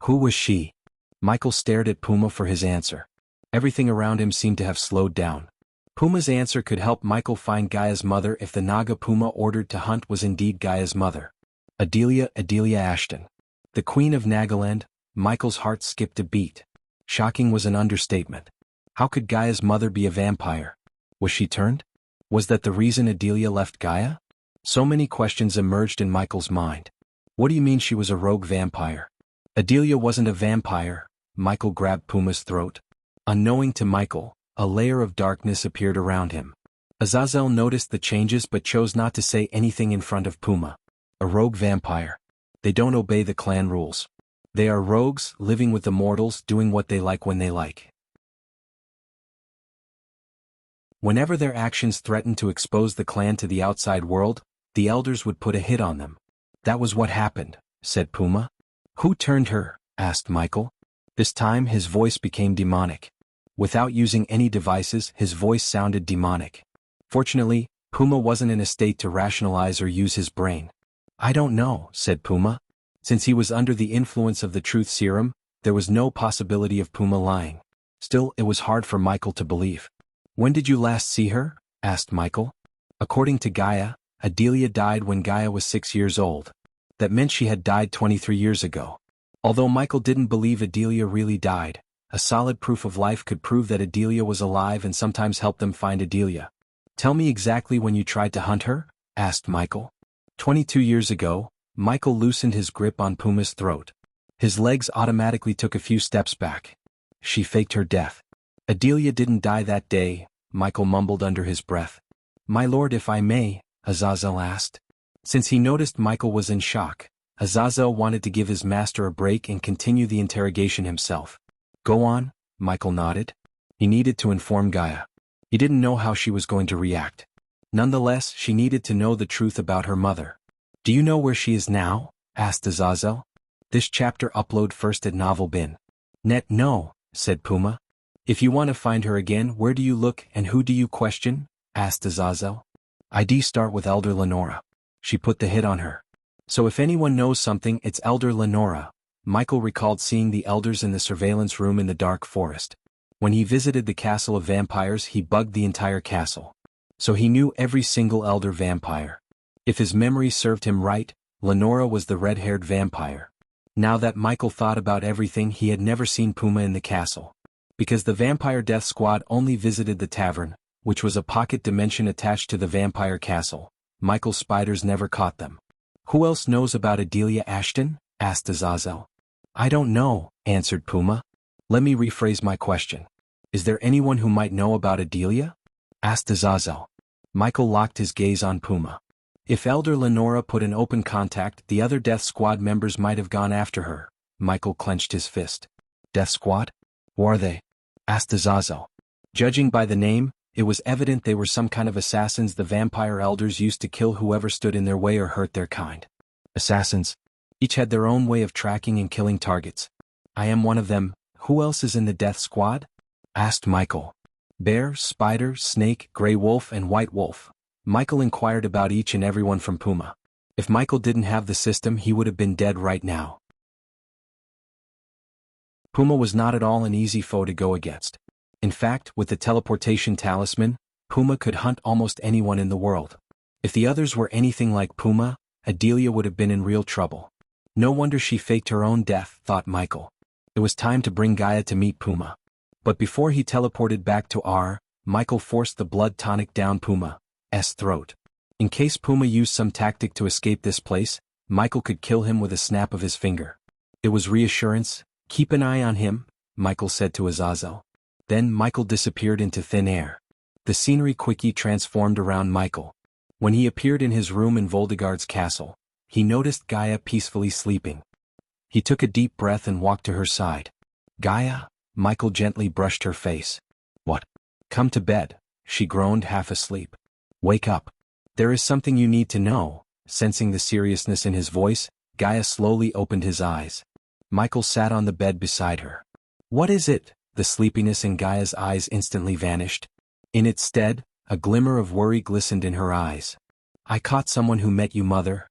Who was she? Michael stared at Puma for his answer. Everything around him seemed to have slowed down. Puma's answer could help Michael find Gaia's mother if the Naga Puma ordered to hunt was indeed Gaia's mother. Adelia Ashton. The Queen of Nagaland. Michael's heart skipped a beat. Shocking was an understatement. How could Gaia's mother be a vampire? Was she turned? Was that the reason Adelia left Gaia? So many questions emerged in Michael's mind. What do you mean she was a rogue vampire? Adelia wasn't a vampire. Michael grabbed Puma's throat. Unknowing to Michael, a layer of darkness appeared around him. Azazel noticed the changes but chose not to say anything in front of Puma. A rogue vampire. They don't obey the clan rules. They are rogues, living with the mortals, doing what they like when they like. Whenever their actions threatened to expose the clan to the outside world, the elders would put a hit on them. That was what happened, said Puma. Who turned her? Asked Michael. This time his voice became demonic. Without using any devices, his voice sounded demonic. Fortunately, Puma wasn't in a state to rationalize or use his brain. I don't know, said Puma. Since he was under the influence of the truth serum, there was no possibility of Puma lying. Still, it was hard for Michael to believe. When did you last see her? Asked Michael. According to Gaia, Adelia died when Gaia was 6 years old. That meant she had died 23 years ago. Although Michael didn't believe Adelia really died, a solid proof of life could prove that Adelia was alive and sometimes help them find Adelia. Tell me exactly when you tried to hunt her? Asked Michael. 22 years ago, Michael loosened his grip on Puma's throat. His legs automatically took a few steps back. She faked her death. Adelia didn't die that day, Michael mumbled under his breath. My lord, if I may, Azazel asked. Since he noticed Michael was in shock, Azazel wanted to give his master a break and continue the interrogation himself. Go on, Michael nodded. He needed to inform Gaia. He didn't know how she was going to react. Nonetheless, she needed to know the truth about her mother. Do you know where she is now? Asked Azazel. This chapter upload first at Novel Bin. Net no, said Puma. If you want to find her again, where do you look and who do you question? Asked Azazel. ID start with Elder Lenora. She put the hit on her. So if anyone knows something, it's Elder Lenora. Michael recalled seeing the elders in the surveillance room in the dark forest. When he visited the castle of vampires, he bugged the entire castle. So he knew every single elder vampire. If his memory served him right, Lenora was the red-haired vampire. Now that Michael thought about everything, he had never seen Puma in the castle. Because the Vampire Death Squad only visited the tavern, which was a pocket dimension attached to the vampire castle, Michael's spiders never caught them. Who else knows about Adelia Ashton? Asked Azazel. I don't know, answered Puma. Let me rephrase my question. Is there anyone who might know about Adelia? Asked Azazel. Michael locked his gaze on Puma. If Elder Lenora put an open contact, the other Death Squad members might have gone after her. Michael clenched his fist. Death Squad? Who are they? Asked Azazel. Judging by the name, it was evident they were some kind of assassins the vampire elders used to kill whoever stood in their way or hurt their kind. Assassins. Each had their own way of tracking and killing targets. I am one of them. Who else is in the Death Squad? Asked Michael. Bear, Spider, Snake, Grey Wolf and White Wolf. Michael inquired about each and everyone from Puma. If Michael didn't have the system, he would have been dead right now. Puma was not at all an easy foe to go against. In fact, with the teleportation talisman, Puma could hunt almost anyone in the world. If the others were anything like Puma, Adelia would have been in real trouble. No wonder she faked her own death, thought Michael. It was time to bring Gaia to meet Puma. But before he teleported back to R, Michael forced the blood tonic down Puma's throat. In case Puma used some tactic to escape this place, Michael could kill him with a snap of his finger. It was reassurance. Keep an eye on him, Michael said to Azazel. Then Michael disappeared into thin air. The scenery quickly transformed around Michael. When he appeared in his room in Voldegard's castle, he noticed Gaia peacefully sleeping. He took a deep breath and walked to her side. Gaia? Michael gently brushed her face. What? Come to bed, she groaned, half asleep. Wake up. There is something you need to know. Sensing the seriousness in his voice, Gaia slowly opened his eyes. Michael sat on the bed beside her. What is it? The sleepiness in Gaia's eyes instantly vanished. In its stead, a glimmer of worry glistened in her eyes. I caught someone who met you, mother.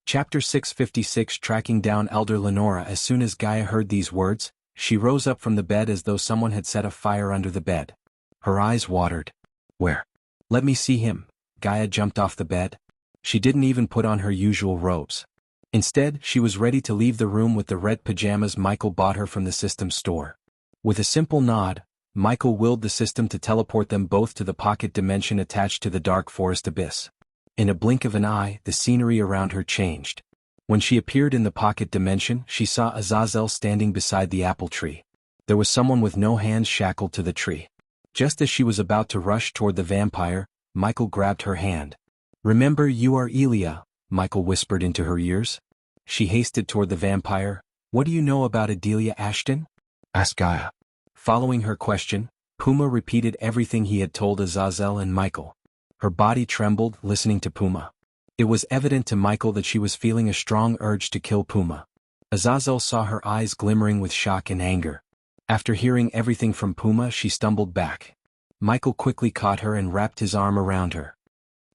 Chapter 656 Tracking down Elder Lenora. As soon as Gaia heard these words, she rose up from the bed as though someone had set a fire under the bed. Her eyes watered. Where? Let me see him. Gaia jumped off the bed. She didn't even put on her usual robes. Instead, she was ready to leave the room with the red pajamas Michael bought her from the system store. With a simple nod, Michael willed the system to teleport them both to the pocket dimension attached to the dark forest abyss. In a blink of an eye, the scenery around her changed. When she appeared in the pocket dimension, she saw Azazel standing beside the apple tree. There was someone with no hands shackled to the tree. Just as she was about to rush toward the vampire, Michael grabbed her hand. "Remember, you are Elia," Michael whispered into her ears. She hasted toward the vampire. "What do you know about Adelia Ashton?" asked Gaia. Following her question, Puma repeated everything he had told Azazel and Michael. Her body trembled, listening to Puma. It was evident to Michael that she was feeling a strong urge to kill Puma. Azazel saw her eyes glimmering with shock and anger. After hearing everything from Puma, she stumbled back. Michael quickly caught her and wrapped his arm around her.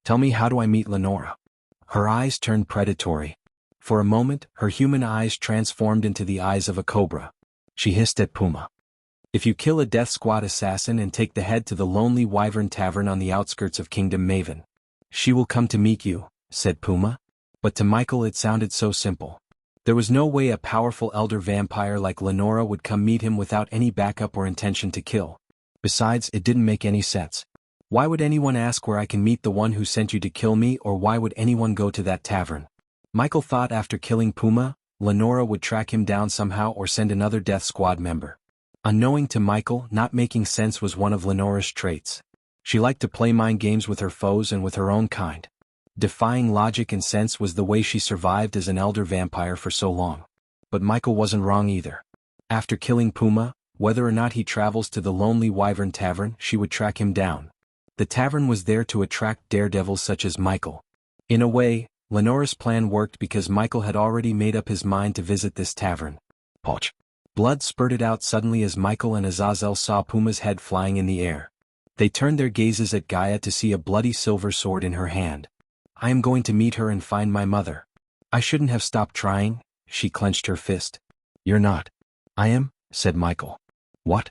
"Tell me, how do I meet Lenora?" Her eyes turned predatory. For a moment, her human eyes transformed into the eyes of a cobra. She hissed at Puma. "If you kill a Death Squad assassin and take the head to the Lonely Wyvern Tavern on the outskirts of Kingdom Maven, she will come to meet you," said Puma. But to Michael it sounded so simple. There was no way a powerful elder vampire like Lenora would come meet him without any backup or intention to kill. Besides, it didn't make any sense. Why would anyone ask where I can meet the one who sent you to kill me, or why would anyone go to that tavern? Michael thought after killing Puma, Lenora would track him down somehow or send another Death Squad member. Unknowing to Michael, not making sense was one of Lenora's traits. She liked to play mind games with her foes and with her own kind. Defying logic and sense was the way she survived as an elder vampire for so long. But Michael wasn't wrong either. After killing Puma, whether or not he travels to the Lonely Wyvern Tavern, she would track him down. The tavern was there to attract daredevils such as Michael. In a way, Lenora's plan worked because Michael had already made up his mind to visit this tavern. Poch! Blood spurted out suddenly as Michael and Azazel saw Puma's head flying in the air. They turned their gazes at Gaia to see a bloody silver sword in her hand. "I am going to meet her and find my mother. I shouldn't have stopped trying," she clenched her fist. "You're not." "I am," said Michael. "What?"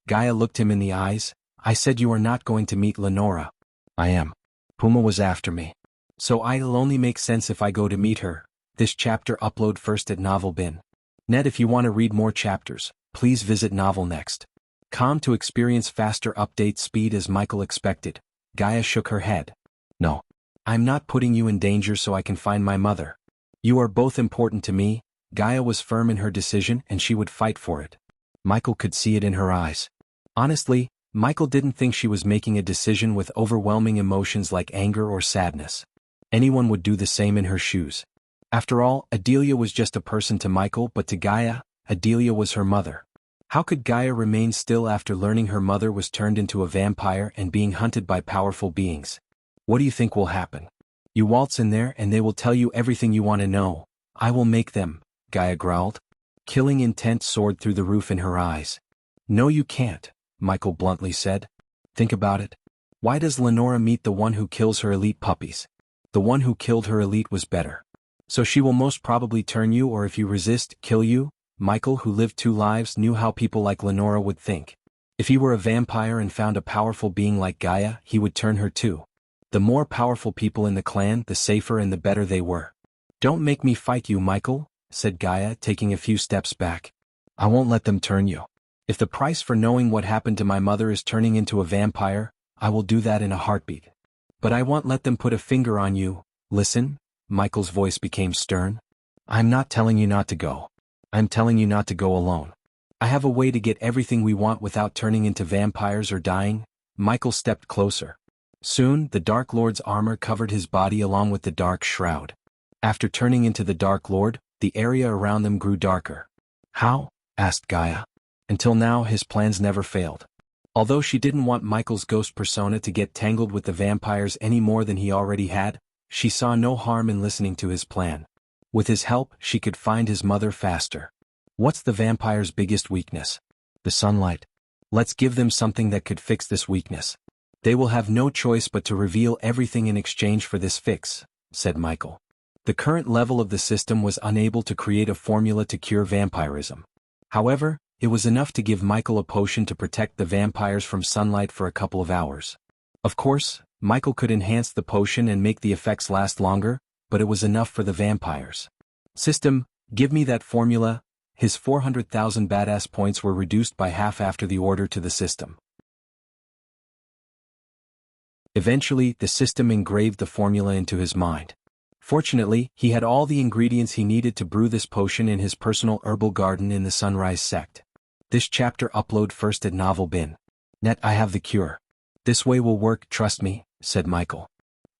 Gaia looked him in the eyes. "I said you are not going to meet Lenora." "I am. Puma was after me. So it'll only make sense if I go to meet her." This chapter upload first at Novel Bin. Net. If you want to read more chapters, please visit Novel Next. To experience faster update speed as Michael expected, Gaia shook her head. "No. I'm not putting you in danger so I can find my mother. You are both important to me." Gaia was firm in her decision and she would fight for it. Michael could see it in her eyes. Honestly, Michael didn't think she was making a decision with overwhelming emotions like anger or sadness. Anyone would do the same in her shoes. After all, Adelia was just a person to Michael, but to Gaia, Adelia was her mother. How could Gaia remain still after learning her mother was turned into a vampire and being hunted by powerful beings? "What do you think will happen? You waltz in there and they will tell you everything you want to know. I will make them," Gaia growled. Killing intent soared through the roof in her eyes. "No, you can't," Michael bluntly said. "Think about it. Why does Lenora meet the one who kills her elite puppies? The one who killed her elite was better. So she will most probably turn you, or if you resist, kill you." Michael, who lived 2 lives, knew how people like Lenora would think. If he were a vampire and found a powerful being like Gaia, he would turn her too. The more powerful people in the clan, the safer and the better they were. "Don't make me fight you, Michael," said Gaia, taking a few steps back. "I won't let them turn you. If the price for knowing what happened to my mother is turning into a vampire, I will do that in a heartbeat. But I won't let them put a finger on you. Listen," Michael's voice became stern. "I'm not telling you not to go. I'm telling you not to go alone. I have a way to get everything we want without turning into vampires or dying." Michael stepped closer. Soon, the Dark Lord's armor covered his body along with the Dark Shroud. After turning into the Dark Lord, the area around them grew darker. "How?" asked Gaia. Until now, his plans never failed. Although she didn't want Michael's ghost persona to get tangled with the vampires any more than he already had, she saw no harm in listening to his plan. With his help, she could find his mother faster. What's the vampire's biggest weakness? The sunlight. Let's give them something that could fix this weakness. They will have no choice but to reveal everything in exchange for this fix, said Michael. The current level of the system was unable to create a formula to cure vampirism. However, it was enough to give Michael a potion to protect the vampires from sunlight for a couple of hours. Of course, Michael could enhance the potion and make the effects last longer, but it was enough for the vampires. System, give me that formula. His 400,000 badass points were reduced by half after the order to the system. Eventually, the system engraved the formula into his mind. Fortunately, he had all the ingredients he needed to brew this potion in his personal herbal garden in the Sunrise Sect. This chapter upload first at Novel Bin. Net, I have the cure. "This way will work, trust me," said Michael.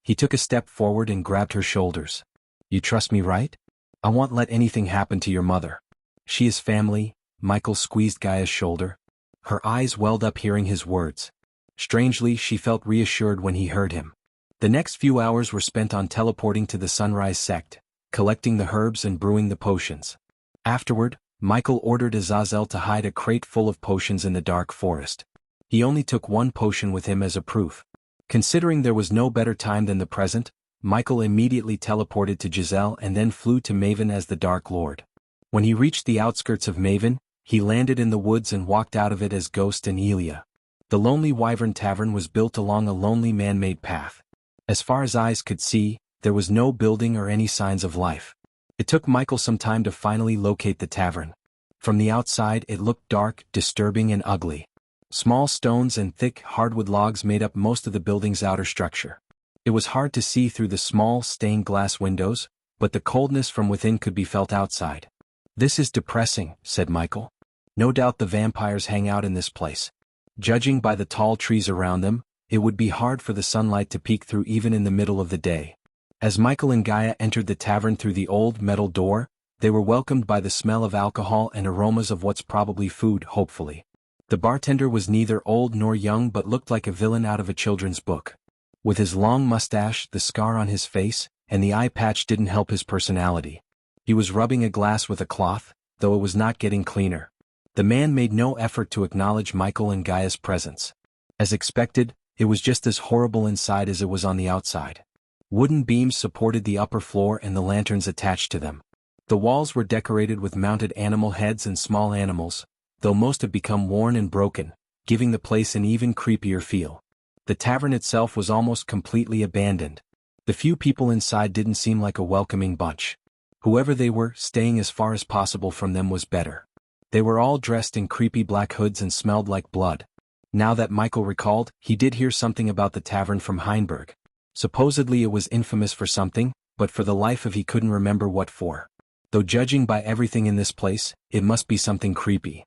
He took a step forward and grabbed her shoulders. "You trust me, right? I won't let anything happen to your mother. She is family." Michael squeezed Gaia's shoulder. Her eyes welled up hearing his words. Strangely, she felt reassured when he heard him. The next few hours were spent on teleporting to the Sunrise Sect, collecting the herbs and brewing the potions. Afterward, Michael ordered Azazel to hide a crate full of potions in the dark forest. He only took one potion with him as a proof. Considering there was no better time than the present, Michael immediately teleported to Giselle and then flew to Maven as the Dark Lord. When he reached the outskirts of Maven, he landed in the woods and walked out of it as Ghost and Elia. The Lonely Wyvern Tavern was built along a lonely man-made path. As far as eyes could see, there was no building or any signs of life. It took Michael some time to finally locate the tavern. From the outside it looked dark, disturbing and ugly. Small stones and thick hardwood logs made up most of the building's outer structure. It was hard to see through the small stained glass windows, but the coldness from within could be felt outside. "This is depressing," said Michael. "No doubt the vampires hang out in this place. Judging by the tall trees around them, it would be hard for the sunlight to peek through even in the middle of the day." As Michael and Gaia entered the tavern through the old metal door, they were welcomed by the smell of alcohol and aromas of what's probably food, hopefully. The bartender was neither old nor young but looked like a villain out of a children's book. With his long mustache, the scar on his face, and the eye patch didn't help his personality. He was rubbing a glass with a cloth, though it was not getting cleaner. The man made no effort to acknowledge Michael and Gaia's presence. As expected, it was just as horrible inside as it was on the outside. Wooden beams supported the upper floor and the lanterns attached to them. The walls were decorated with mounted animal heads and small animals, though most have become worn and broken, giving the place an even creepier feel. The tavern itself was almost completely abandoned. The few people inside didn't seem like a welcoming bunch. Whoever they were, staying as far as possible from them was better. They were all dressed in creepy black hoods and smelled like blood. Now that Michael recalled, he did hear something about the tavern from Heinberg. Supposedly it was infamous for something, but for the life of he couldn't remember what for. Though judging by everything in this place, it must be something creepy.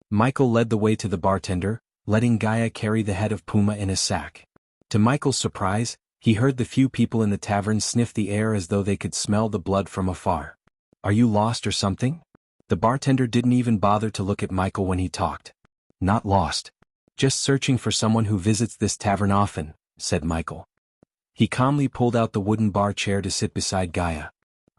Michael led the way to the bartender, letting Gaia carry the head of Puma in a sack. To Michael's surprise, he heard the few people in the tavern sniff the air as though they could smell the blood from afar. "Are you lost or something?" The bartender didn't even bother to look at Michael when he talked. "Not lost. Just searching for someone who visits this tavern often," said Michael. He calmly pulled out the wooden bar chair to sit beside Gaia.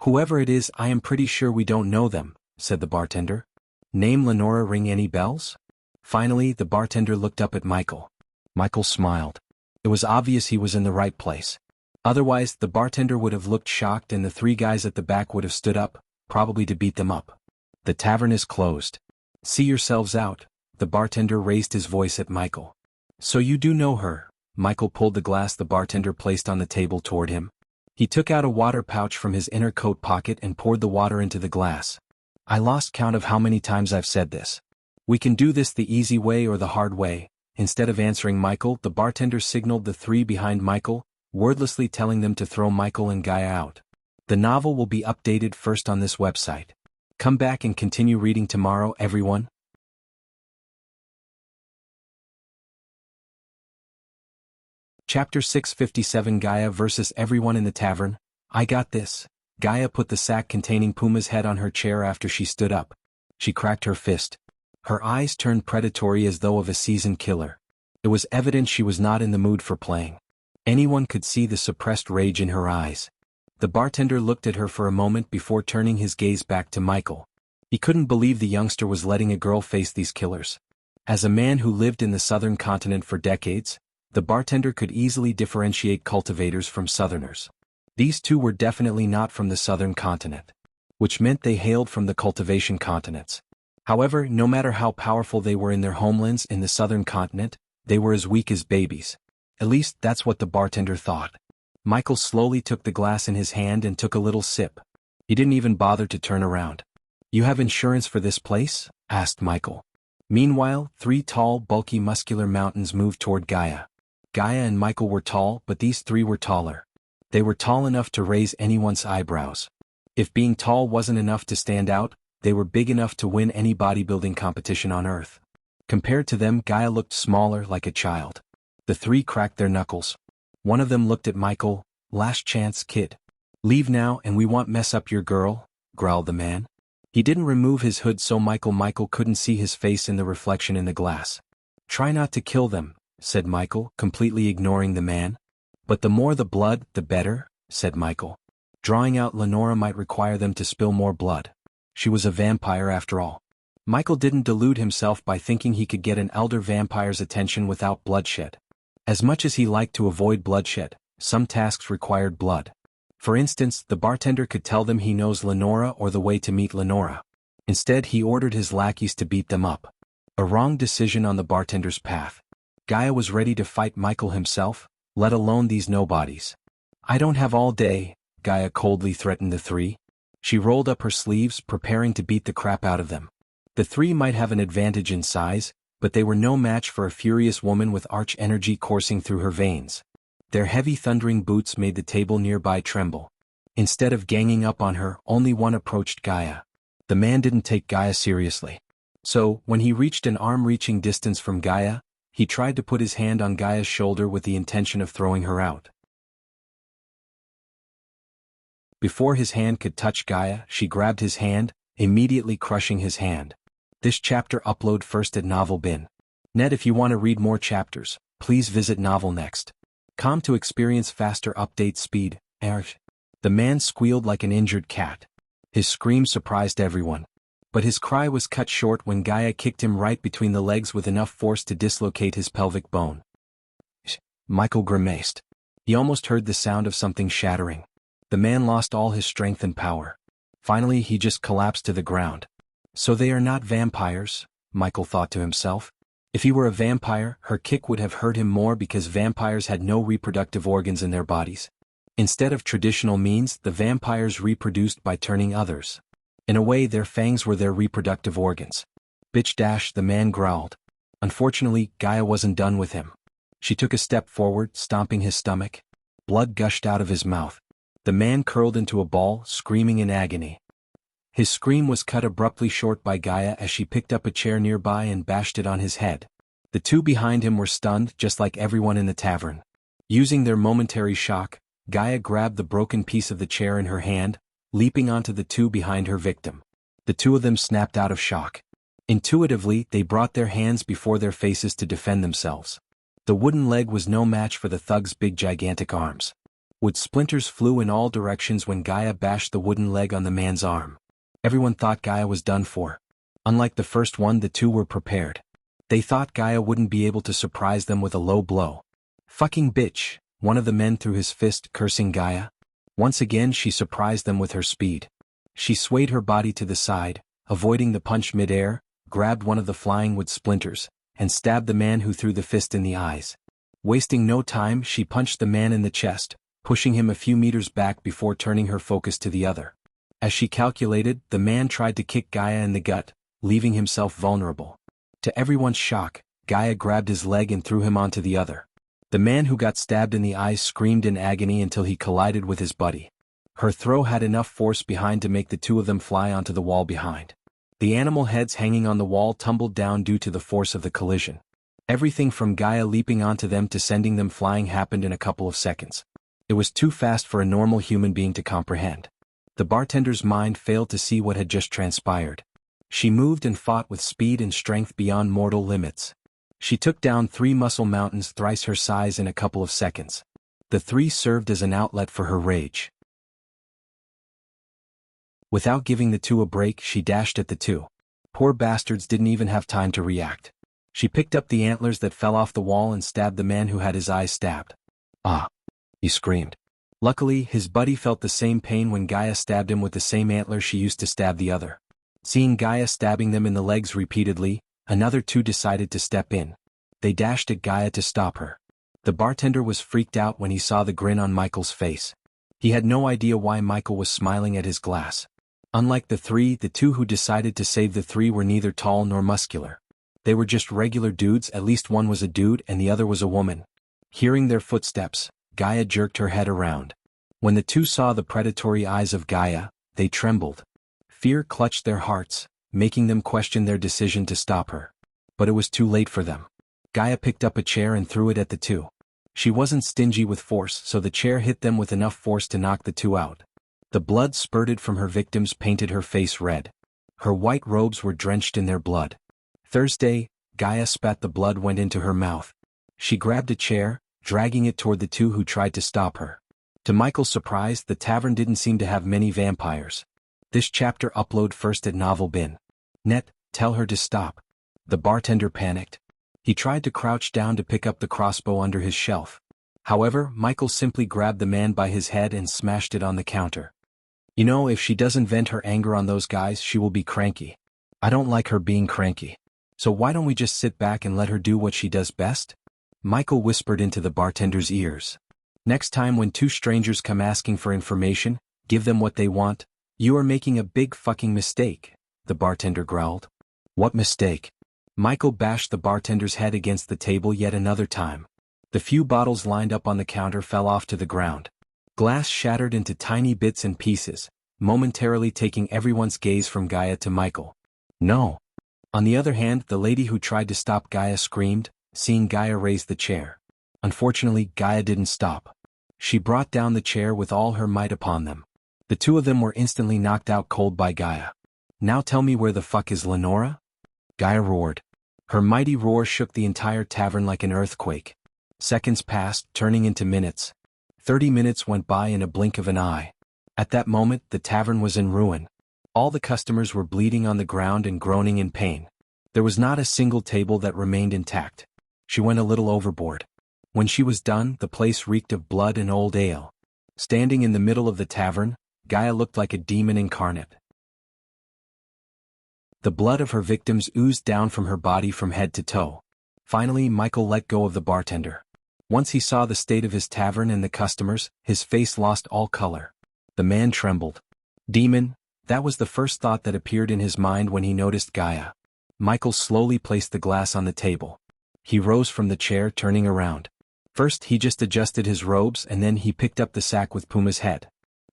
"Whoever it is, I am pretty sure we don't know them," said the bartender. "Name Lenora ring any bells?" Finally, the bartender looked up at Michael. Michael smiled. It was obvious he was in the right place. Otherwise, the bartender would have looked shocked and the three guys at the back would have stood up, probably to beat them up. "The tavern is closed. See yourselves out." The bartender raised his voice at Michael. "So you do know her?" Michael pulled the glass the bartender placed on the table toward him. He took out a water pouch from his inner coat pocket and poured the water into the glass. "I lost count of how many times I've said this. We can do this the easy way or the hard way." Instead of answering Michael, the bartender signaled the three behind Michael, wordlessly telling them to throw Michael and Gaia out. The novel will be updated first on this website. Come back and continue reading tomorrow, everyone. Chapter 657 Gaia versus everyone in the tavern. "I got this." Gaia put the sack containing Puma's head on her chair after she stood up. She cracked her fist. Her eyes turned predatory as though of a seasoned killer. It was evident she was not in the mood for playing. Anyone could see the suppressed rage in her eyes. The bartender looked at her for a moment before turning his gaze back to Michael. He couldn't believe the youngster was letting a girl face these killers. As a man who lived in the southern continent for decades, the bartender could easily differentiate cultivators from southerners. These two were definitely not from the southern continent, which meant they hailed from the cultivation continents. However, no matter how powerful they were in their homelands in the southern continent, they were as weak as babies. At least that's what the bartender thought. Michael slowly took the glass in his hand and took a little sip. He didn't even bother to turn around. "You have insurance for this place?" asked Michael. Meanwhile, three tall, bulky, muscular mountains moved toward Gaia. Gaia and Michael were tall, but these three were taller. They were tall enough to raise anyone's eyebrows. If being tall wasn't enough to stand out, they were big enough to win any bodybuilding competition on Earth. Compared to them, Gaia looked smaller, like a child. The three cracked their knuckles. One of them looked at Michael. "Last chance, kid. Leave now and we won't mess up your girl," growled the man. He didn't remove his hood so Michael couldn't see his face in the reflection in the glass. "Try not to kill them," said Michael, completely ignoring the man. "But the more the blood, the better," said Michael. Drawing out Lenora might require them to spill more blood. She was a vampire after all. Michael didn't delude himself by thinking he could get an elder vampire's attention without bloodshed. As much as he liked to avoid bloodshed, some tasks required blood. For instance, the bartender could tell them he knows Lenora or the way to meet Lenora. Instead, he ordered his lackeys to beat them up. A wrong decision on the bartender's path. Gaia was ready to fight Michael himself, let alone these nobodies. "I don't have all day," Gaia coldly threatened the three. She rolled up her sleeves, preparing to beat the crap out of them. The three might have an advantage in size, but they were no match for a furious woman with arch energy coursing through her veins. Their heavy thundering boots made the table nearby tremble. Instead of ganging up on her, only one approached Gaia. The man didn't take Gaia seriously. So, when he reached an arm-reaching distance from Gaia, he tried to put his hand on Gaia's shoulder with the intention of throwing her out. Before his hand could touch Gaia, she grabbed his hand, immediately crushing his hand. This chapter upload first at Novel Bin. Net. If you want to read more chapters, please visit Novel Next. Com to experience faster update speed. The man squealed like an injured cat. His scream surprised everyone. But his cry was cut short when Gaia kicked him right between the legs with enough force to dislocate his pelvic bone. Michael grimaced. He almost heard the sound of something shattering. The man lost all his strength and power. Finally, he just collapsed to the ground. So they are not vampires, Michael thought to himself. If he were a vampire, her kick would have hurt him more because vampires had no reproductive organs in their bodies. Instead of traditional means, the vampires reproduced by turning others. In a way, their fangs were their reproductive organs. "Bitch dash," the man growled. Unfortunately, Gaia wasn't done with him. She took a step forward, stomping his stomach. Blood gushed out of his mouth. The man curled into a ball, screaming in agony. His scream was cut abruptly short by Gaia as she picked up a chair nearby and bashed it on his head. The two behind him were stunned, just like everyone in the tavern. Using their momentary shock, Gaia grabbed the broken piece of the chair in her hand, leaping onto the two behind her victim. The two of them snapped out of shock. Intuitively, they brought their hands before their faces to defend themselves. The wooden leg was no match for the thug's big gigantic arms. Wood splinters flew in all directions when Gaia bashed the wooden leg on the man's arm. Everyone thought Gaia was done for. Unlike the first one, the two were prepared. They thought Gaia wouldn't be able to surprise them with a low blow. "Fucking bitch," one of the men threw his fist, cursing Gaia. Once again she surprised them with her speed. She swayed her body to the side, avoiding the punch mid-air, grabbed one of the flying wood splinters, and stabbed the man who threw the fist in the eyes. Wasting no time, she punched the man in the chest, pushing him a few meters back before turning her focus to the other. As she calculated, the man tried to kick Gaia in the gut, leaving himself vulnerable. To everyone's shock, Gaia grabbed his leg and threw him onto the other. The man who got stabbed in the eyes screamed in agony until he collided with his buddy. Her throw had enough force behind to make the two of them fly onto the wall behind. The animal heads hanging on the wall tumbled down due to the force of the collision. Everything from Gaia leaping onto them to sending them flying happened in a couple of seconds. It was too fast for a normal human being to comprehend. The bartender's mind failed to see what had just transpired. She moved and fought with speed and strength beyond mortal limits. She took down 3 muscle mountains thrice her size in a couple of seconds. The 3 served as an outlet for her rage. Without giving the 2 a break, she dashed at the 2. Poor bastards didn't even have time to react. She picked up the antlers that fell off the wall and stabbed the man who had his eyes stabbed. "Ah!" he screamed. Luckily, his buddy felt the same pain when Gaia stabbed him with the same antler she used to stab the other. Seeing Gaia stabbing them in the legs repeatedly, another 2 decided to step in. They dashed at Gaia to stop her. The bartender was freaked out when he saw the grin on Michael's face. He had no idea why Michael was smiling at his glass. Unlike the 3, the 2 who decided to save the 3 were neither tall nor muscular. They were just regular dudes, at least one was a dude and the other was a woman. Hearing their footsteps, Gaia jerked her head around. When the 2 saw the predatory eyes of Gaia, they trembled. Fear clutched their hearts, making them question their decision to stop her. But it was too late for them. Gaia picked up a chair and threw it at the two. She wasn't stingy with force, so the chair hit them with enough force to knock the two out. The blood spurted from her victims painted her face red. Her white robes were drenched in their blood. Thursday, Gaia spat the blood went into her mouth. She grabbed a chair, dragging it toward the two who tried to stop her. To Michael's surprise, the tavern didn't seem to have many vampires. This chapter upload first at Novel Bin. Net, tell her to stop. The bartender panicked. He tried to crouch down to pick up the crossbow under his shelf. However, Michael simply grabbed the man by his head and smashed it on the counter. You know, if she doesn't vent her anger on those guys, she will be cranky. I don't like her being cranky. So why don't we just sit back and let her do what she does best? Michael whispered into the bartender's ears. Next time when two strangers come asking for information, give them what they want. You are making a big fucking mistake, the bartender growled. What mistake? Michael bashed the bartender's head against the table yet another time. The few bottles lined up on the counter fell off to the ground. Glass shattered into tiny bits and pieces, momentarily taking everyone's gaze from Gaia to Michael. No. On the other hand, the lady who tried to stop Gaia screamed, seeing Gaia raise the chair. Unfortunately, Gaia didn't stop. She brought down the chair with all her might upon them. The two of them were instantly knocked out cold by Gaia. Now tell me where the fuck is Lenora? Gaia roared. Her mighty roar shook the entire tavern like an earthquake. Seconds passed, turning into minutes. 30 minutes went by in a blink of an eye. At that moment, the tavern was in ruin. All the customers were bleeding on the ground and groaning in pain. There was not a single table that remained intact. She went a little overboard. When she was done, the place reeked of blood and old ale. Standing in the middle of the tavern, Gaia looked like a demon incarnate. The blood of her victims oozed down from her body from head to toe. Finally, Michael let go of the bartender. Once he saw the state of his tavern and the customers, his face lost all color. The man trembled. Demon, that was the first thought that appeared in his mind when he noticed Gaia. Michael slowly placed the glass on the table. He rose from the chair, turning around. First he just adjusted his robes and then he picked up the sack with Puma's head.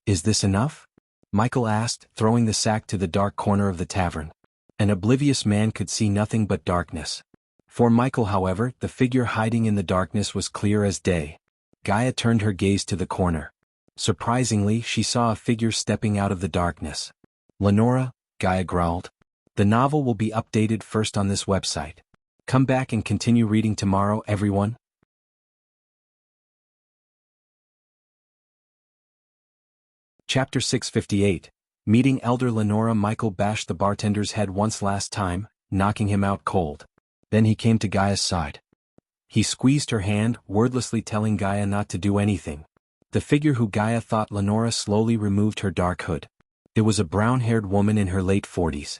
Is this enough? Michael asked, throwing the sack to the dark corner of the tavern. An oblivious man could see nothing but darkness. For Michael, however, the figure hiding in the darkness was clear as day. Gaia turned her gaze to the corner. Surprisingly, she saw a figure stepping out of the darkness. Lenora, Gaia growled. The novel will be updated first on this website. Come back and continue reading tomorrow, everyone. Chapter 658. Meeting Elder Lenora. Michael bashed the bartender's head once last time, knocking him out cold. Then he came to Gaia's side. He squeezed her hand, wordlessly telling Gaia not to do anything. The figure who Gaia thought Lenora slowly removed her dark hood. It was a brown-haired woman in her late 40s.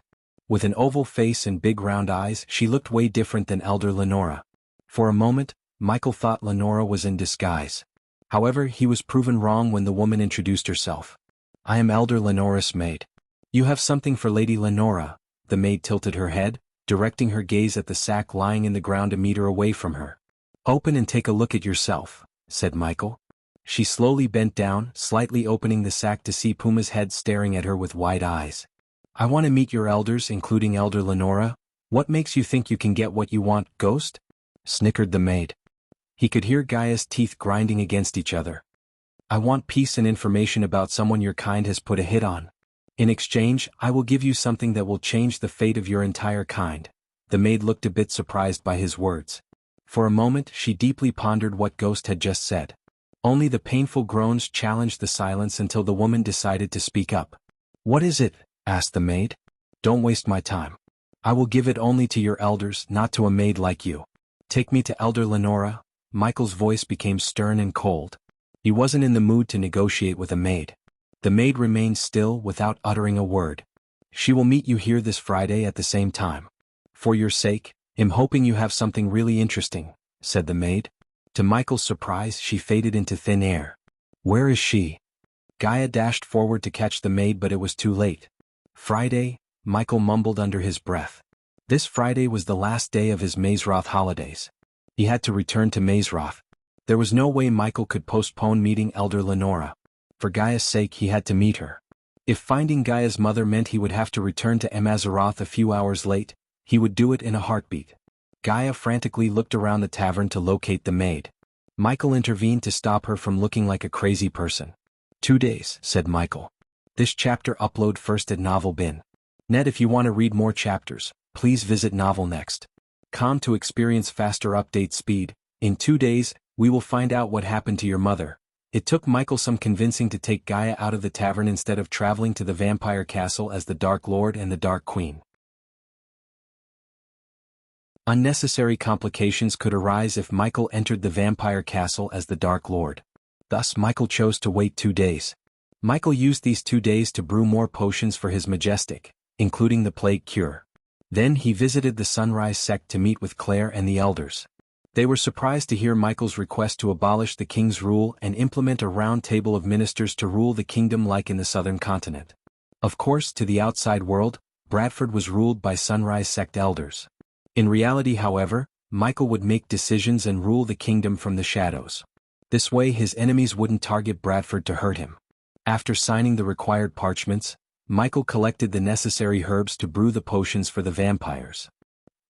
With an oval face and big round eyes, she looked way different than Elder Lenora. For a moment, Michael thought Lenora was in disguise. However, he was proven wrong when the woman introduced herself. I am Elder Lenora's maid. You have something for Lady Lenora. The maid tilted her head, directing her gaze at the sack lying in the ground a meter away from her. Open and take a look at yourself, said Michael. She slowly bent down, slightly opening the sack to see Puma's head staring at her with wide eyes. I want to meet your elders, including Elder Lenora. What makes you think you can get what you want, ghost? Snickered the maid. He could hear Gaia's teeth grinding against each other. I want peace and information about someone your kind has put a hit on. In exchange, I will give you something that will change the fate of your entire kind. The maid looked a bit surprised by his words. For a moment, she deeply pondered what Ghost had just said. Only the painful groans challenged the silence until the woman decided to speak up. What is it? Asked the maid. Don't waste my time. I will give it only to your elders, not to a maid like you. Take me to Elder Lenora. Michael's voice became stern and cold. He wasn't in the mood to negotiate with a maid. The maid remained still without uttering a word. She will meet you here this Friday at the same time. For your sake, I'm hoping you have something really interesting, said the maid. To Michael's surprise, she faded into thin air. Where is she? Gaia dashed forward to catch the maid, but it was too late. Friday, Michael mumbled under his breath. This Friday was the last day of his Mazeroth holidays. He had to return to Mazeroth. There was no way Michael could postpone meeting Elder Lenora. For Gaia's sake, he had to meet her. If finding Gaia's mother meant he would have to return to Mazeroth a few hours late, he would do it in a heartbeat. Gaia frantically looked around the tavern to locate the maid. Michael intervened to stop her from looking like a crazy person. 2 days, said Michael. This chapter upload first at Novel Bin. Net, if you want to read more chapters, please visit Novel Next. Com to experience faster update speed. In 2 days, we will find out what happened to your mother. It took Michael some convincing to take Gaia out of the tavern instead of traveling to the vampire castle as the Dark Lord and the Dark Queen. Unnecessary complications could arise if Michael entered the vampire castle as the Dark Lord. Thus Michael chose to wait 2 days. Michael used these 2 days to brew more potions for his majestic, including the plague cure. Then he visited the Sunrise sect to meet with Claire and the elders. They were surprised to hear Michael's request to abolish the king's rule and implement a round table of ministers to rule the kingdom like in the southern continent. Of course, to the outside world, Bradford was ruled by Sunrise sect elders. In reality, however, Michael would make decisions and rule the kingdom from the shadows. This way his enemies wouldn't target Bradford to hurt him. After signing the required parchments, Michael collected the necessary herbs to brew the potions for the vampires.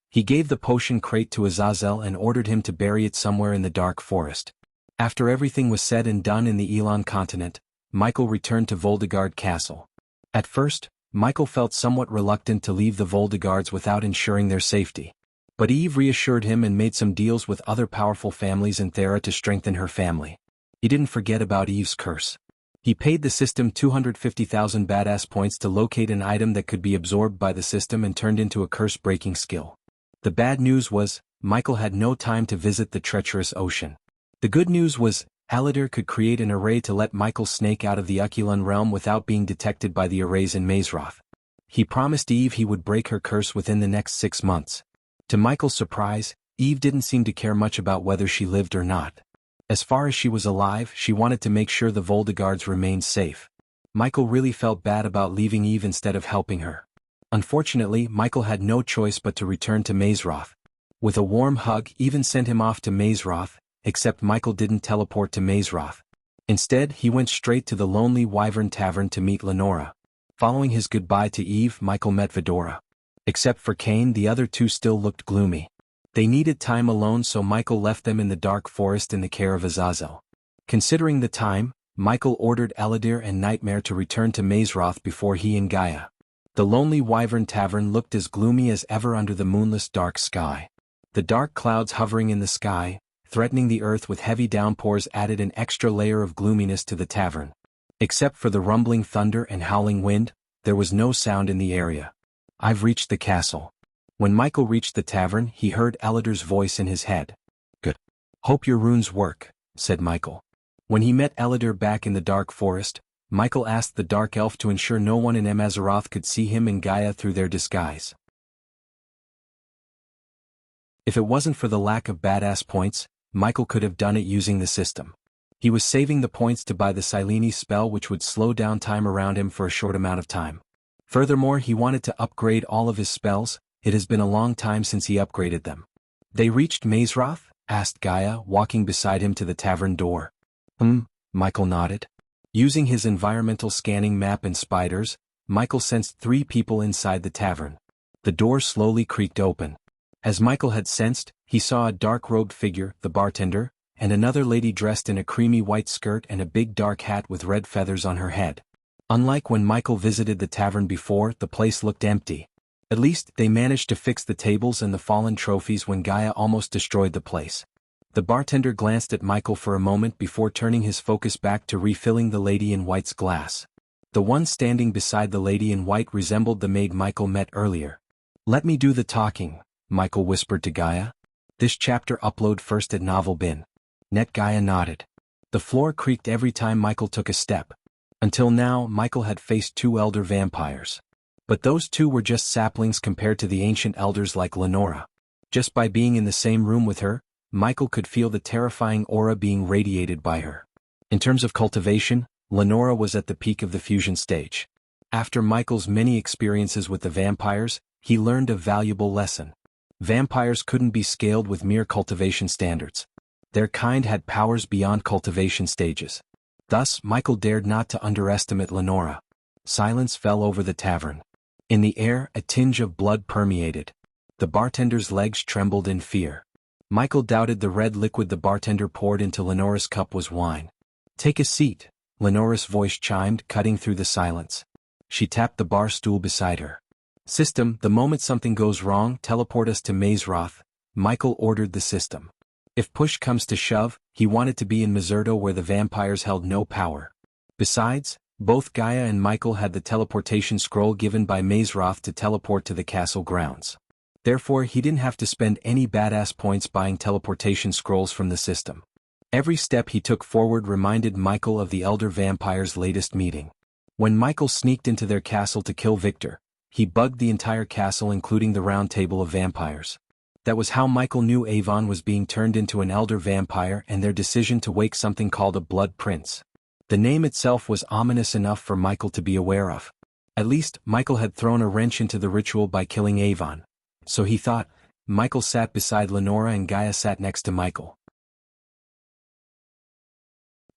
He gave the potion crate to Azazel and ordered him to bury it somewhere in the dark forest. After everything was said and done in the Elon continent, Michael returned to Voldegard Castle. At first, Michael felt somewhat reluctant to leave the Voldegards without ensuring their safety. But Eve reassured him and made some deals with other powerful families in Thera to strengthen her family. He didn't forget about Eve's curse. He paid the system 250,000 badass points to locate an item that could be absorbed by the system and turned into a curse-breaking skill. The bad news was, Michael had no time to visit the treacherous ocean. The good news was, Aladir could create an array to let Michael snake out of the Ukulun realm without being detected by the arrays in Mazeroth. He promised Eve he would break her curse within the next 6 months. To Michael's surprise, Eve didn't seem to care much about whether she lived or not. As far as she was alive, she wanted to make sure the Voldegards remained safe. Michael really felt bad about leaving Eve instead of helping her. Unfortunately, Michael had no choice but to return to Mazeroth. With a warm hug, Eve sent him off to Mazeroth, except Michael didn't teleport to Mazeroth. Instead, he went straight to the Lonely Wyvern Tavern to meet Lenora. Following his goodbye to Eve, Michael met Fedora. Except for Cain, the other two still looked gloomy. They needed time alone, so Michael left them in the dark forest in the care of Azazel. Considering the time, Michael ordered Aladir and Nightmare to return to Mazeroth before he and Gaia. The Lonely Wyvern Tavern looked as gloomy as ever under the moonless dark sky. The dark clouds hovering in the sky, threatening the earth with heavy downpours, added an extra layer of gloominess to the tavern. Except for the rumbling thunder and howling wind, there was no sound in the area. I've reached the castle. When Michael reached the tavern, he heard Aladir's voice in his head. Good. Hope your runes work, said Michael. When he met Aladir back in the dark forest, Michael asked the dark elf to ensure no one in Mazeroth could see him and Gaia through their disguise. If it wasn't for the lack of badass points, Michael could have done it using the system. He was saving the points to buy the Silene spell, which would slow down time around him for a short amount of time. Furthermore, he wanted to upgrade all of his spells. It has been a long time since he upgraded them. They reached Mazeroth? Asked Gaia, walking beside him to the tavern door. Michael nodded. Using his environmental scanning map and spiders, Michael sensed 3 people inside the tavern. The door slowly creaked open. As Michael had sensed, he saw a dark-robed figure, the bartender, and another lady dressed in a creamy white skirt and a big dark hat with red feathers on her head. Unlike when Michael visited the tavern before, the place looked empty. At least, they managed to fix the tables and the fallen trophies when Gaia almost destroyed the place. The bartender glanced at Michael for a moment before turning his focus back to refilling the lady in white's glass. The one standing beside the lady in white resembled the maid Michael met earlier. Let me do the talking, Michael whispered to Gaia. This chapter upload first at Novel Bin. Net. Gaia nodded. The floor creaked every time Michael took a step. Until now, Michael had faced 2 elder vampires. But those 2 were just saplings compared to the ancient elders like Lenora. Just by being in the same room with her, Michael could feel the terrifying aura being radiated by her. In terms of cultivation, Lenora was at the peak of the fusion stage. After Michael's many experiences with the vampires, he learned a valuable lesson. Vampires couldn't be scaled with mere cultivation standards. Their kind had powers beyond cultivation stages. Thus, Michael dared not to underestimate Lenora. Silence fell over the tavern. In the air, a tinge of blood permeated. The bartender's legs trembled in fear. Michael doubted the red liquid the bartender poured into Lenora's cup was wine. "Take a seat," Lenora's voice chimed, cutting through the silence. She tapped the bar stool beside her. "System, the moment something goes wrong, teleport us to Mazeroth," Michael ordered the system. If push comes to shove, he wanted to be in Mazerto where the vampires held no power. Besides, both Gaia and Michael had the teleportation scroll given by Mazeroth to teleport to the castle grounds. Therefore he didn't have to spend any badass points buying teleportation scrolls from the system. Every step he took forward reminded Michael of the Elder Vampire's latest meeting. When Michael sneaked into their castle to kill Victor, he bugged the entire castle including the round table of vampires. That was how Michael knew Avon was being turned into an elder vampire and their decision to wake something called a Blood Prince. The name itself was ominous enough for Michael to be aware of. At least, Michael had thrown a wrench into the ritual by killing Avon. So he thought. Michael sat beside Lenora and Gaia sat next to Michael.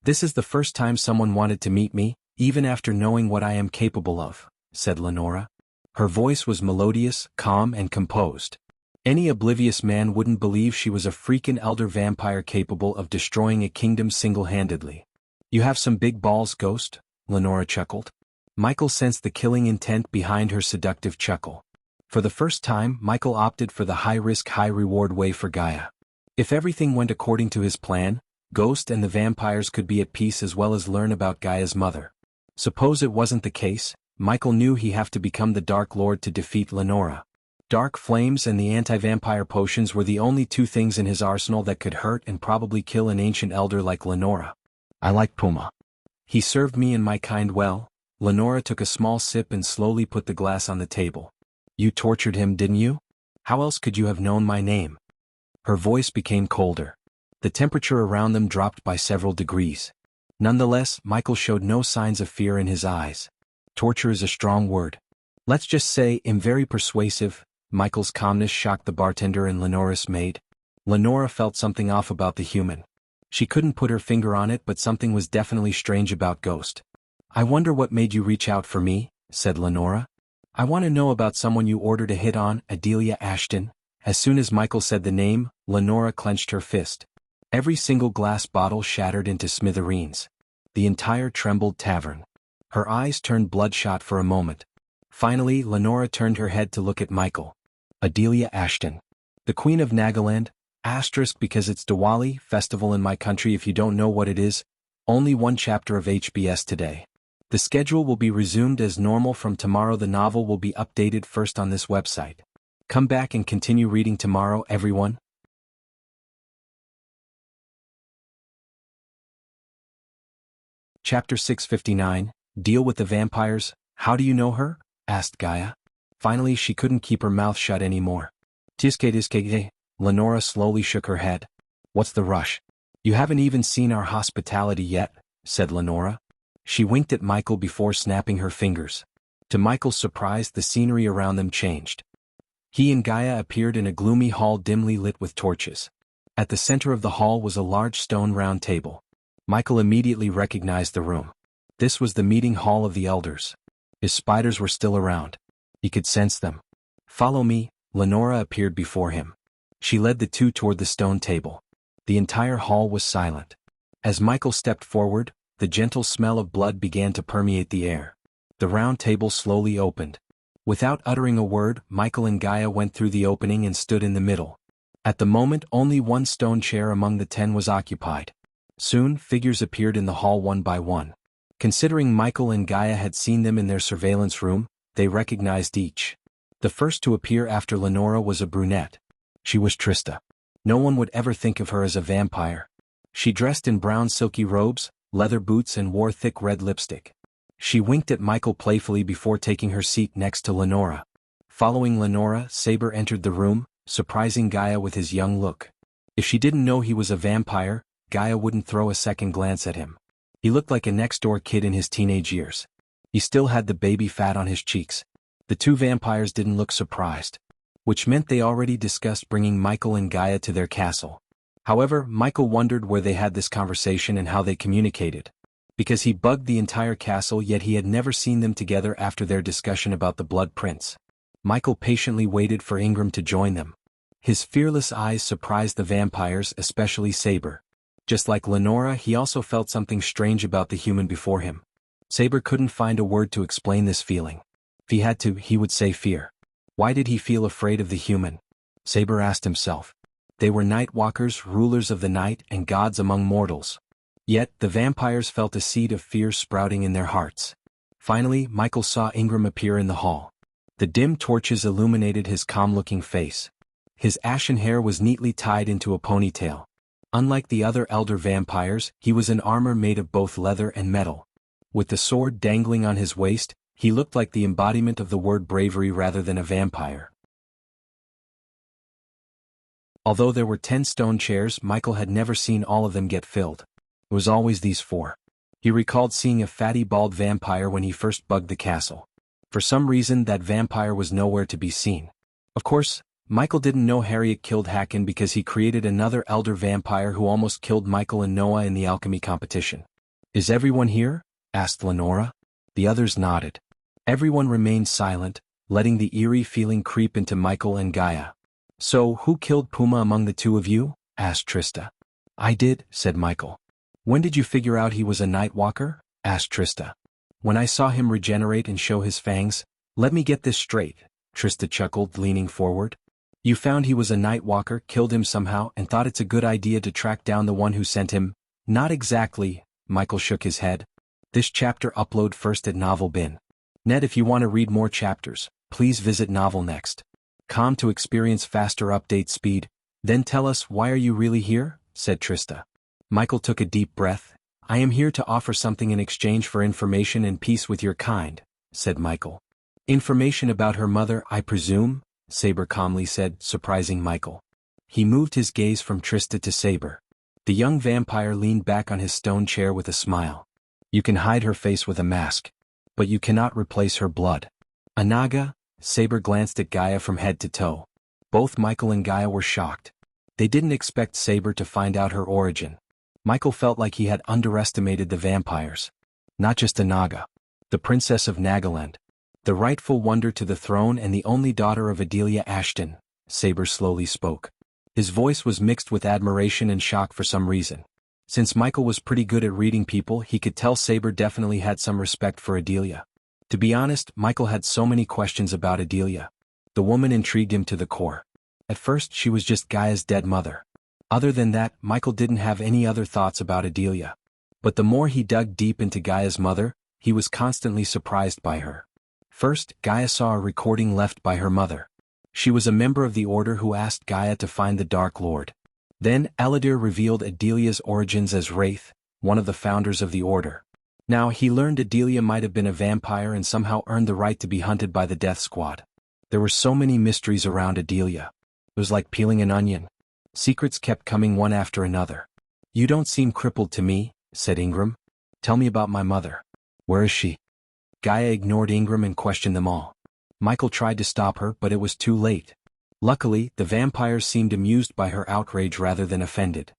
"This is the first time someone wanted to meet me, even after knowing what I am capable of," said Lenora. Her voice was melodious, calm and composed. Any oblivious man wouldn't believe she was a freaking elder vampire capable of destroying a kingdom single-handedly. "You have some big balls, Ghost," Lenora chuckled. Michael sensed the killing intent behind her seductive chuckle. For the first time, Michael opted for the high-risk, high-reward way for Gaia. If everything went according to his plan, Ghost and the vampires could be at peace as well as learn about Gaia's mother. Suppose it wasn't the case, Michael knew he'd have to become the Dark Lord to defeat Lenora. Dark flames and the anti-vampire potions were the only two things in his arsenal that could hurt and probably kill an ancient elder like Lenora. "I like Puma. He served me and my kind well." Lenora took a small sip and slowly put the glass on the table. "You tortured him, didn't you? How else could you have known my name?" Her voice became colder. The temperature around them dropped by several degrees. Nonetheless, Michael showed no signs of fear in his eyes. Torture is a strong word. Let's just say I'm very persuasive. Michael's calmness shocked the bartender and Lenora's maid. Lenora felt something off about the human. She couldn't put her finger on it, but something was definitely strange about Ghost. "I wonder what made you reach out for me," said Lenora. "I want to know about someone you ordered a hit on, Adelia Ashton." As soon as Michael said the name, Lenora clenched her fist. Every single glass bottle shattered into smithereens. The entire trembled tavern. Her eyes turned bloodshot for a moment. Finally, Lenora turned her head to look at Michael. "Adelia Ashton. The Queen of Nagaland, * because it's Diwali festival in my country if you don't know what it is, only one chapter of HBS today. The schedule will be resumed as normal from tomorrow. The novel will be updated first on this website. Come back and continue reading tomorrow, everyone." Chapter 659, Deal with the Vampires. "How do you know her?" asked Gaia. Finally she couldn't keep her mouth shut anymore. Tiske. Lenora slowly shook her head. "What's the rush? You haven't even seen our hospitality yet," said Lenora. She winked at Michael before snapping her fingers. To Michael's surprise, the scenery around them changed. He and Gaia appeared in a gloomy hall dimly lit with torches. At the center of the hall was a large stone round table. Michael immediately recognized the room. This was the meeting hall of the elders. His spiders were still around. He could sense them. "Follow me." Lenora appeared before him. She led the two toward the stone table. The entire hall was silent. As Michael stepped forward, the gentle smell of blood began to permeate the air. The round table slowly opened. Without uttering a word, Michael and Gaia went through the opening and stood in the middle. At the moment, only one stone chair among the 10 was occupied. Soon, figures appeared in the hall one by one. Considering Michael and Gaia had seen them in their surveillance room, they recognized each. The first to appear after Lenora was a brunette. She was Trista. No one would ever think of her as a vampire. She dressed in brown silky robes, leather boots and wore thick red lipstick. She winked at Michael playfully before taking her seat next to Lenora. Following Lenora, Saber entered the room, surprising Gaia with his young look. If she didn't know he was a vampire, Gaia wouldn't throw a second glance at him. He looked like a next-door kid in his teenage years. He still had the baby fat on his cheeks. The two vampires didn't look surprised, which meant they already discussed bringing Michael and Gaia to their castle. However, Michael wondered where they had this conversation and how they communicated. Because he bugged the entire castle, yet he had never seen them together after their discussion about the Blood Prince. Michael patiently waited for Ingram to join them. His fearless eyes surprised the vampires, especially Saber. Just like Lenora, he also felt something strange about the human before him. Saber couldn't find a word to explain this feeling. If he had to, he would say fear. Why did he feel afraid of the human? Saber asked himself. They were night walkers, rulers of the night, and gods among mortals. Yet, the vampires felt a seed of fear sprouting in their hearts. Finally, Michael saw Ingram appear in the hall. The dim torches illuminated his calm-looking face. His ashen hair was neatly tied into a ponytail. Unlike the other elder vampires, he was in armor made of both leather and metal. With the sword dangling on his waist, he looked like the embodiment of the word bravery rather than a vampire. Although there were 10 stone chairs, Michael had never seen all of them get filled. It was always these 4. He recalled seeing a fatty bald vampire when he first bugged the castle. For some reason that vampire was nowhere to be seen. Of course, Michael didn't know Harriet killed Hacken because he created another elder vampire who almost killed Michael and Noah in the alchemy competition. "Is everyone here?" asked Lenora. The others nodded. Everyone remained silent, letting the eerie feeling creep into Michael and Gaia. "So, who killed Puma among the two of you?" asked Trista. "I did," said Michael. "When did you figure out he was a night walker?" asked Trista. "When I saw him regenerate and show his fangs." "Let me get this straight," Trista chuckled, leaning forward. "You found he was a night walker, killed him somehow, and thought it's a good idea to track down the one who sent him?" "Not exactly," Michael shook his head. This chapter upload first at Novel Bin. Net, if you want to read more chapters, please visit Novel Next. Com to experience faster update speed. "Then tell us, why are you really here?" said Trista. Michael took a deep breath. "I am here to offer something in exchange for information and peace with your kind," said Michael. "Information about her mother, I presume?" Saber calmly said, surprising Michael. He moved his gaze from Trista to Saber. The young vampire leaned back on his stone chair with a smile. "You can hide her face with a mask. But you cannot replace her blood." "A Naga?" Saber glanced at Gaia from head to toe. Both Michael and Gaia were shocked. They didn't expect Saber to find out her origin. Michael felt like he had underestimated the vampires. Not just a Naga. The Princess of Nagaland. The rightful wonder to the throne and the only daughter of Adelia Ashton, Saber slowly spoke. His voice was mixed with admiration and shock for some reason. Since Michael was pretty good at reading people, he could tell Saber definitely had some respect for Adelia. To be honest, Michael had so many questions about Adelia. The woman intrigued him to the core. At first, she was just Gaia's dead mother. Other than that, Michael didn't have any other thoughts about Adelia. But the more he dug deep into Gaia's mother, he was constantly surprised by her. First, Gaia saw a recording left by her mother. She was a member of the Order who asked Gaia to find the Dark Lord. Then, Eladir revealed Adelia's origins as Wraith, one of the founders of the Order. Now, he learned Adelia might have been a vampire and somehow earned the right to be hunted by the Death Squad. There were so many mysteries around Adelia. It was like peeling an onion. Secrets kept coming one after another. "You don't seem crippled to me," said Ingram. "Tell me about my mother. Where is she?" Gaia ignored Ingram and questioned them all. Michael tried to stop her, but it was too late. Luckily, the vampires seemed amused by her outrage rather than offended.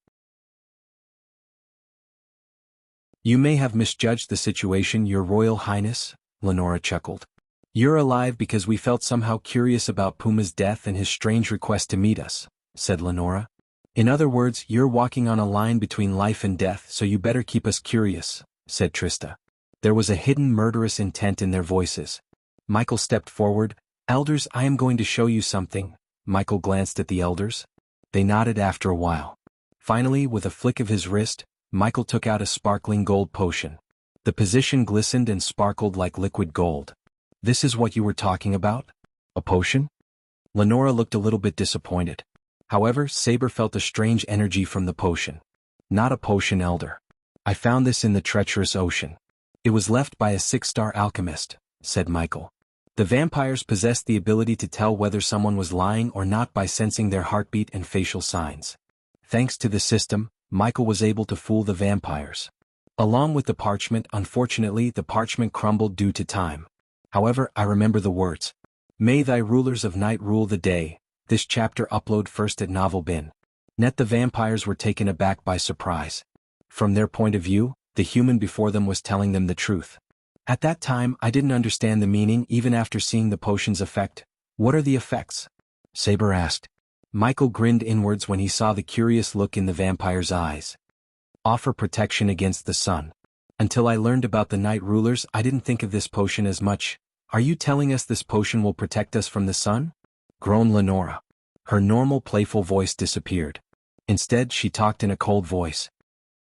"You may have misjudged the situation, Your Royal Highness," Lenora chuckled. "You're alive because we felt somehow curious about Puma's death and his strange request to meet us," said Lenora. "In other words, you're walking on a line between life and death, so you better keep us curious," said Trista. There was a hidden murderous intent in their voices. Michael stepped forward. "Elders, I am going to show you something." Michael glanced at the elders. They nodded after a while. Finally, with a flick of his wrist, Michael took out a sparkling gold potion. The position glistened and sparkled like liquid gold. "This is what you were talking about? A potion?" Lenora looked a little bit disappointed. However, Saber felt a strange energy from the potion. "Not a potion, Elder. I found this in the treacherous ocean. It was left by a 6-star alchemist," said Michael. The vampires possessed the ability to tell whether someone was lying or not by sensing their heartbeat and facial signs. Thanks to the system, Michael was able to fool the vampires. Along with the parchment, unfortunately, the parchment crumbled due to time. However, I remember the words. "May thy rulers of night rule the day." This chapter upload first at Novel Bin. Net, the vampires were taken aback by surprise. From their point of view, the human before them was telling them the truth. "At that time, I didn't understand the meaning even after seeing the potion's effect," What are the effects? Saber asked. Michael grinned inwards when he saw the curious look in the vampire's eyes. Offer protection against the sun. Until I learned about the night rulers, I didn't think of this potion as much. Are you telling us this potion will protect us from the sun? Groaned Lenora. Her normal playful voice disappeared. Instead, she talked in a cold voice.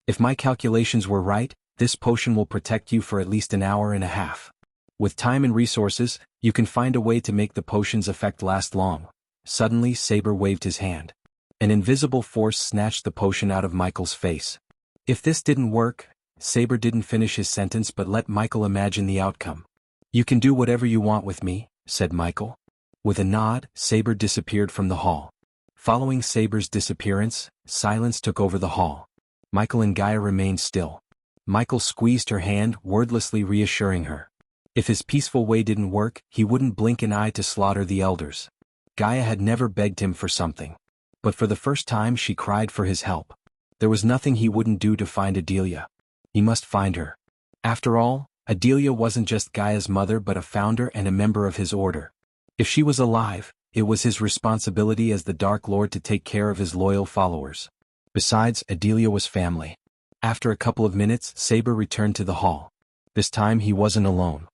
If my calculations were right, this potion will protect you for at least an hour and a half. With time and resources, you can find a way to make the potion's effect last long. Suddenly, Saber waved his hand. An invisible force snatched the potion out of Michael's face. If this didn't work, Saber didn't finish his sentence but let Michael imagine the outcome. You can do whatever you want with me, said Michael. With a nod, Saber disappeared from the hall. Following Saber's disappearance, silence took over the hall. Michael and Gaia remained still. Michael squeezed her hand, wordlessly reassuring her. If his peaceful way didn't work, he wouldn't blink an eye to slaughter the elders. Gaia had never begged him for something. But for the first time she cried for his help. There was nothing he wouldn't do to find Adelia. He must find her. After all, Adelia wasn't just Gaia's mother but a founder and a member of his order. If she was alive, it was his responsibility as the Dark Lord to take care of his loyal followers. Besides, Adelia was family. After a couple of minutes, Saber returned to the hall. This time he wasn't alone.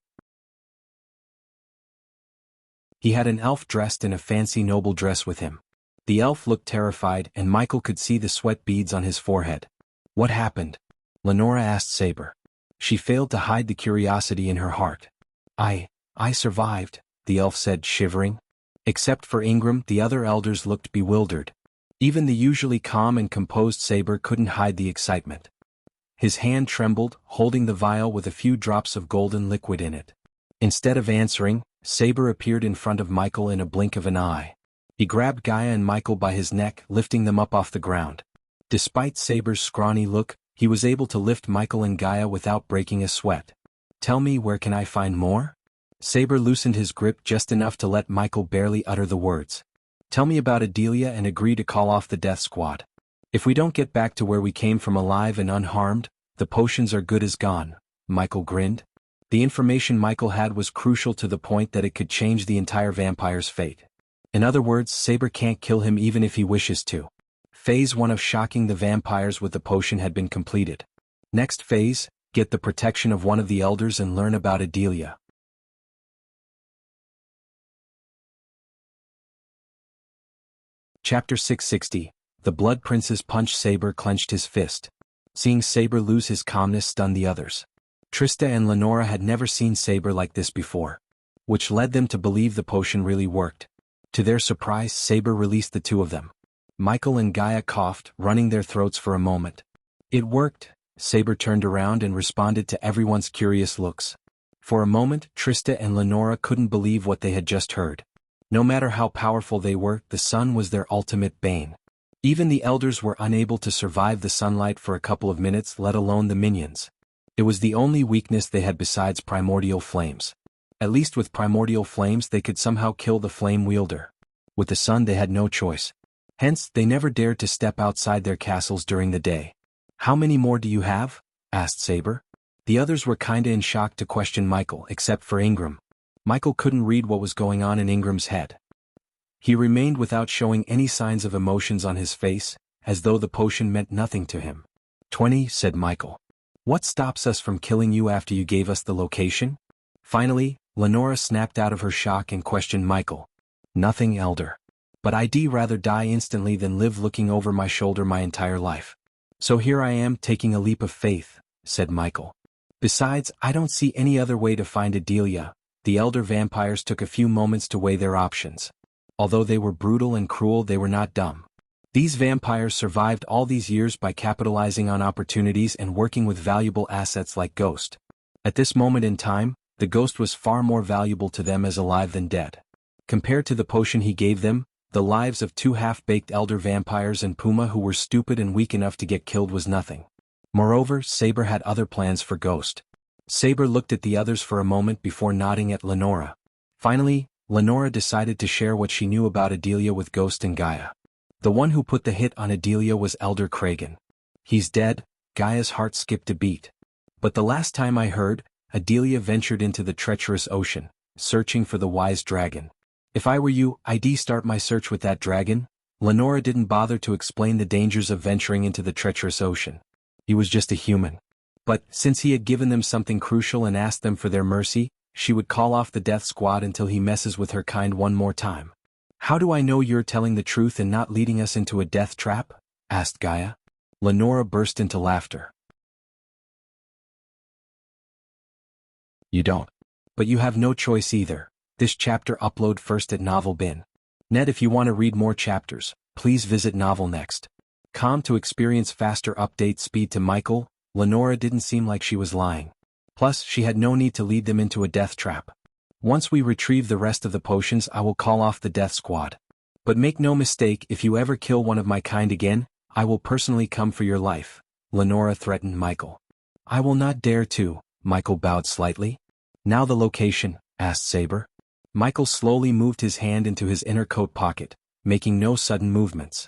He had an elf dressed in a fancy noble dress with him. The elf looked terrified and Michael could see the sweat beads on his forehead. What happened? Lenora asked Saber. She failed to hide the curiosity in her heart. I survived, the elf said, shivering. Except for Ingram, the other elders looked bewildered. Even the usually calm and composed Saber couldn't hide the excitement. His hand trembled, holding the vial with a few drops of golden liquid in it. Instead of answering, Saber appeared in front of Michael in a blink of an eye. He grabbed Gaia and Michael by his neck, lifting them up off the ground. Despite Saber's scrawny look, he was able to lift Michael and Gaia without breaking a sweat. Tell me, where can I find more? Saber loosened his grip just enough to let Michael barely utter the words. Tell me about Adelia and agree to call off the death squad. If we don't get back to where we came from alive and unharmed, the potions are good as gone, Michael grinned. The information Michael had was crucial to the point that it could change the entire vampire's fate. In other words, Saber can't kill him even if he wishes to. Phase 1 of shocking the vampires with the potion had been completed. Next phase, get the protection of one of the elders and learn about Adelia. Chapter 660. The Blood Prince's punch. Saber clenched his fist. Seeing Saber lose his calmness stunned the others. Trista and Lenora had never seen Saber like this before, which led them to believe the potion really worked. To their surprise, Saber released the two of them. Michael and Gaia coughed, running their throats for a moment. It worked. Saber turned around and responded to everyone's curious looks. For a moment, Trista and Lenora couldn't believe what they had just heard. No matter how powerful they were, the sun was their ultimate bane. Even the elders were unable to survive the sunlight for a couple of minutes, let alone the minions. It was the only weakness they had besides primordial flames. At least with primordial flames they could somehow kill the flame wielder. With the sun they had no choice. Hence, they never dared to step outside their castles during the day. How many more do you have? Asked Saber. The others were kinda in shock to question Michael, except for Ingram. Michael couldn't read what was going on in Ingram's head. He remained without showing any signs of emotions on his face, as though the potion meant nothing to him. 20, said Michael. What stops us from killing you after you gave us the location? Finally, Lenora snapped out of her shock and questioned Michael. Nothing, Elder. But I'd rather die instantly than live looking over my shoulder my entire life. So here I am taking a leap of faith, said Michael. Besides, I don't see any other way to find Adelia. The elder vampires took a few moments to weigh their options. Although they were brutal and cruel, they were not dumb. These vampires survived all these years by capitalizing on opportunities and working with valuable assets like Ghost. At this moment in time, the Ghost was far more valuable to them as alive than dead. Compared to the potion he gave them, the lives of two half-baked elder vampires and Puma who were stupid and weak enough to get killed was nothing. Moreover, Saber had other plans for Ghost. Saber looked at the others for a moment before nodding at Lenora. Finally, Lenora decided to share what she knew about Adelia with Ghost and Gaia. The one who put the hit on Adelia was Elder Kragan. He's dead. Gaia's heart skipped a beat. But the last time I heard, Adelia ventured into the treacherous ocean, searching for the wise dragon. If I were you, I'd start my search with that dragon. Lenora didn't bother to explain the dangers of venturing into the treacherous ocean. He was just a human. But, since he had given them something crucial and asked them for their mercy, she would call off the death squad until he messes with her kind one more time. How do I know you're telling the truth and not leading us into a death trap? Asked Gaia. Lenora burst into laughter. You don't. But you have no choice either. This chapter upload first at Novel Bin. Net. If you want to read more chapters, please visit Novel Next. To experience faster update speed to Michael, Lenora didn't seem like she was lying. Plus, she had no need to lead them into a death trap. Once we retrieve the rest of the potions, I will call off the death squad. But make no mistake, if you ever kill one of my kind again, I will personally come for your life, Lenora threatened Michael. I will not dare to, Michael bowed slightly. Now the location, asked Saber. Michael slowly moved his hand into his inner coat pocket, making no sudden movements.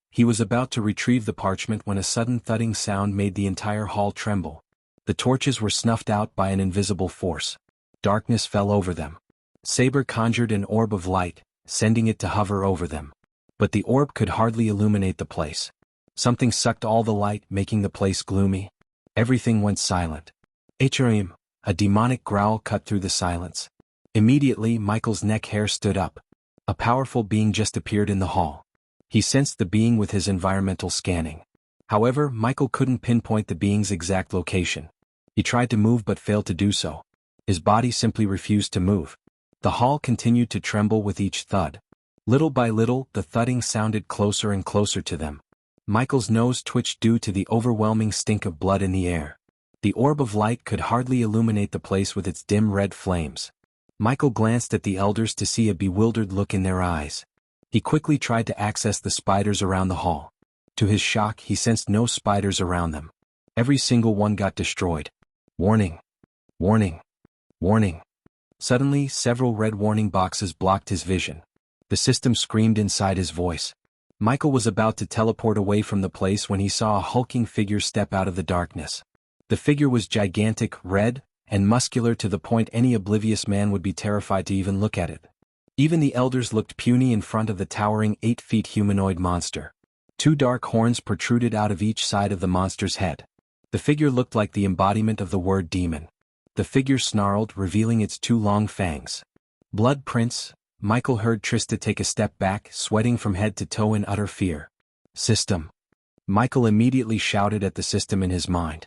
He was about to retrieve the parchment when a sudden thudding sound made the entire hall tremble. The torches were snuffed out by an invisible force. Darkness fell over them. Saber conjured an orb of light, sending it to hover over them. But the orb could hardly illuminate the place. Something sucked all the light, making the place gloomy. Everything went silent. Echarim, a demonic growl cut through the silence. Immediately, Michael's neck hair stood up. A powerful being just appeared in the hall. He sensed the being with his environmental scanning. However, Michael couldn't pinpoint the being's exact location. He tried to move but failed to do so. His body simply refused to move. The hall continued to tremble with each thud. Little by little, the thudding sounded closer and closer to them. Michael's nose twitched due to the overwhelming stink of blood in the air. The orb of light could hardly illuminate the place with its dim red flames. Michael glanced at the elders to see a bewildered look in their eyes. He quickly tried to access the spiders around the hall. To his shock, he sensed no spiders around them. Every single one got destroyed. Warning! Warning! Warning! Suddenly, several red warning boxes blocked his vision. The system screamed inside his voice. Michael was about to teleport away from the place when he saw a hulking figure step out of the darkness. The figure was gigantic, red, and muscular to the point any oblivious man would be terrified to even look at it. Even the elders looked puny in front of the towering 8-feet humanoid monster. 2 dark horns protruded out of each side of the monster's head. The figure looked like the embodiment of the word demon. The figure snarled, revealing its 2 long fangs. Blood Prince, Michael heard Trista take a step back, sweating from head to toe in utter fear. System. Michael immediately shouted at the system in his mind.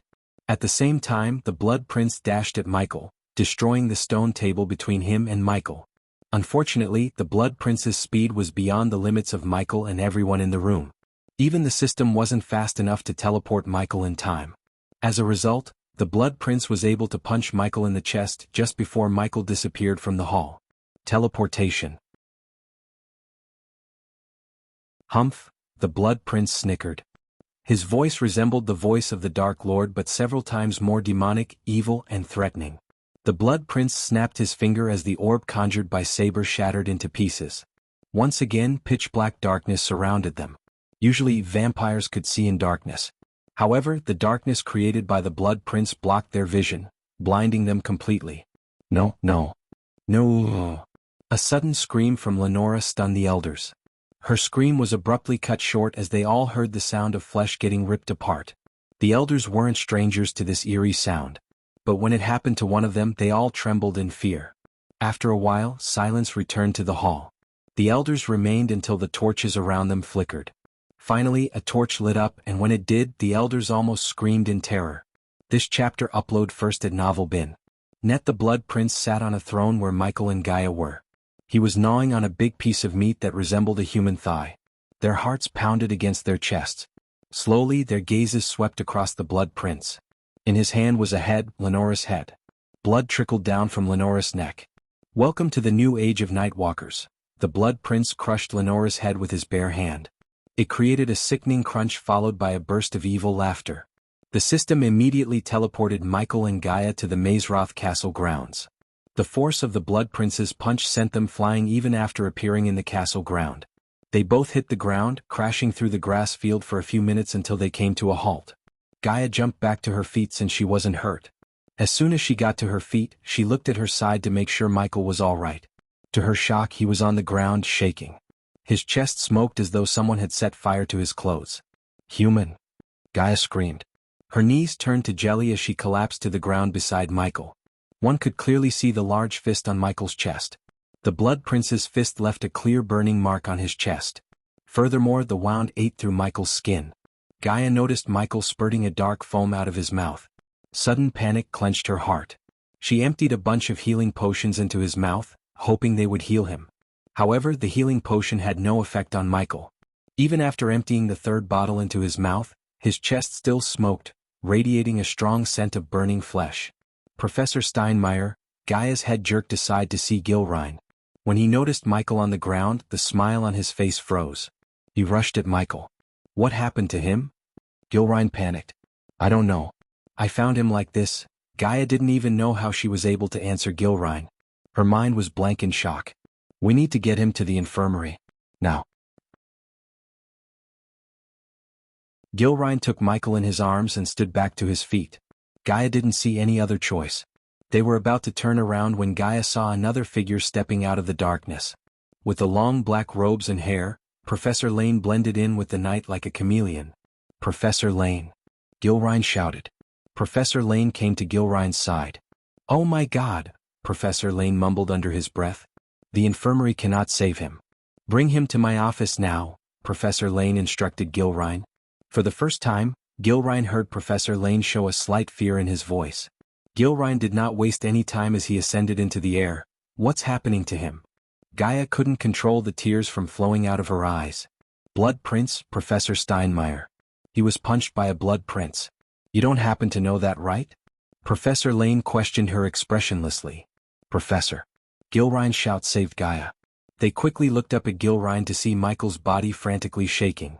At the same time, the Blood Prince dashed at Michael, destroying the stone table between him and Michael. Unfortunately, the Blood Prince's speed was beyond the limits of Michael and everyone in the room. Even the system wasn't fast enough to teleport Michael in time. As a result, the Blood Prince was able to punch Michael in the chest just before Michael disappeared from the hall. Teleportation. Humph, the Blood Prince snickered. His voice resembled the voice of the Dark Lord but several times more demonic, evil, and threatening. The Blood Prince snapped his finger as the orb conjured by Saber shattered into pieces. Once again, pitch-black darkness surrounded them. Usually, vampires could see in darkness. However, the darkness created by the Blood Prince blocked their vision, blinding them completely. No, no. No. A sudden scream from Lenora stunned the elders. Her scream was abruptly cut short as they all heard the sound of flesh getting ripped apart. The elders weren't strangers to this eerie sound. But when it happened to one of them, they all trembled in fear. After a while, silence returned to the hall. The elders remained until the torches around them flickered. Finally, a torch lit up, and when it did, the elders almost screamed in terror. This chapter upload first at Novel Bin. Net. The Blood Prince sat on a throne where Michael and Gaia were. He was gnawing on a big piece of meat that resembled a human thigh. Their hearts pounded against their chests. Slowly, their gazes swept across the Blood Prince. In his hand was a head, Lenora's head. Blood trickled down from Lenora's neck. Welcome to the new age of Nightwalkers. The Blood Prince crushed Lenora's head with his bare hand. It created a sickening crunch followed by a burst of evil laughter. The system immediately teleported Michael and Gaia to the Mazeroth Castle grounds. The force of the Blood Prince's punch sent them flying even after appearing in the castle ground. They both hit the ground, crashing through the grass field for a few minutes until they came to a halt. Gaia jumped back to her feet since she wasn't hurt. As soon as she got to her feet, she looked at her side to make sure Michael was all right. To her shock, he was on the ground, shaking. His chest smoked as though someone had set fire to his clothes. Human! Gaia screamed. Her knees turned to jelly as she collapsed to the ground beside Michael. One could clearly see the large fist on Michael's chest. The Blood Prince's fist left a clear burning mark on his chest. Furthermore, the wound ate through Michael's skin. Gaia noticed Michael spurting a dark foam out of his mouth. Sudden panic clenched her heart. She emptied a bunch of healing potions into his mouth, hoping they would heal him. However, the healing potion had no effect on Michael. Even after emptying the third bottle into his mouth, his chest still smoked, radiating a strong scent of burning flesh. Professor Steinmeier, Gaia's head jerked aside to see Gilrine. When he noticed Michael on the ground, the smile on his face froze. He rushed at Michael. What happened to him? Gilrine panicked. I don't know. I found him like this. Gaia didn't even know how she was able to answer Gilrine. Her mind was blank in shock. We need to get him to the infirmary. Now. Gilrine took Michael in his arms and stood back to his feet. Gaia didn't see any other choice. They were about to turn around when Gaia saw another figure stepping out of the darkness. With the long black robes and hair, Professor Lane blended in with the night like a chameleon. Professor Lane! Gilrine shouted. Professor Lane came to Gilrine's side. Oh my God! Professor Lane mumbled under his breath. The infirmary cannot save him. Bring him to my office now, Professor Lane instructed Gilrine. For the first time, Gilrine heard Professor Lane show a slight fear in his voice. Gilrine did not waste any time as he ascended into the air. What's happening to him? Gaia couldn't control the tears from flowing out of her eyes. Blood Prince, Professor Steinmeier. He was punched by a Blood Prince. You don't happen to know that, right? Professor Lane questioned her expressionlessly. Professor. Gilrine's shout saved Gaia. They quickly looked up at Gilrine to see Michael's body frantically shaking.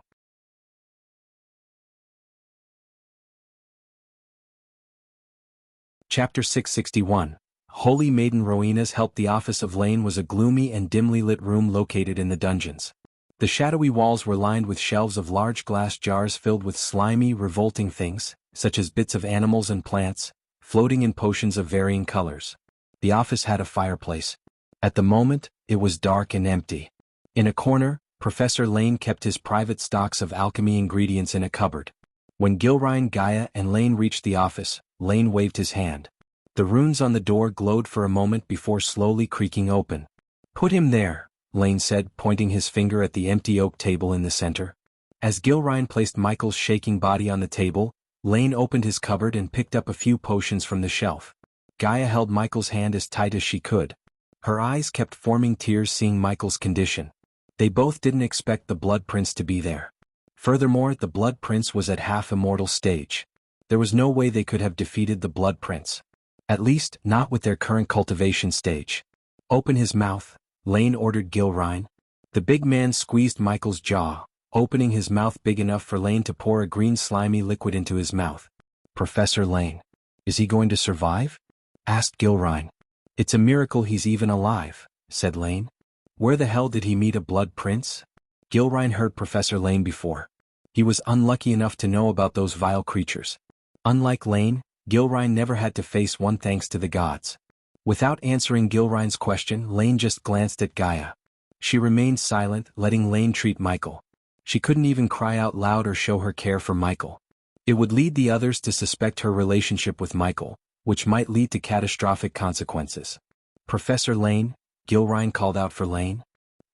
Chapter 661. Holy Maiden Rowena's help. The office of Lane was a gloomy and dimly lit room located in the dungeons. The shadowy walls were lined with shelves of large glass jars filled with slimy, revolting things, such as bits of animals and plants, floating in potions of varying colors. The office had a fireplace. At the moment, it was dark and empty. In a corner, Professor Lane kept his private stocks of alchemy ingredients in a cupboard. When Gilrine, Gaia, and Lane reached the office, Lane waved his hand. The runes on the door glowed for a moment before slowly creaking open. Put him there, Lane said, pointing his finger at the empty oak table in the center. As Gilrine placed Michael's shaking body on the table, Lane opened his cupboard and picked up a few potions from the shelf. Gaia held Michael's hand as tight as she could. Her eyes kept forming tears seeing Michael's condition. They both didn't expect the Blood Prince to be there. Furthermore, the Blood Prince was at half immortal stage. There was no way they could have defeated the Blood Prince. At least, not with their current cultivation stage. Open his mouth, Lane ordered Gilrine. The big man squeezed Michael's jaw, opening his mouth big enough for Lane to pour a green slimy liquid into his mouth. Professor Lane. Is he going to survive? Asked Gilrine. It's a miracle he's even alive, said Lane. Where the hell did he meet a Blood Prince? Gilrine heard Professor Lane before. He was unlucky enough to know about those vile creatures. Unlike Lane, Gilrine never had to face one thanks to the gods. Without answering Gilrine's question, Lane just glanced at Gaia. She remained silent, letting Lane treat Michael. She couldn't even cry out loud or show her care for Michael. It would lead the others to suspect her relationship with Michael, which might lead to catastrophic consequences. Professor Lane, Gilrine called out for Lane.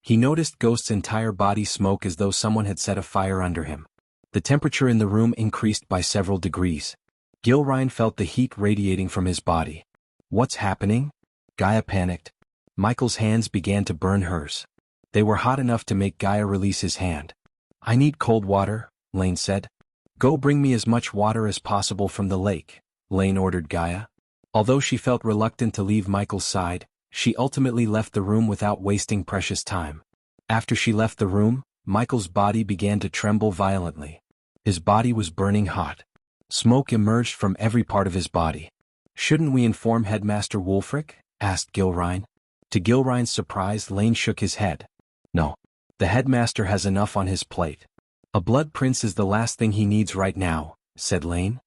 He noticed Ghost's entire body smoke as though someone had set a fire under him. The temperature in the room increased by several degrees. Gilrine felt the heat radiating from his body. What's happening? Gaia panicked. Michael's hands began to burn hers. They were hot enough to make Gaia release his hand. I need cold water, Lane said. Go bring me as much water as possible from the lake, Lane ordered Gaia. Although she felt reluctant to leave Michael's side, she ultimately left the room without wasting precious time. After she left the room, Michael's body began to tremble violently. His body was burning hot. Smoke emerged from every part of his body. Shouldn't we inform Headmaster Wulfric? Asked Gilrine. To Gilrine's surprise, Lane shook his head. No. The headmaster has enough on his plate. A Blood Prince is the last thing he needs right now, said Lane.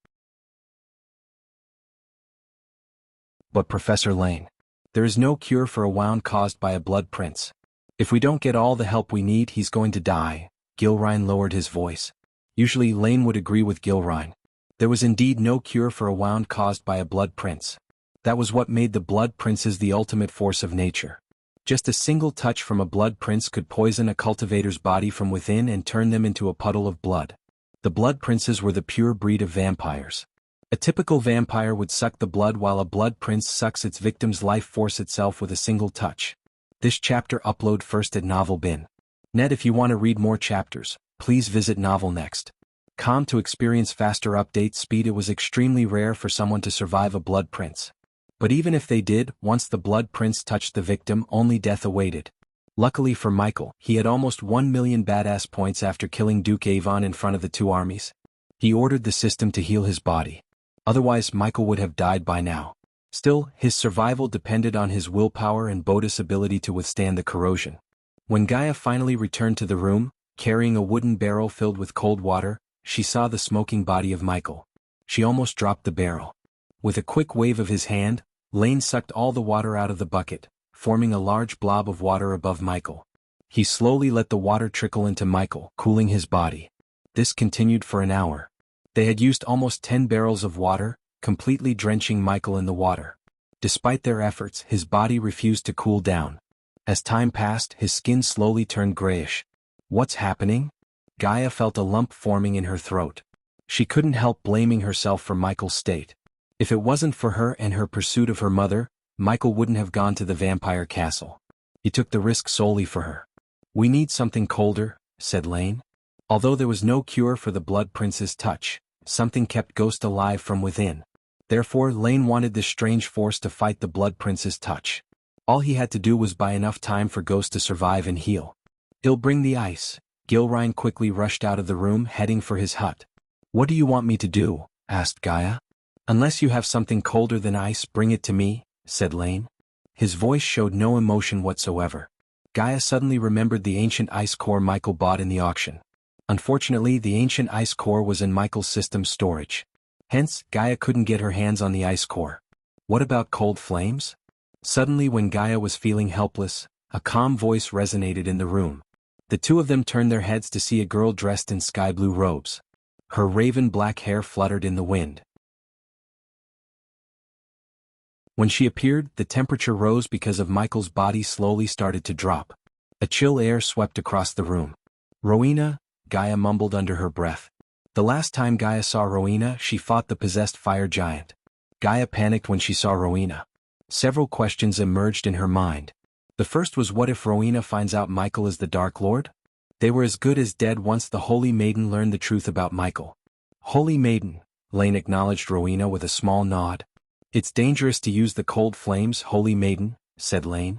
But Professor Lane. There is no cure for a wound caused by a blood prince. If we don't get all the help we need, he's going to die. Gilrine lowered his voice. Usually Lane would agree with Gilrine. There was indeed no cure for a wound caused by a blood prince. That was what made the blood princes the ultimate force of nature. Just a single touch from a blood prince could poison a cultivator's body from within and turn them into a puddle of blood. The blood princes were the pure breed of vampires. A typical vampire would suck the blood, while a blood prince sucks its victim's life force itself with a single touch. This chapter upload first at Novel Bin. Net. If you want to read more chapters, please visit Novel Next. To experience faster update speed. It was extremely rare for someone to survive a blood prince. But even if they did, once the blood prince touched the victim, only death awaited. Luckily for Michael, he had almost 1 million badass points after killing Duke Avon in front of the two armies. He ordered the system to heal his body. Otherwise Michael would have died by now. Still, his survival depended on his willpower and Bodhi's ability to withstand the corrosion. When Gaia finally returned to the room, carrying a wooden barrel filled with cold water, she saw the smoking body of Michael. She almost dropped the barrel. With a quick wave of his hand, Lane sucked all the water out of the bucket, forming a large blob of water above Michael. He slowly let the water trickle into Michael, cooling his body. This continued for an hour. They had used almost 10 barrels of water, completely drenching Michael in the water. Despite their efforts, his body refused to cool down. As time passed, his skin slowly turned grayish. What's happening? Gaia felt a lump forming in her throat. She couldn't help blaming herself for Michael's state. If it wasn't for her and her pursuit of her mother, Michael wouldn't have gone to the vampire castle. He took the risk solely for her. We need something colder, said Lane. Although there was no cure for the blood prince's touch, something kept Ghost alive from within. Therefore Lane wanted this strange force to fight the blood prince's touch. All he had to do was buy enough time for Ghost to survive and heal. He'll bring the ice. Gilrine quickly rushed out of the room, heading for his hut. What do you want me to do? Asked Gaia. Unless you have something colder than ice, bring it to me, said Lane. His voice showed no emotion whatsoever. Gaia suddenly remembered the ancient ice core Michael bought in the auction. Unfortunately, the ancient ice core was in Michael's system storage. Hence, Gaia couldn't get her hands on the ice core. What about cold flames? Suddenly, when Gaia was feeling helpless, a calm voice resonated in the room. The two of them turned their heads to see a girl dressed in sky-blue robes. Her raven black hair fluttered in the wind. When she appeared, the temperature rose because of Michael's body slowly started to drop. A chill air swept across the room. Rowena, Gaia mumbled under her breath. The last time Gaia saw Rowena, she fought the possessed fire giant. Gaia panicked when she saw Rowena. Several questions emerged in her mind. The first was, what if Rowena finds out Michael is the Dark Lord? They were as good as dead once the Holy Maiden learned the truth about Michael. Holy Maiden, Lane acknowledged Rowena with a small nod. It's dangerous to use the cold flames, Holy Maiden, said Lane.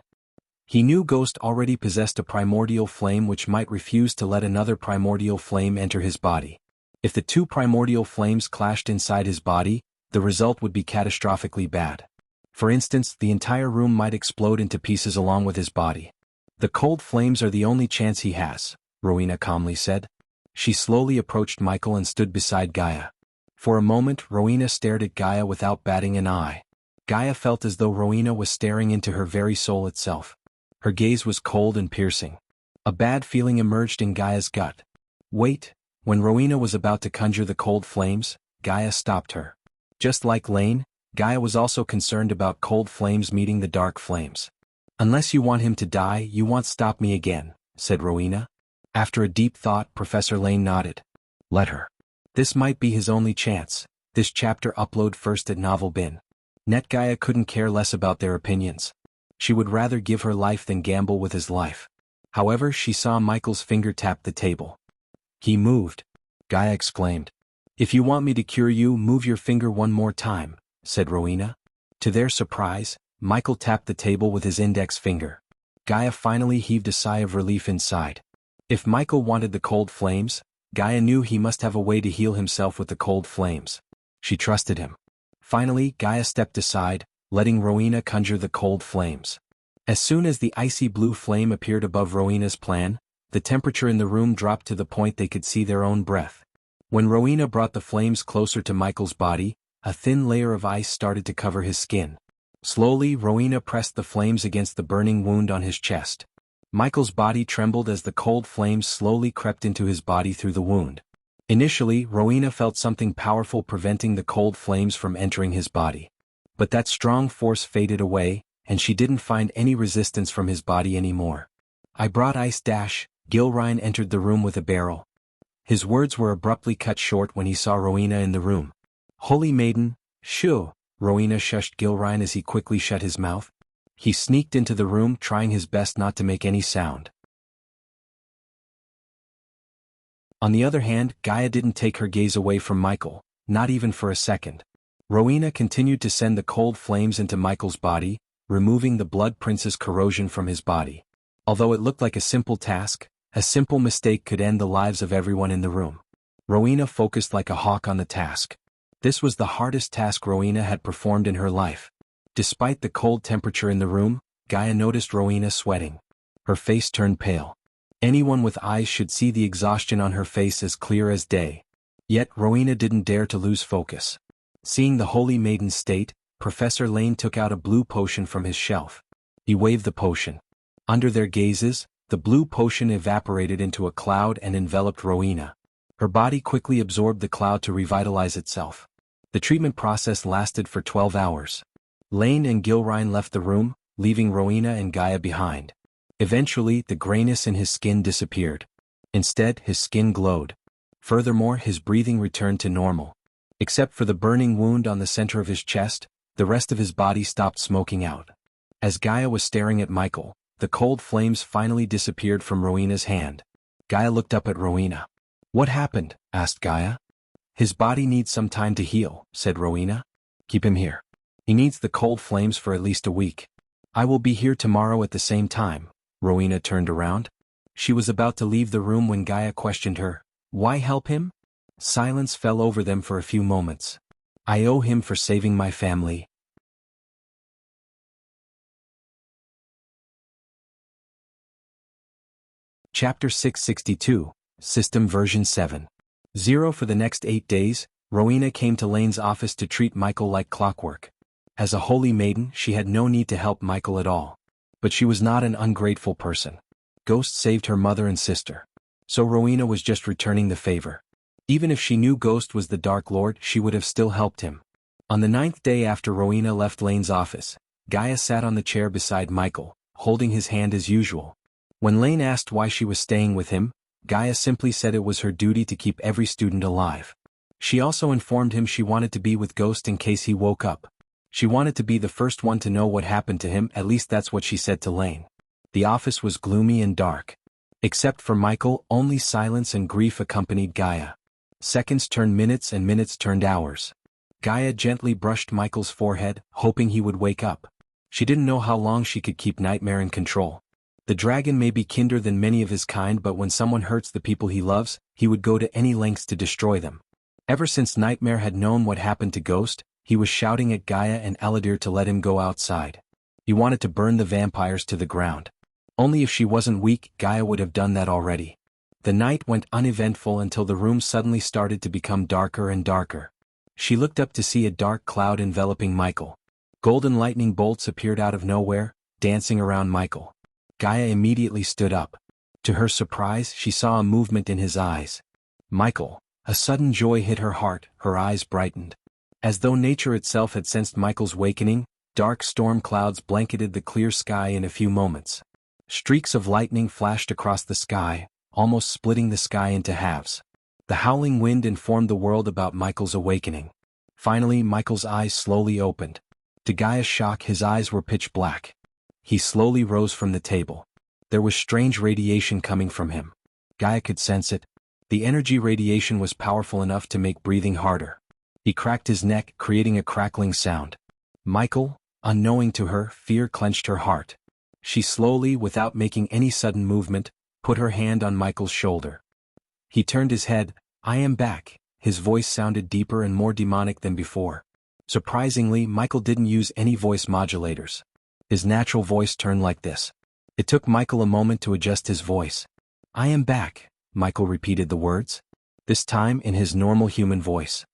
He knew Ghost already possessed a primordial flame which might refuse to let another primordial flame enter his body. If the two primordial flames clashed inside his body, the result would be catastrophically bad. For instance, the entire room might explode into pieces along with his body. The cold flames are the only chance he has, Rowena calmly said. She slowly approached Michael and stood beside Gaia. For a moment, Rowena stared at Gaia without batting an eye. Gaia felt as though Rowena was staring into her very soul itself. Her gaze was cold and piercing. A bad feeling emerged in Gaia's gut. Wait, when Rowena was about to conjure the cold flames, Gaia stopped her. Just like Lane, Gaia was also concerned about cold flames meeting the dark flames. Unless you want him to die, you won't stop me again, said Rowena. After a deep thought, Professor Lane nodded. Let her. This might be his only chance. This chapter upload first at Novel Bin. Net. Gaia couldn't care less about their opinions. She would rather give her life than gamble with his life. However, she saw Michael's finger tap the table. He moved. Gaia exclaimed. If you want me to cure you, move your finger one more time, said Rowena. To their surprise, Michael tapped the table with his index finger. Gaia finally heaved a sigh of relief inside. If Michael wanted the cold flames, Gaia knew he must have a way to heal himself with the cold flames. She trusted him. Finally, Gaia stepped aside, letting Rowena conjure the cold flames. As soon as the icy blue flame appeared above Rowena's plan, the temperature in the room dropped to the point they could see their own breath. When Rowena brought the flames closer to Michael's body, a thin layer of ice started to cover his skin. Slowly, Rowena pressed the flames against the burning wound on his chest. Michael's body trembled as the cold flames slowly crept into his body through the wound. Initially, Rowena felt something powerful preventing the cold flames from entering his body. But that strong force faded away, and she didn't find any resistance from his body anymore. "I brought ice." Gilrine entered the room with a barrel. His words were abruptly cut short when he saw Rowena in the room. "Holy Maiden, shoo!" Rowena shushed Gilrine as he quickly shut his mouth. He sneaked into the room, trying his best not to make any sound. On the other hand, Gaia didn't take her gaze away from Michael, not even for a second. Rowena continued to send the cold flames into Michael's body, removing the Blood Prince's corrosion from his body. Although it looked like a simple task, a simple mistake could end the lives of everyone in the room. Rowena focused like a hawk on the task. This was the hardest task Rowena had performed in her life. Despite the cold temperature in the room, Gaia noticed Rowena sweating. Her face turned pale. Anyone with eyes should see the exhaustion on her face as clear as day. Yet Rowena didn't dare to lose focus. Seeing the Holy Maiden's state, Professor Lane took out a blue potion from his shelf. He waved the potion. Under their gazes, the blue potion evaporated into a cloud and enveloped Rowena. Her body quickly absorbed the cloud to revitalize itself. The treatment process lasted for 12 hours. Lane and Gilrine left the room, leaving Rowena and Gaia behind. Eventually, the grayness in his skin disappeared. Instead, his skin glowed. Furthermore, his breathing returned to normal. Except for the burning wound on the center of his chest, the rest of his body stopped smoking out. As Gaia was staring at Michael, the cold flames finally disappeared from Rowena's hand. Gaia looked up at Rowena. "What happened?" asked Gaia. "His body needs some time to heal," said Rowena. "Keep him here. He needs the cold flames for at least a week. I will be here tomorrow at the same time." Rowena turned around. She was about to leave the room when Gaia questioned her. "Why help him?" Silence fell over them for a few moments. "I owe him for saving my family." Chapter 662, System Version 7.0. For the next 8 days, Rowena came to Lane's office to treat Michael like clockwork. As a holy maiden, she had no need to help Michael at all. But she was not an ungrateful person. Ghost saved her mother and sister. So Rowena was just returning the favor. Even if she knew Ghost was the Dark Lord, she would have still helped him. On the 9th day after Rowena left Lane's office, Gaia sat on the chair beside Michael, holding his hand as usual. When Lane asked why she was staying with him, Gaia simply said it was her duty to keep every student alive. She also informed him she wanted to be with Ghost in case he woke up. She wanted to be the first one to know what happened to him, at least that's what she said to Lane. The office was gloomy and dark. Except for Michael, only silence and grief accompanied Gaia. Seconds turned minutes and minutes turned hours. Gaia gently brushed Michael's forehead, hoping he would wake up. She didn't know how long she could keep Nightmare in control. The dragon may be kinder than many of his kind, but when someone hurts the people he loves, he would go to any lengths to destroy them. Ever since Nightmare had known what happened to Ghost, he was shouting at Gaia and Aladir to let him go outside. He wanted to burn the vampires to the ground. Only if she wasn't weak, Gaia would have done that already. The night went uneventful until the room suddenly started to become darker and darker. She looked up to see a dark cloud enveloping Michael. Golden lightning bolts appeared out of nowhere, dancing around Michael. Gaia immediately stood up. To her surprise, she saw a movement in his eyes. "Michael." A sudden joy hit her heart, her eyes brightened. As though nature itself had sensed Michael's wakening, dark storm clouds blanketed the clear sky in a few moments. Streaks of lightning flashed across the sky, almost splitting the sky into halves. The howling wind informed the world about Michael's awakening. Finally, Michael's eyes slowly opened. To Gaia's shock, his eyes were pitch black. He slowly rose from the table. There was strange radiation coming from him. Gaia could sense it. The energy radiation was powerful enough to make breathing harder. He cracked his neck, creating a crackling sound. Michael, unknowing to her, fear clenched her heart. She slowly, without making any sudden movement, put her hand on Michael's shoulder. He turned his head. "I am back." His voice sounded deeper and more demonic than before. Surprisingly, Michael didn't use any voice modulators. His natural voice turned like this. It took Michael a moment to adjust his voice. "I am back," Michael repeated the words. This time in his normal human voice.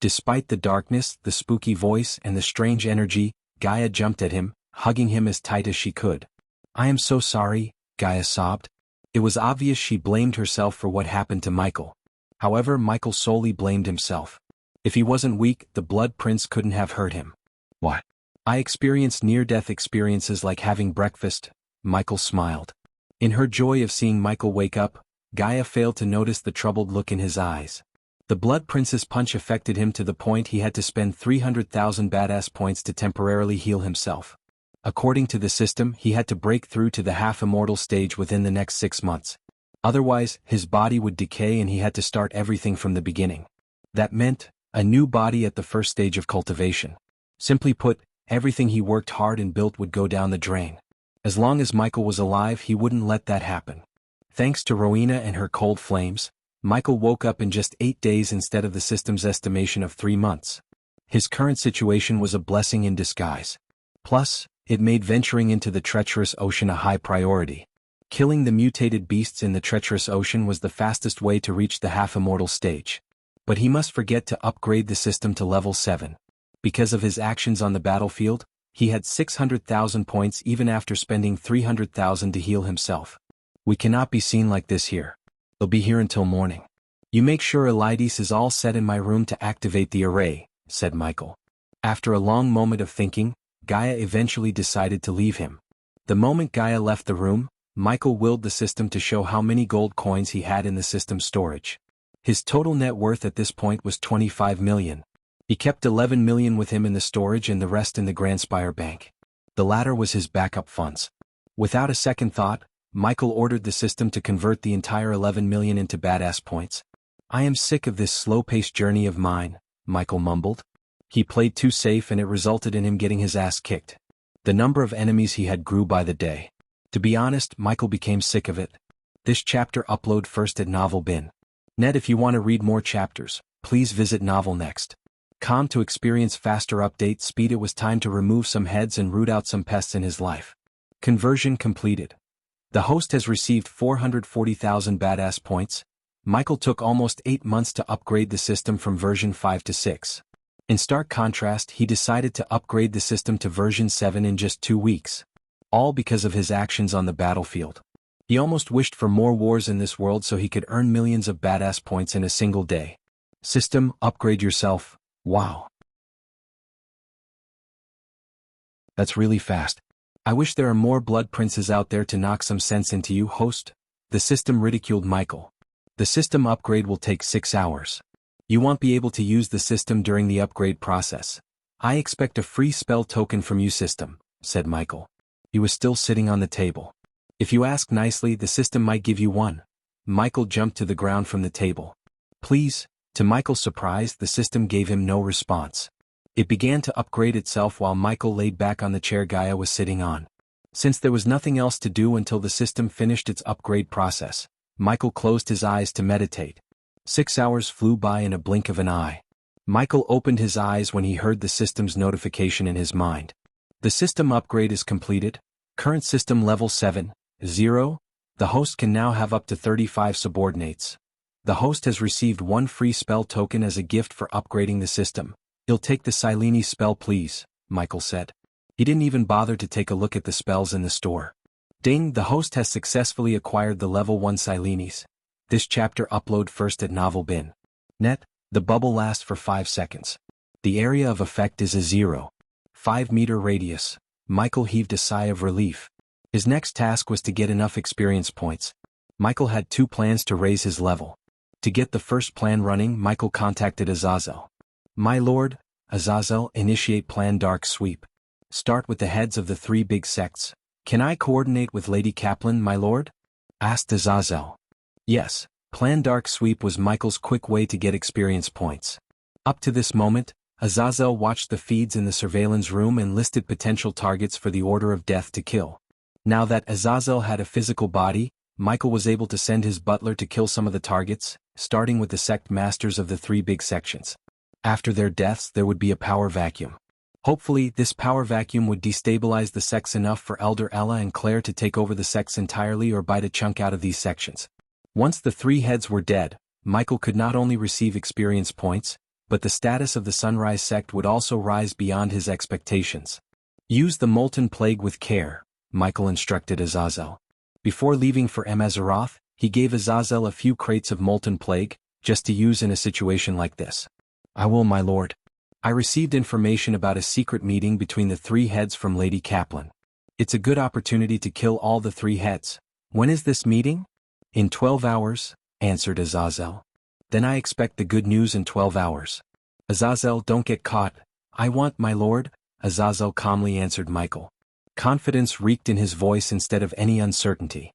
Despite the darkness, the spooky voice, and the strange energy, Gaia jumped at him, hugging him as tight as she could. "I am so sorry," Gaia sobbed. It was obvious she blamed herself for what happened to Michael. However, Michael solely blamed himself. If he wasn't weak, the Blood Prince couldn't have hurt him. "What? I experienced near-death experiences like having breakfast," Michael smiled. In her joy of seeing Michael wake up, Gaia failed to notice the troubled look in his eyes. The Blood Prince's punch affected him to the point he had to spend 300,000 badass points to temporarily heal himself. According to the system, he had to break through to the half-immortal stage within the next 6 months. Otherwise, his body would decay and he had to start everything from the beginning. That meant a new body at the first stage of cultivation. Simply put, everything he worked hard and built would go down the drain. As long as Michael was alive, he wouldn't let that happen. Thanks to Rowena and her cold flames, Michael woke up in just 8 days instead of the system's estimation of 3 months. His current situation was a blessing in disguise. Plus, it made venturing into the treacherous ocean a high priority. Killing the mutated beasts in the treacherous ocean was the fastest way to reach the half-immortal stage. But he must forget to upgrade the system to level 7. Because of his actions on the battlefield, he had 600,000 points even after spending 300,000 to heal himself. "We cannot be seen like this here. They'll be here until morning. You make sure Elides is all set in my room to activate the array," said Michael. After a long moment of thinking, Gaia eventually decided to leave him. The moment Gaia left the room, Michael willed the system to show how many gold coins he had in the system's storage. His total net worth at this point was 25 million. He kept 11 million with him in the storage and the rest in the Grand Spire Bank. The latter was his backup funds. Without a second thought, Michael ordered the system to convert the entire 11 million into badass points. "I am sick of this slow-paced journey of mine," Michael mumbled. He played too safe and it resulted in him getting his ass kicked. The number of enemies he had grew by the day. To be honest, Michael became sick of it. This chapter upload first at Novel Bin. Net. If you want to read more chapters, please visit Novel Next. To experience faster update speed, it was time to remove some heads and root out some pests in his life. Conversion completed. The host has received 440,000 badass points. Michael took almost 8 months to upgrade the system from version 5 to 6. In stark contrast, he decided to upgrade the system to version 7 in just 2 weeks. All because of his actions on the battlefield. He almost wished for more wars in this world so he could earn millions of badass points in a single day. System, upgrade yourself. Wow. That's really fast. I wish there are more blood princes out there to knock some sense into you, host. The system ridiculed Michael. The system upgrade will take 6 hours. You won't be able to use the system during the upgrade process. I expect a free spell token from you, system, said Michael. He was still sitting on the table. If you ask nicely, the system might give you one. Michael jumped to the ground from the table. Please. To Michael's surprise, the system gave him no response. It began to upgrade itself while Michael laid back on the chair Gaia was sitting on. Since there was nothing else to do until the system finished its upgrade process, Michael closed his eyes to meditate. 6 hours flew by in a blink of an eye. Michael opened his eyes when he heard the system's notification in his mind. The system upgrade is completed. Current system level 7, 0. The host can now have up to 35 subordinates. The host has received 1 free spell token as a gift for upgrading the system. You'll take the Silene spell, please, Michael said. He didn't even bother to take a look at the spells in the store. Ding, the host has successfully acquired the level 1 Silenes. This chapter upload first at Novel Bin. Net, the bubble lasts for 5 seconds. The area of effect is a 0.5-meter radius. Michael heaved a sigh of relief. His next task was to get enough experience points. Michael had 2 plans to raise his level. To get the first plan running, Michael contacted Azazel. My lord, Azazel, initiate plan Dark Sweep. Start with the heads of the 3 big sects. Can I coordinate with Lady Kaplan, my lord? Asked Azazel. Yes, plan Dark Sweep was Michael's quick way to get experience points. Up to this moment, Azazel watched the feeds in the surveillance room and listed potential targets for the order of death to kill. Now that Azazel had a physical body, Michael was able to send his butler to kill some of the targets, starting with the sect masters of the 3 big sections. After their deaths, there would be a power vacuum. Hopefully, this power vacuum would destabilize the sects enough for Elder Ella and Claire to take over the sects entirely or bite a chunk out of these sections. Once the 3 heads were dead, Michael could not only receive experience points, but the status of the Sunrise sect would also rise beyond his expectations. Use the Molten Plague with care, Michael instructed Azazel. Before leaving for Amazaroth, he gave Azazel a few crates of Molten Plague, just to use in a situation like this. I will, my lord. I received information about a secret meeting between the three heads from Lady Kaplan. It's a good opportunity to kill all the three heads. When is this meeting? In 12 hours, answered Azazel. Then I expect the good news in 12 hours. Azazel, don't get caught. I want, my lord, Azazel calmly answered Michael. Confidence reeked in his voice instead of any uncertainty.